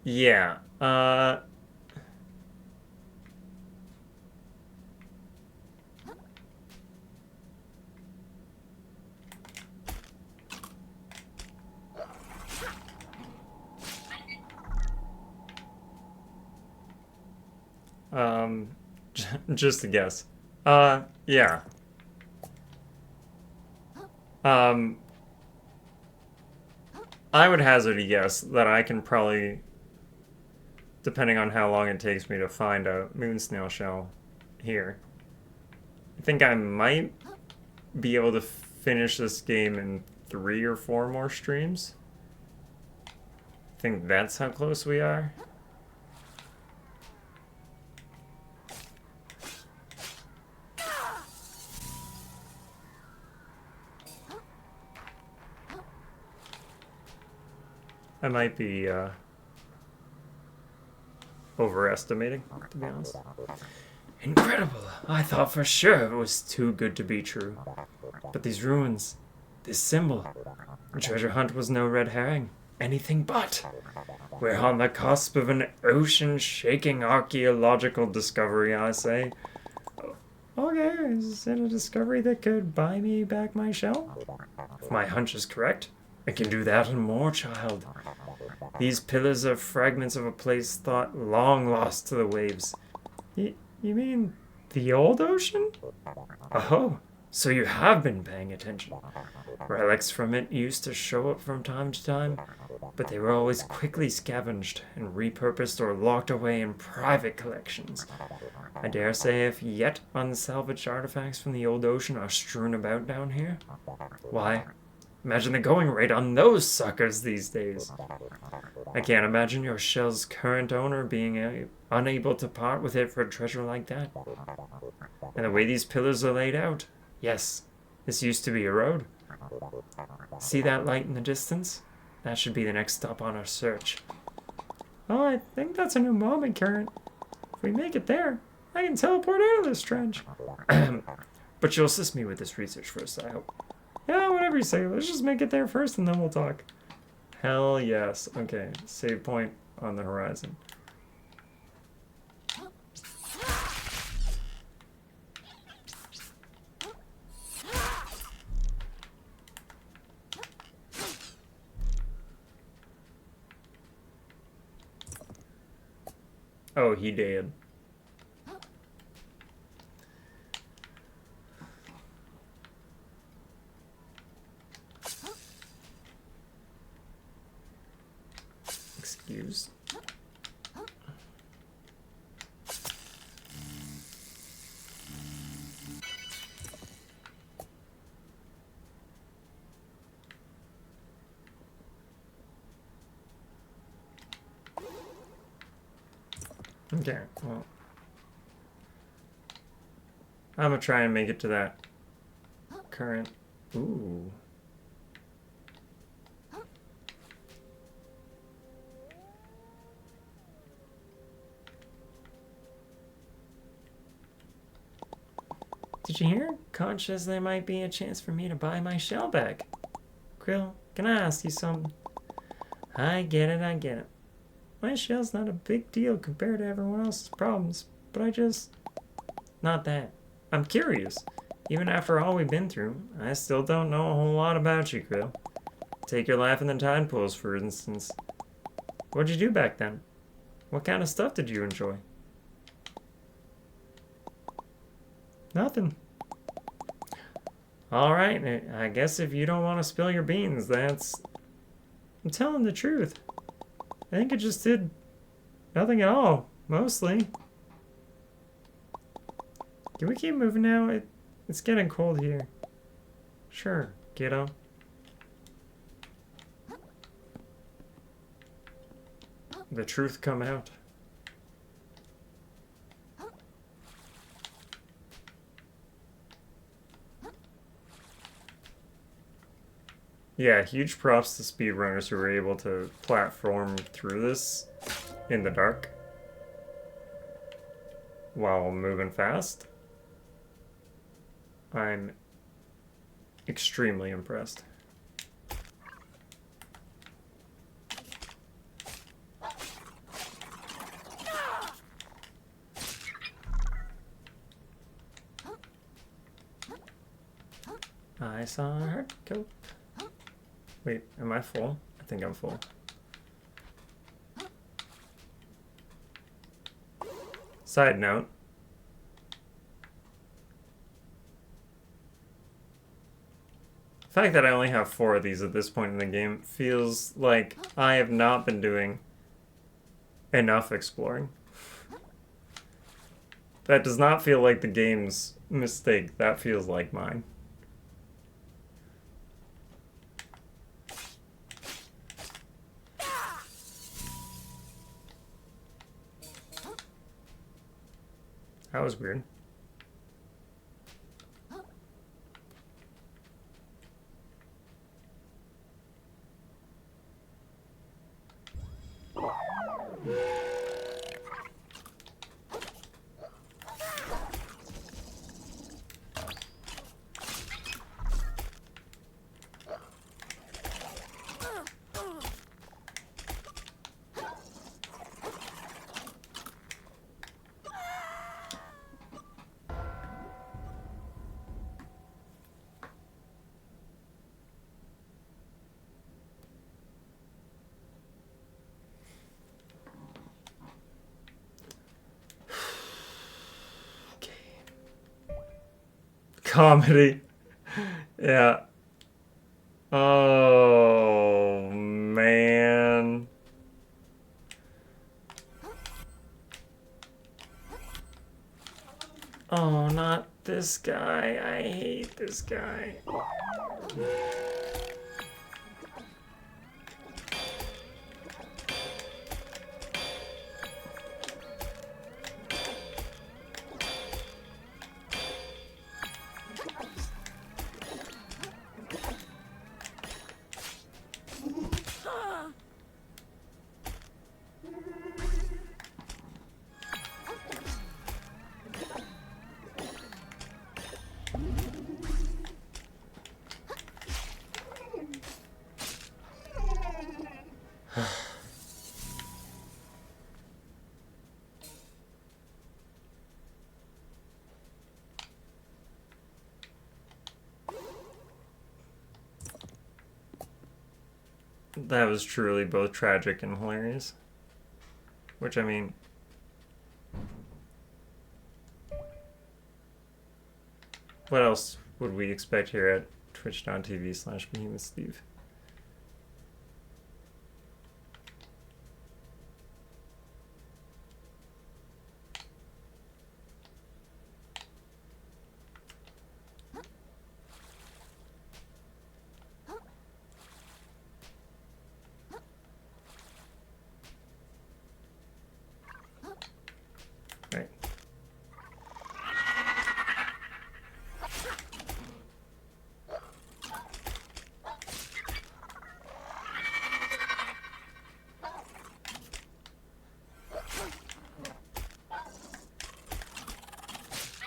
Yeah. Just a guess. Yeah. I would hazard a guess that I can probably, depending on how long it takes me to find a moon snail shell here, I think I might be able to finish this game in 3 or 4 more streams. I think that's how close we are. I might be overestimating, to be honest. Incredible! I thought for sure it was too good to be true. But these ruins, this symbol, the treasure hunt was no red herring. Anything but. We're on the cusp of an ocean-shaking archaeological discovery, I say. Okay, is it a discovery that could buy me back my shell? If my hunch is correct, I can do that and more, child. These pillars are fragments of a place thought long lost to the waves. You mean the old ocean? Oh, so you have been paying attention. Relics from it used to show up from time to time, but they were always quickly scavenged and repurposed or locked away in private collections. I dare say if yet unsalvaged artifacts from the old ocean are strewn about down here, why, imagine the going rate on those suckers these days. I can't imagine your shell's current owner being unable to part with it for a treasure like that. And the way these pillars are laid out, yes, this used to be a road. See that light in the distance? That should be the next stop on our search. Oh, I think that's a new moment, Karen. If we make it there, I can teleport out of this trench. But you'll assist me with this research first, I hope. Yeah, whatever you say. Let's just make it there first and then we'll talk. Hell yes. Okay, save point on the horizon. Oh, he did. Excuse. Okay, well. I'm gonna try and make it to that current. Ooh. Did you hear? Conch says there might be a chance for me to buy my shell back. Krill, can I ask you something? I get it, I get it. My shell's not a big deal compared to everyone else's problems, but I just... Not that. I'm curious. Even after all we've been through, I still don't know a whole lot about you, Krill. Take your life in the tide pools, for instance. What'd you do back then? What kind of stuff did you enjoy? Nothing. Alright, I guess if you don't want to spill your beans, that's... I'm telling the truth. I think I just did nothing at all, mostly. Can we keep moving now? It's getting cold here. Sure, kiddo. The truth come out. Yeah, huge props to speedrunners who were able to platform through this in the dark while moving fast. I'm extremely impressed. I saw her go. Wait, am I full? I think I'm full. Side note. The fact that I only have 4 of these at this point in the game feels like I have not been doing enough exploring. That does not feel like the game's mistake. That feels like mine. That was weird. Comedy. Yeah. Oh, man. Oh, not this guy. I hate this guy. That was truly both tragic and hilarious. Which, I mean... What else would we expect here at twitch.tv/BehemothSteve?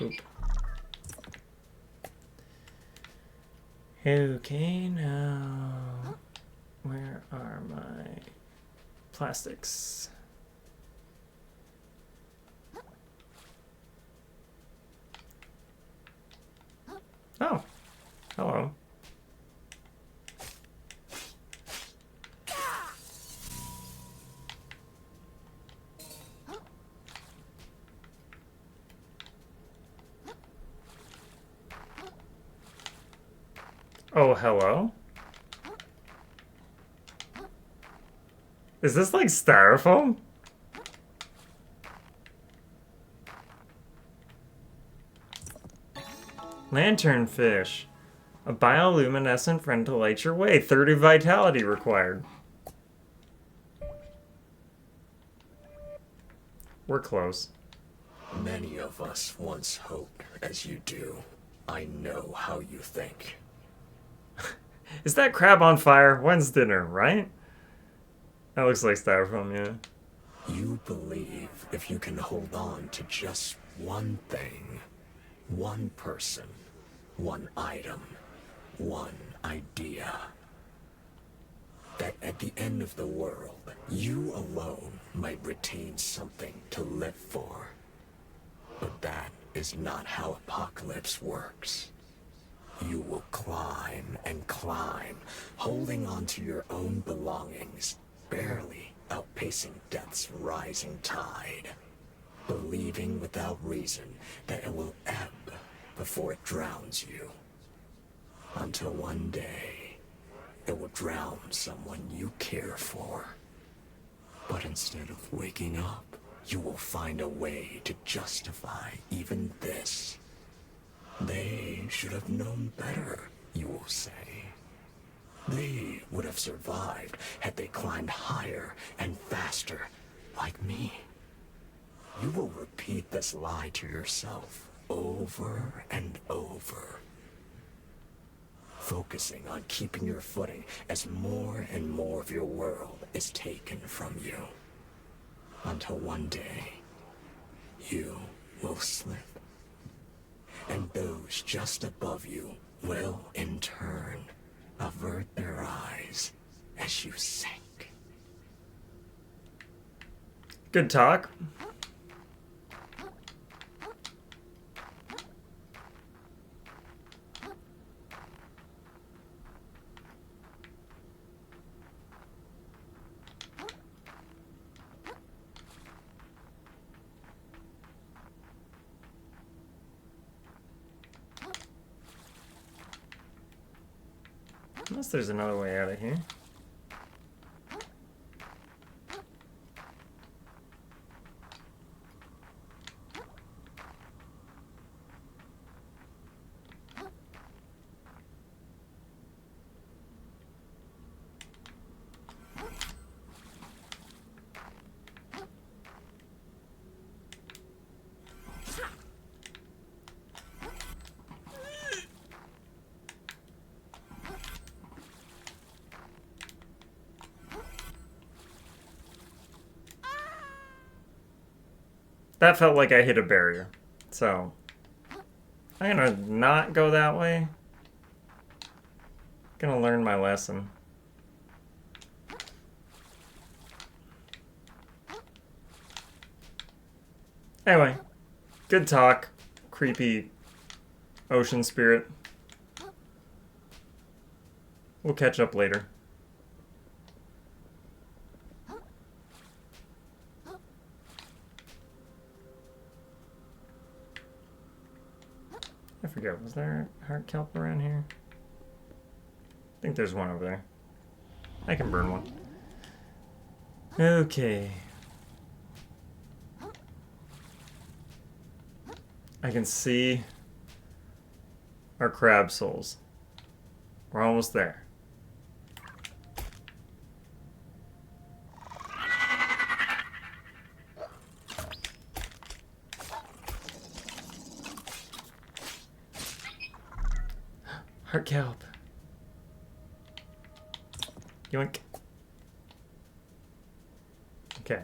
Poop. Okay, now where are my plastics? Oh, hello. Oh, hello? Is this like styrofoam? Lanternfish. A bioluminescent friend to light your way. 30 vitality required. We're close. Many of us once hoped as you do. I know how you think. Is that crab on fire? When's dinner, right? That looks like styrofoam, yeah. You believe if you can hold on to just one thing, one person, one item, one idea, that at the end of the world, you alone might retain something to live for. But that is not how Apocalypse works. You will climb and climb, holding on to your own belongings, barely outpacing death's rising tide, believing without reason that it will ebb before it drowns you. Until one day, it will drown someone you care for. But instead of waking up, you will find a way to justify even this. They should have known better, you will say. They would have survived had they climbed higher and faster, like me. You will repeat this lie to yourself over and over, focusing on keeping your footing as more and more of your world is taken from you. Until one day, you will slip. And those just above you will, in turn, avert their eyes as you sink. Good talk. Unless there's another way out of here. That felt like I hit a barrier. So, I'm gonna not go that way. Gonna learn my lesson. Anyway, good talk, creepy ocean spirit. We'll catch up later. I forget, was there a heart kelp around here? I think there's one over there. I can burn one. Okay. I can see our crab souls. We're almost there. Heart kelp. Yoink. Okay.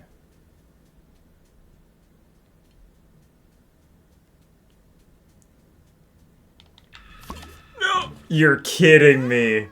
You're kidding me.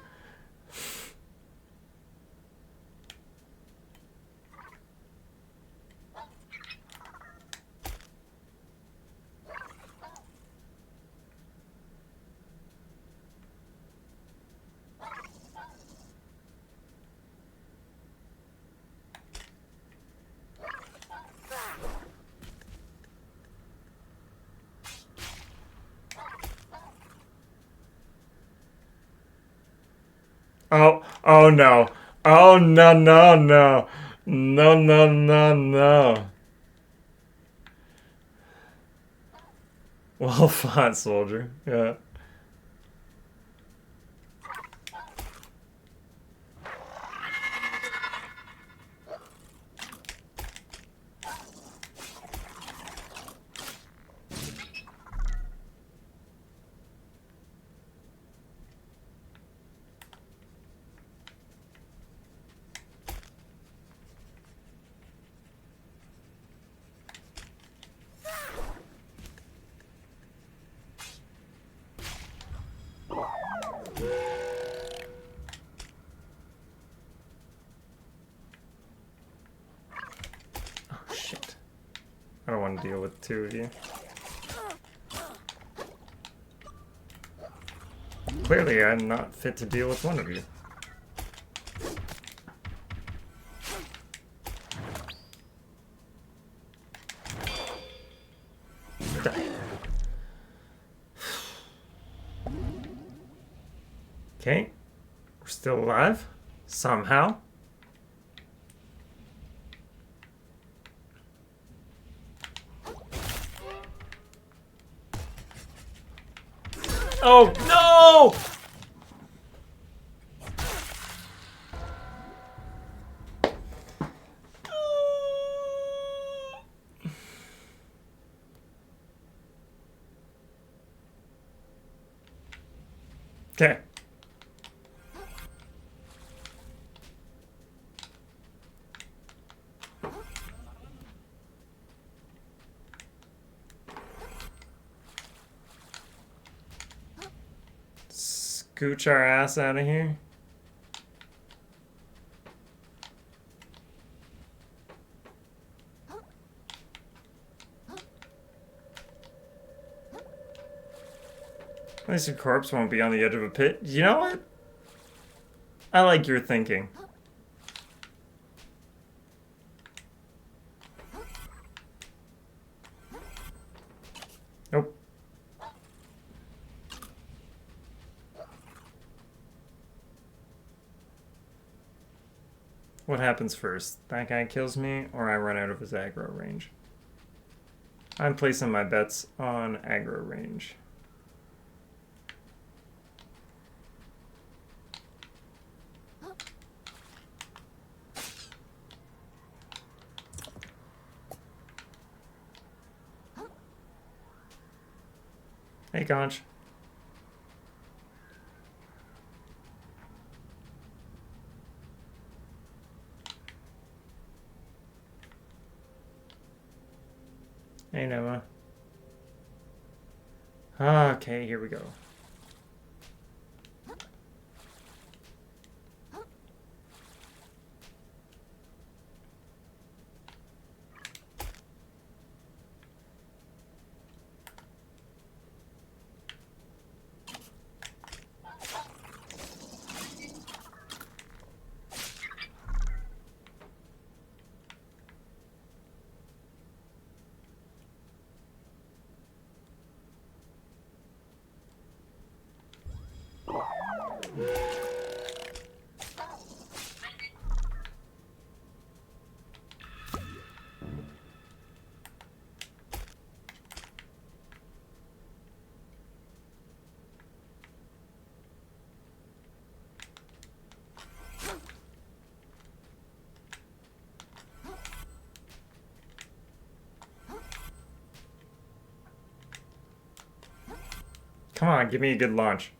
Oh no. Oh no, no, no. No, no, no, no. Well fought, soldier. Yeah. Oh shit. I don't want to deal with two of you. Clearly, I'm not fit to deal with one of you. Die. Okay. We're still alive. Somehow. Oh, no! Okay. Scooch our ass out of here. At least your corpse won't be on the edge of a pit. You know what? I like your thinking. Nope. What happens first? That guy kills me, or I run out of his aggro range? I'm placing my bets on aggro range. Hey, Conch. Hey, Noah. Okay, here we go. Come on, give me a good launch.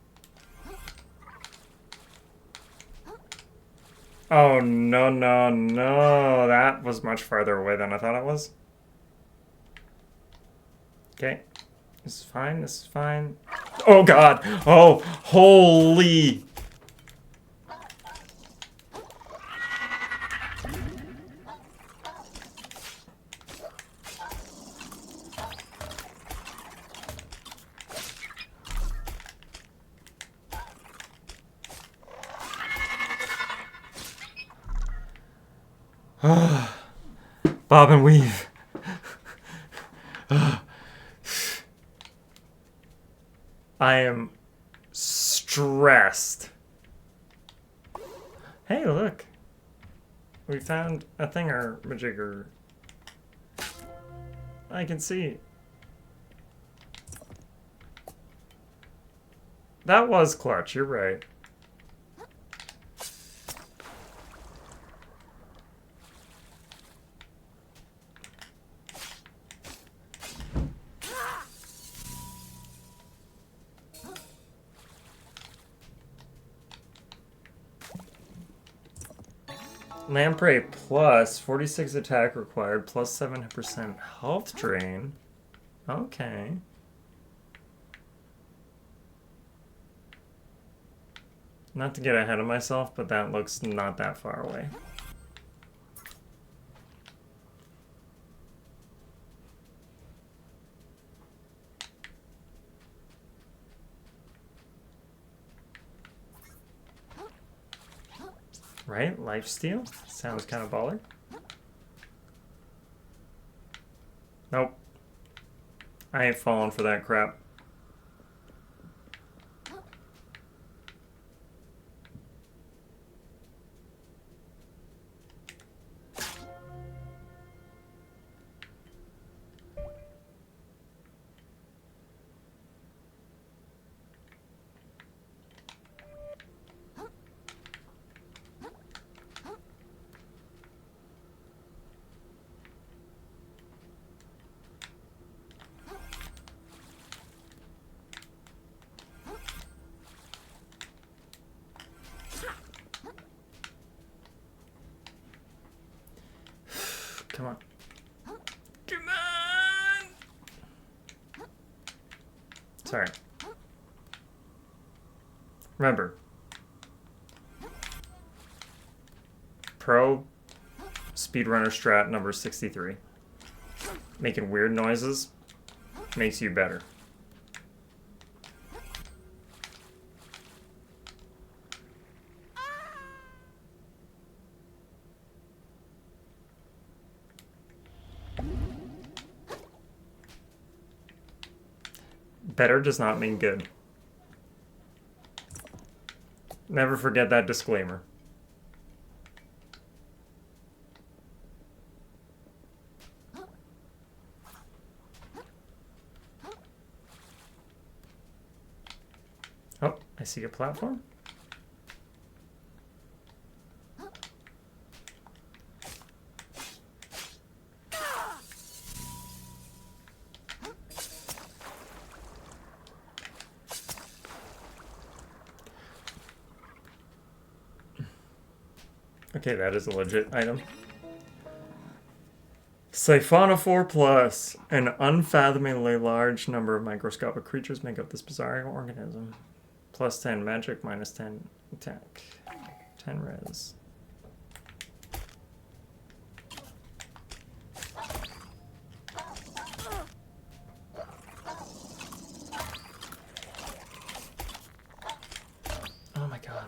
Oh, no, no, no. That was much farther away than I thought it was. Okay. This is fine, this is fine. Oh god. Oh, holy. Bob and weave. I am stressed. Hey, look. We found a thingamajigger. I can see. That was clutch, you're right. Lamprey plus 46 attack required plus 7% health drain. Okay. Not to get ahead of myself, but that looks not that far away. Right? Lifesteal? Sounds kind of baller. Nope. I ain't falling for that crap. Come on. Come on! Sorry. Remember. Pro speedrunner strat number 63. Making weird noises makes you better. Better does not mean good. Never forget that disclaimer. Oh, I see a platform. Okay, that is a legit item. Siphonophore plus. An unfathomably large number of microscopic creatures make up this bizarre organism. Plus 10 magic, minus 10 attack. 10 res. Oh my god.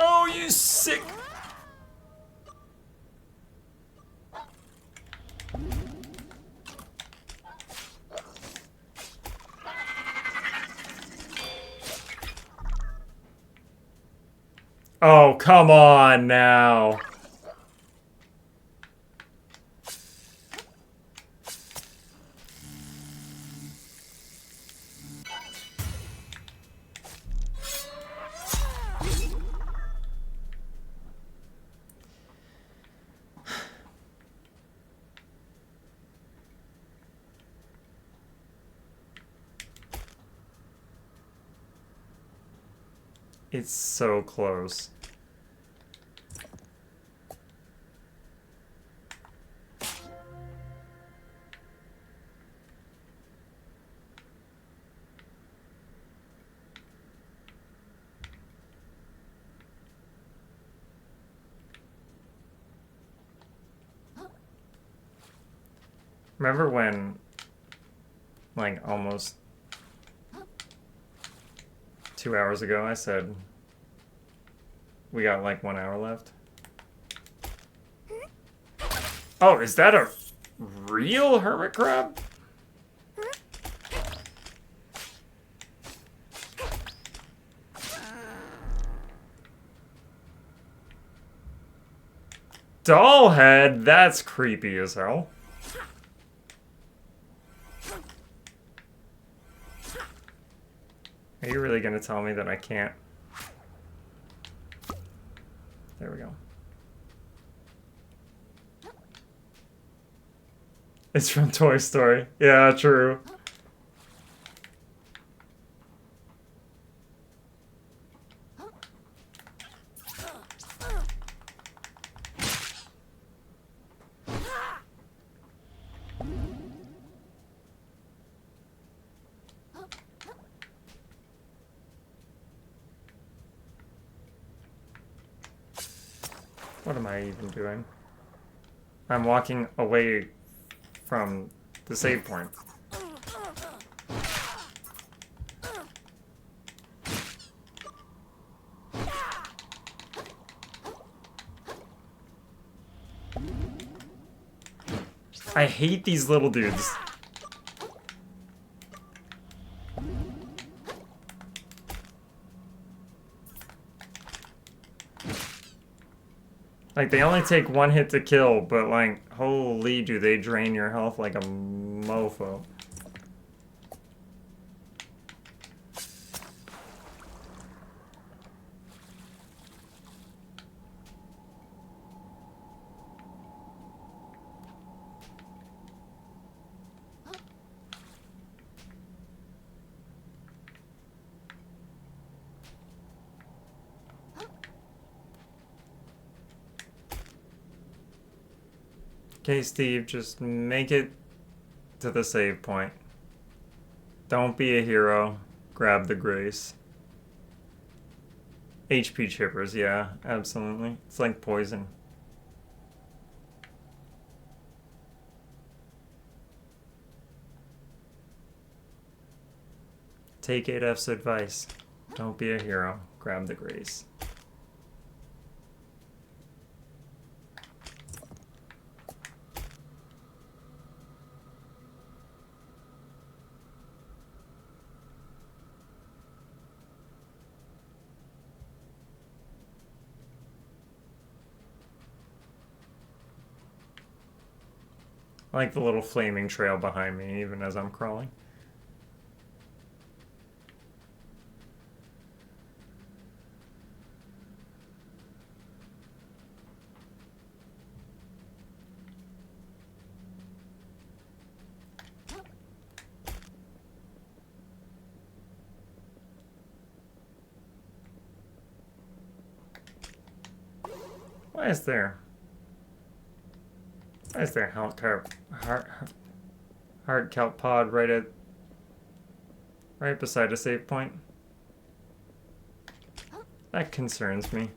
Oh, you sick... Oh, come on now. It's so close. Remember when, like, almost 2 hours ago, I said we got like 1 hour left? Oh, is that a real hermit crab? Doll head? That's creepy as hell. Are you really gonna tell me that I can't? There we go. It's from Toy Story. Yeah, true. What am I even doing? I'm walking away from the save point. I hate these little dudes. Like, they only take one hit to kill, but like, holy, do they drain your health like a mofo. Okay, Steve, just make it to the save point. Don't be a hero. Grab the grace. HP chippers, yeah, absolutely. It's like poison. Take 8F's advice. Don't be a hero. Grab the grace. I like the little flaming trail behind me, even as I'm crawling. Why is there heart kelp pod right beside a save point? That concerns me.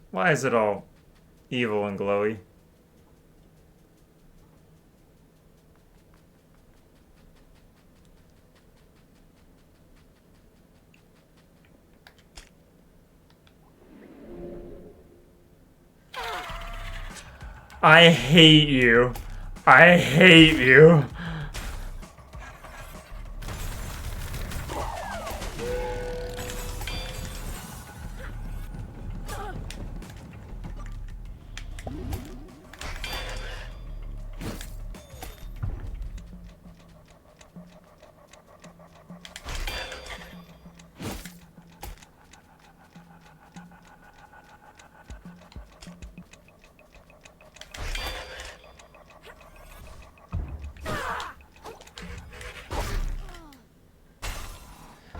Why is it all evil and glowy? I hate you. I hate you.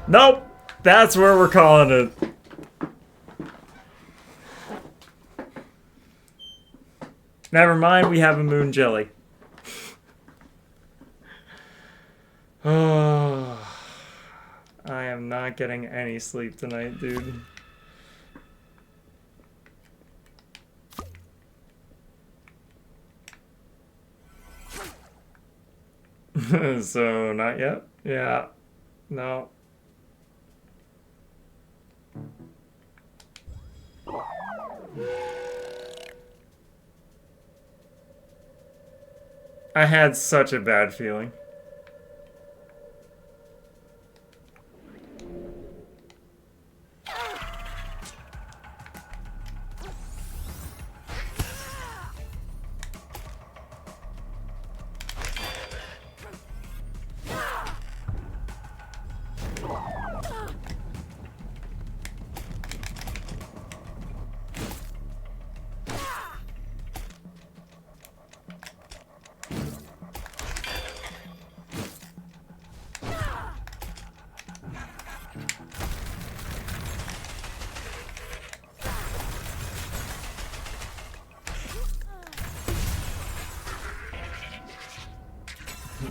Nope, that's where we're calling it. Never mind, we have a moon jelly. Oh, I am am not getting any sleep tonight, dude. So, not yet? Yeah. No. I had such a bad feeling.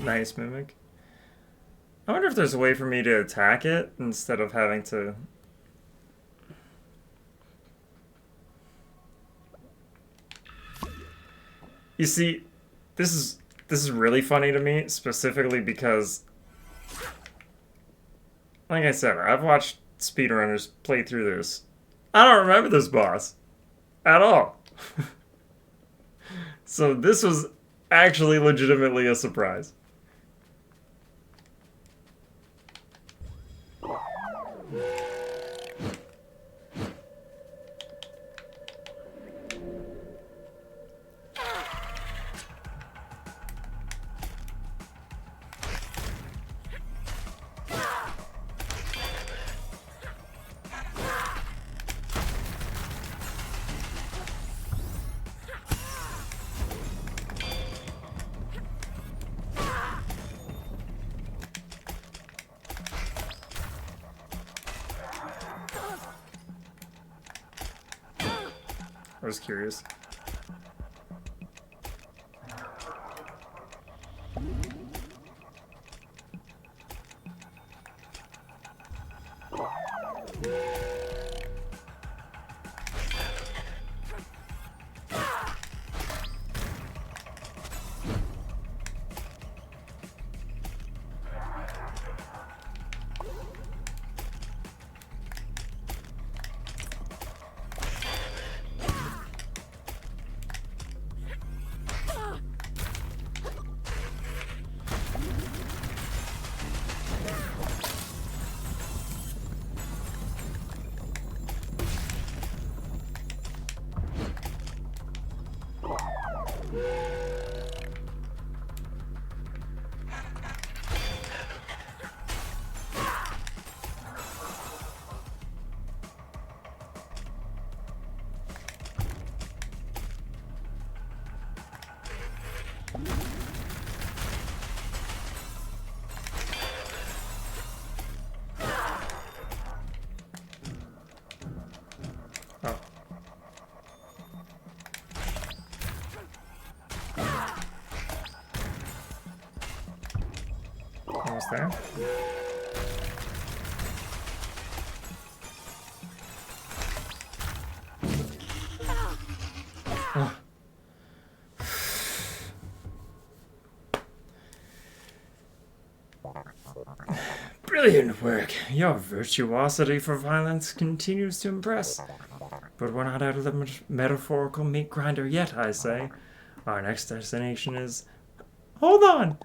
Nice mimic. I wonder if there's a way for me to attack it instead of having to... You see, this is really funny to me, specifically because, like I said, I've watched speedrunners play through this. I don't remember this boss at all. So this was actually legitimately a surprise. I was curious. Oh. Almost there. Oh. Brilliant work. Your virtuosity for violence continues to impress. But we're not out of the metaphorical meat grinder yet, I say. Our next destination is... Hold on!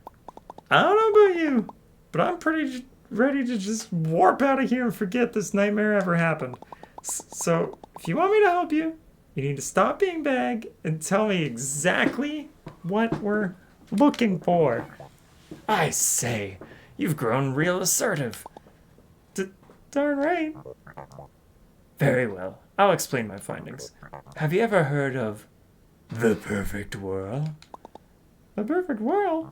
I don't know about you, but I'm pretty ready to just warp out of here and forget this nightmare ever happened. So, if you want me to help you, you need to stop being vague and tell me exactly what we're looking for. I say, you've grown real assertive. Darn right. Very well. I'll explain my findings. Have you ever heard of the perfect whirl? The perfect whirl?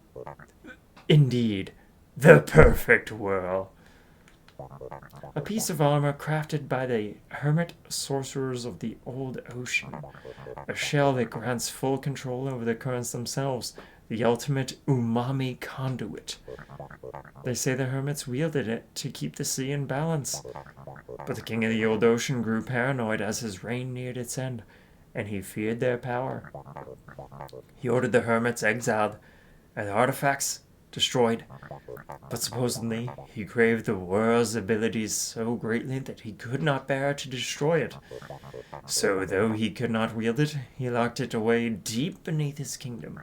Indeed, the perfect whirl. A piece of armor crafted by the hermit sorcerers of the old ocean. A shell that grants full control over the currents themselves. The ultimate umami conduit. They say the hermits wielded it to keep the sea in balance. But the king of the old ocean grew paranoid as his reign neared its end, and he feared their power. He ordered the hermits exiled and the artifacts destroyed. But supposedly, he craved the world's abilities so greatly that he could not bear to destroy it. So, though he could not wield it, he locked it away deep beneath his kingdom.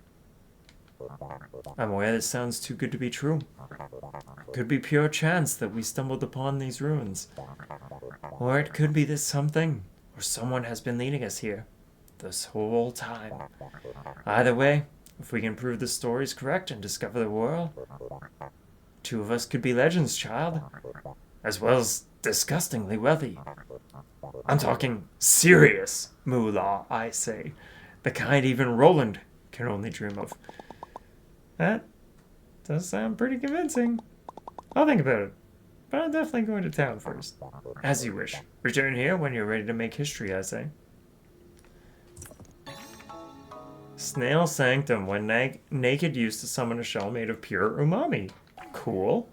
I'm aware this sounds too good to be true. It could be pure chance that we stumbled upon these ruins. Or it could be that something or someone has been leading us here this whole time. Either way, if we can prove the story's correct and discover the world, 2 of us could be legends, child. As well as disgustingly wealthy. I'm talking serious moolah, I say. The kind even Roland can only dream of. That does sound pretty convincing. I'll think about it. But I'm definitely going to town first. As you wish. Return here when you're ready to make history, I say. Snail Sanctum. When naked, used to summon a shell made of pure umami. Cool.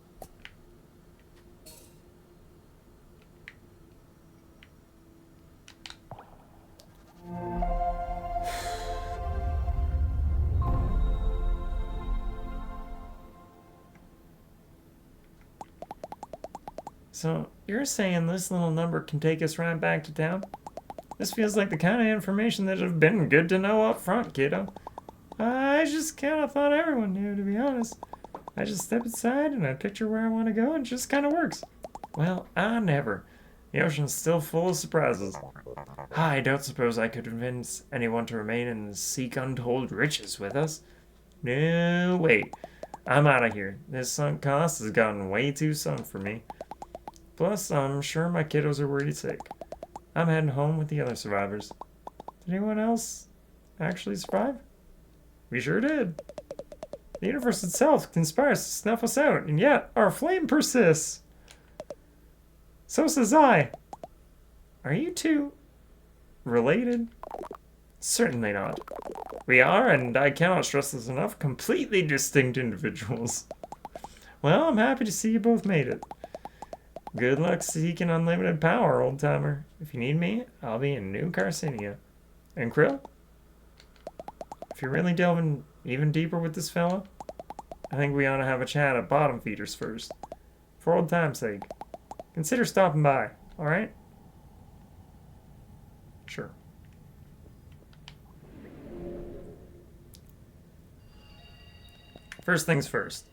So, you're saying this little number can take us right back to town? This feels like the kind of information that would have been good to know up front, kiddo. I just kind of thought everyone knew, to be honest. I just step aside and I picture where I want to go and it just kind of works. Well, I never. The ocean's still full of surprises. I don't suppose I could convince anyone to remain and seek untold riches with us. No, wait. I'm out of here. This sunk cost has gotten way too sunk for me. Plus, I'm sure my kiddos are worried sick. I'm heading home with the other survivors. Did anyone else actually survive? We sure did. The universe itself conspires to snuff us out, and yet our flame persists. So says I. Are you two related? Certainly not. We are, and I cannot stress this enough, completely distinct individuals. Well, I'm happy to see you both made it. Good luck seeking unlimited power, old-timer. If you need me, I'll be in New Carcinia. And Krill? If you're really delving even deeper with this fella, I think we ought to have a chat at Bottom Feeders first. For old time's sake. Consider stopping by, alright? Sure. First things first.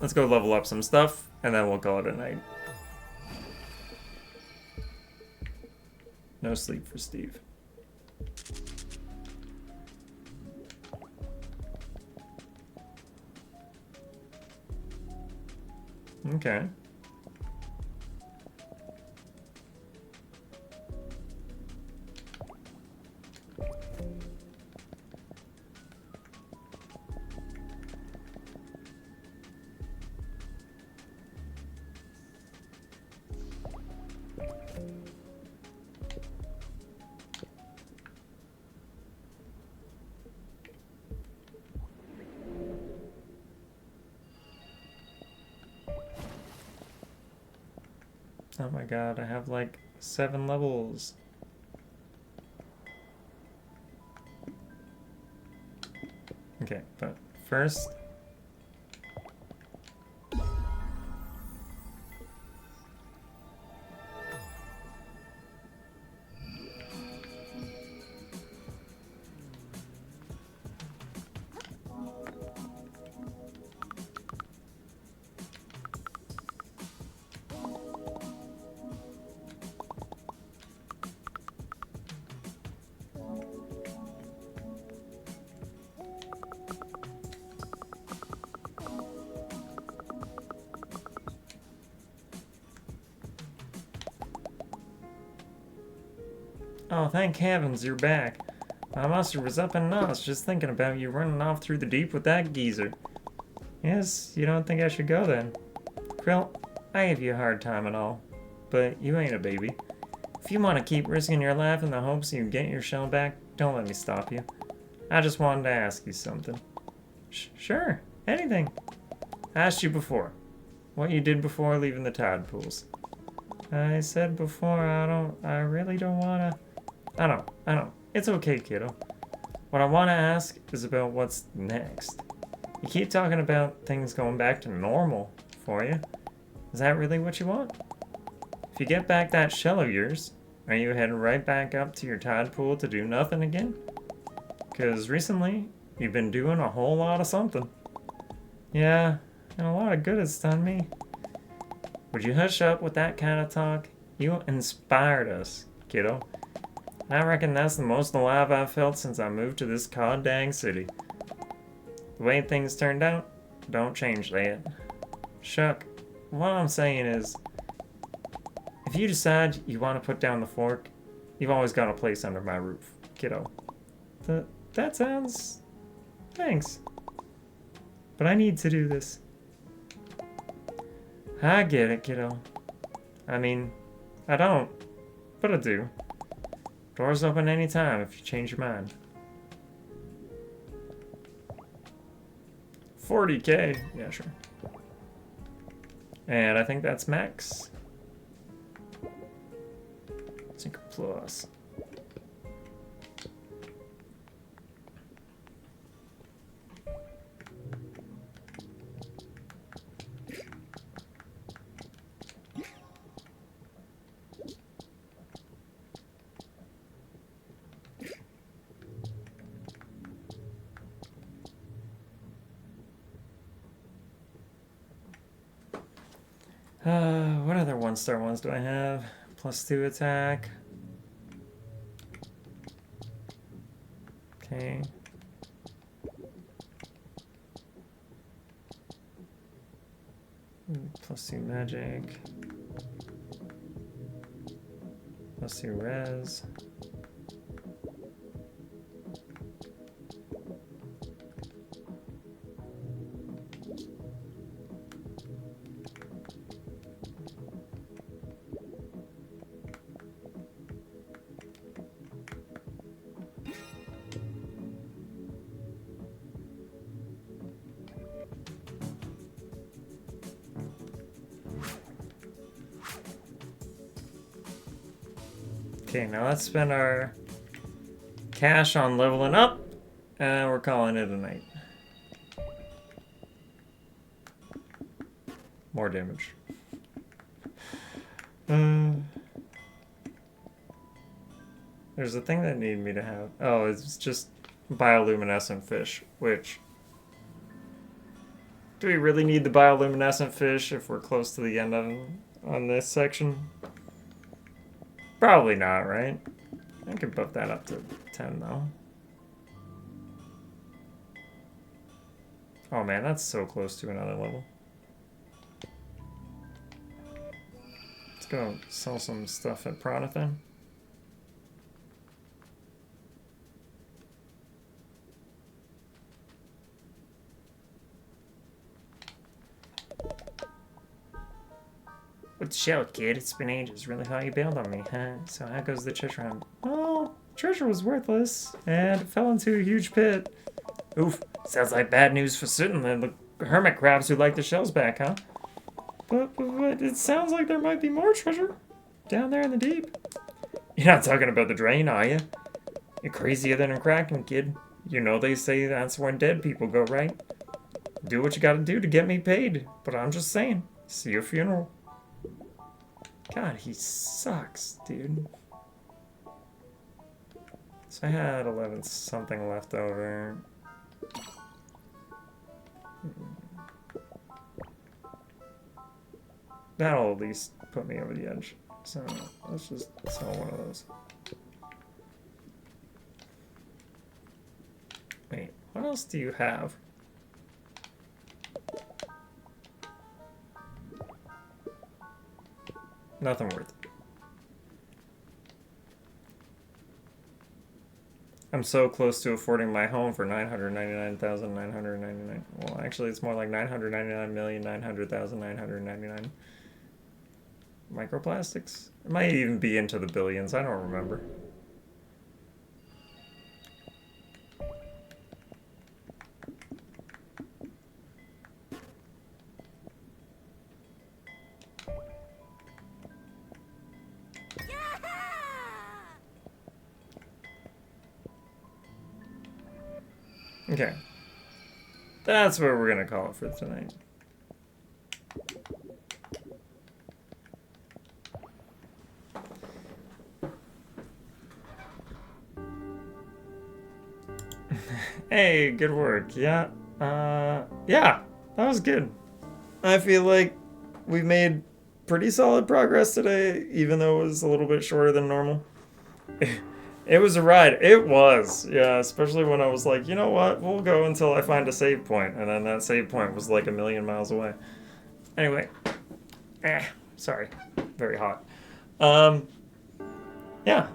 Let's go level up some stuff, and then we'll call it a night. No sleep for Steve. Okay. Oh my god, I have like 7 levels. Okay, but first... Oh, thank heavens you're back. My monster was up in knots just thinking about you running off through the deep with that geezer. Yes, you don't think I should go then? Krill, I give you a hard time and all, but you ain't a baby. If you want to keep risking your life in the hopes you get your shell back, don't let me stop you. I just wanted to ask you something. Sure, anything. I asked you before. What you did before leaving the tide pools. I said before, I really don't wanna... I know. It's okay, kiddo. What I wanna ask is about what's next. You keep talking about things going back to normal for you. Is that really what you want? If you get back that shell of yours, are you heading right back up to your tide pool to do nothing again? Because recently, you've been doing a whole lot of something. Yeah, and a lot of good it's done me. Would you hush up with that kind of talk? You inspired us, kiddo. I reckon that's the most alive I've felt since I moved to this god-dang city. The way things turned out, don't change that. Shuck, what I'm saying is, if you decide you want to put down the fork, you've always got a place under my roof, kiddo. That sounds... Thanks. But I need to do this. I get it, kiddo. I mean, I don't, but I do. Doors open anytime if you change your mind. 40K? Yeah, sure. And I think that's max. Sync plus. What other 1-star ones do I have? +2 attack. Okay. +2 magic. +2 res. Okay, now let's spend our cash on leveling up, and we're calling it a night. More damage. There's a thing that needed me to have. Oh, it's just bioluminescent fish, which... Do we really need the bioluminescent fish if we're close to the end on this section? Probably not, right? I could buff that up to 10, though. Oh man, that's so close to another level. Let's go sell some stuff at Pronathan. What's the shout, kid? It's been ages. Really thought you bailed on me, huh? So how goes the treasure hunt? Oh, treasure was worthless, and it fell into a huge pit. Oof, sounds like bad news for certain the hermit crabs who like the shells back, huh? But it sounds like there might be more treasure down there in the deep. You're not talking about the drain, are you? You're crazier than a kraken, kid. You know they say that's when dead people go, right? Do what you gotta do to get me paid, but I'm just saying, see your funeral. God, he sucks, dude. So I had 11 something left over. That'll at least put me over the edge. So let's just sell one of those. Wait, what else do you have? Nothing worth it. I'm so close to affording my home for $999,999. Well, actually, it's more like 999,900,999. Microplastics? It might even be into the billions. I don't remember. Okay. That's what we're gonna call it for tonight. Hey, good work. Yeah. Yeah, that was good. I feel like we made pretty solid progress today, even though it was a little bit shorter than normal. It was a ride. It was. Yeah, especially when I was like, you know what? We'll go until I find a save point. And then that save point was like a million miles away. Anyway. Sorry. Very hot. Yeah.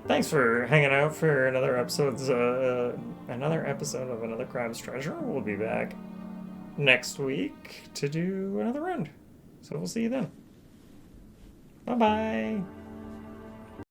Thanks for hanging out for another episode of Another Crab's Treasure. We'll be back next week to do another round. So we'll see you then. Bye-bye.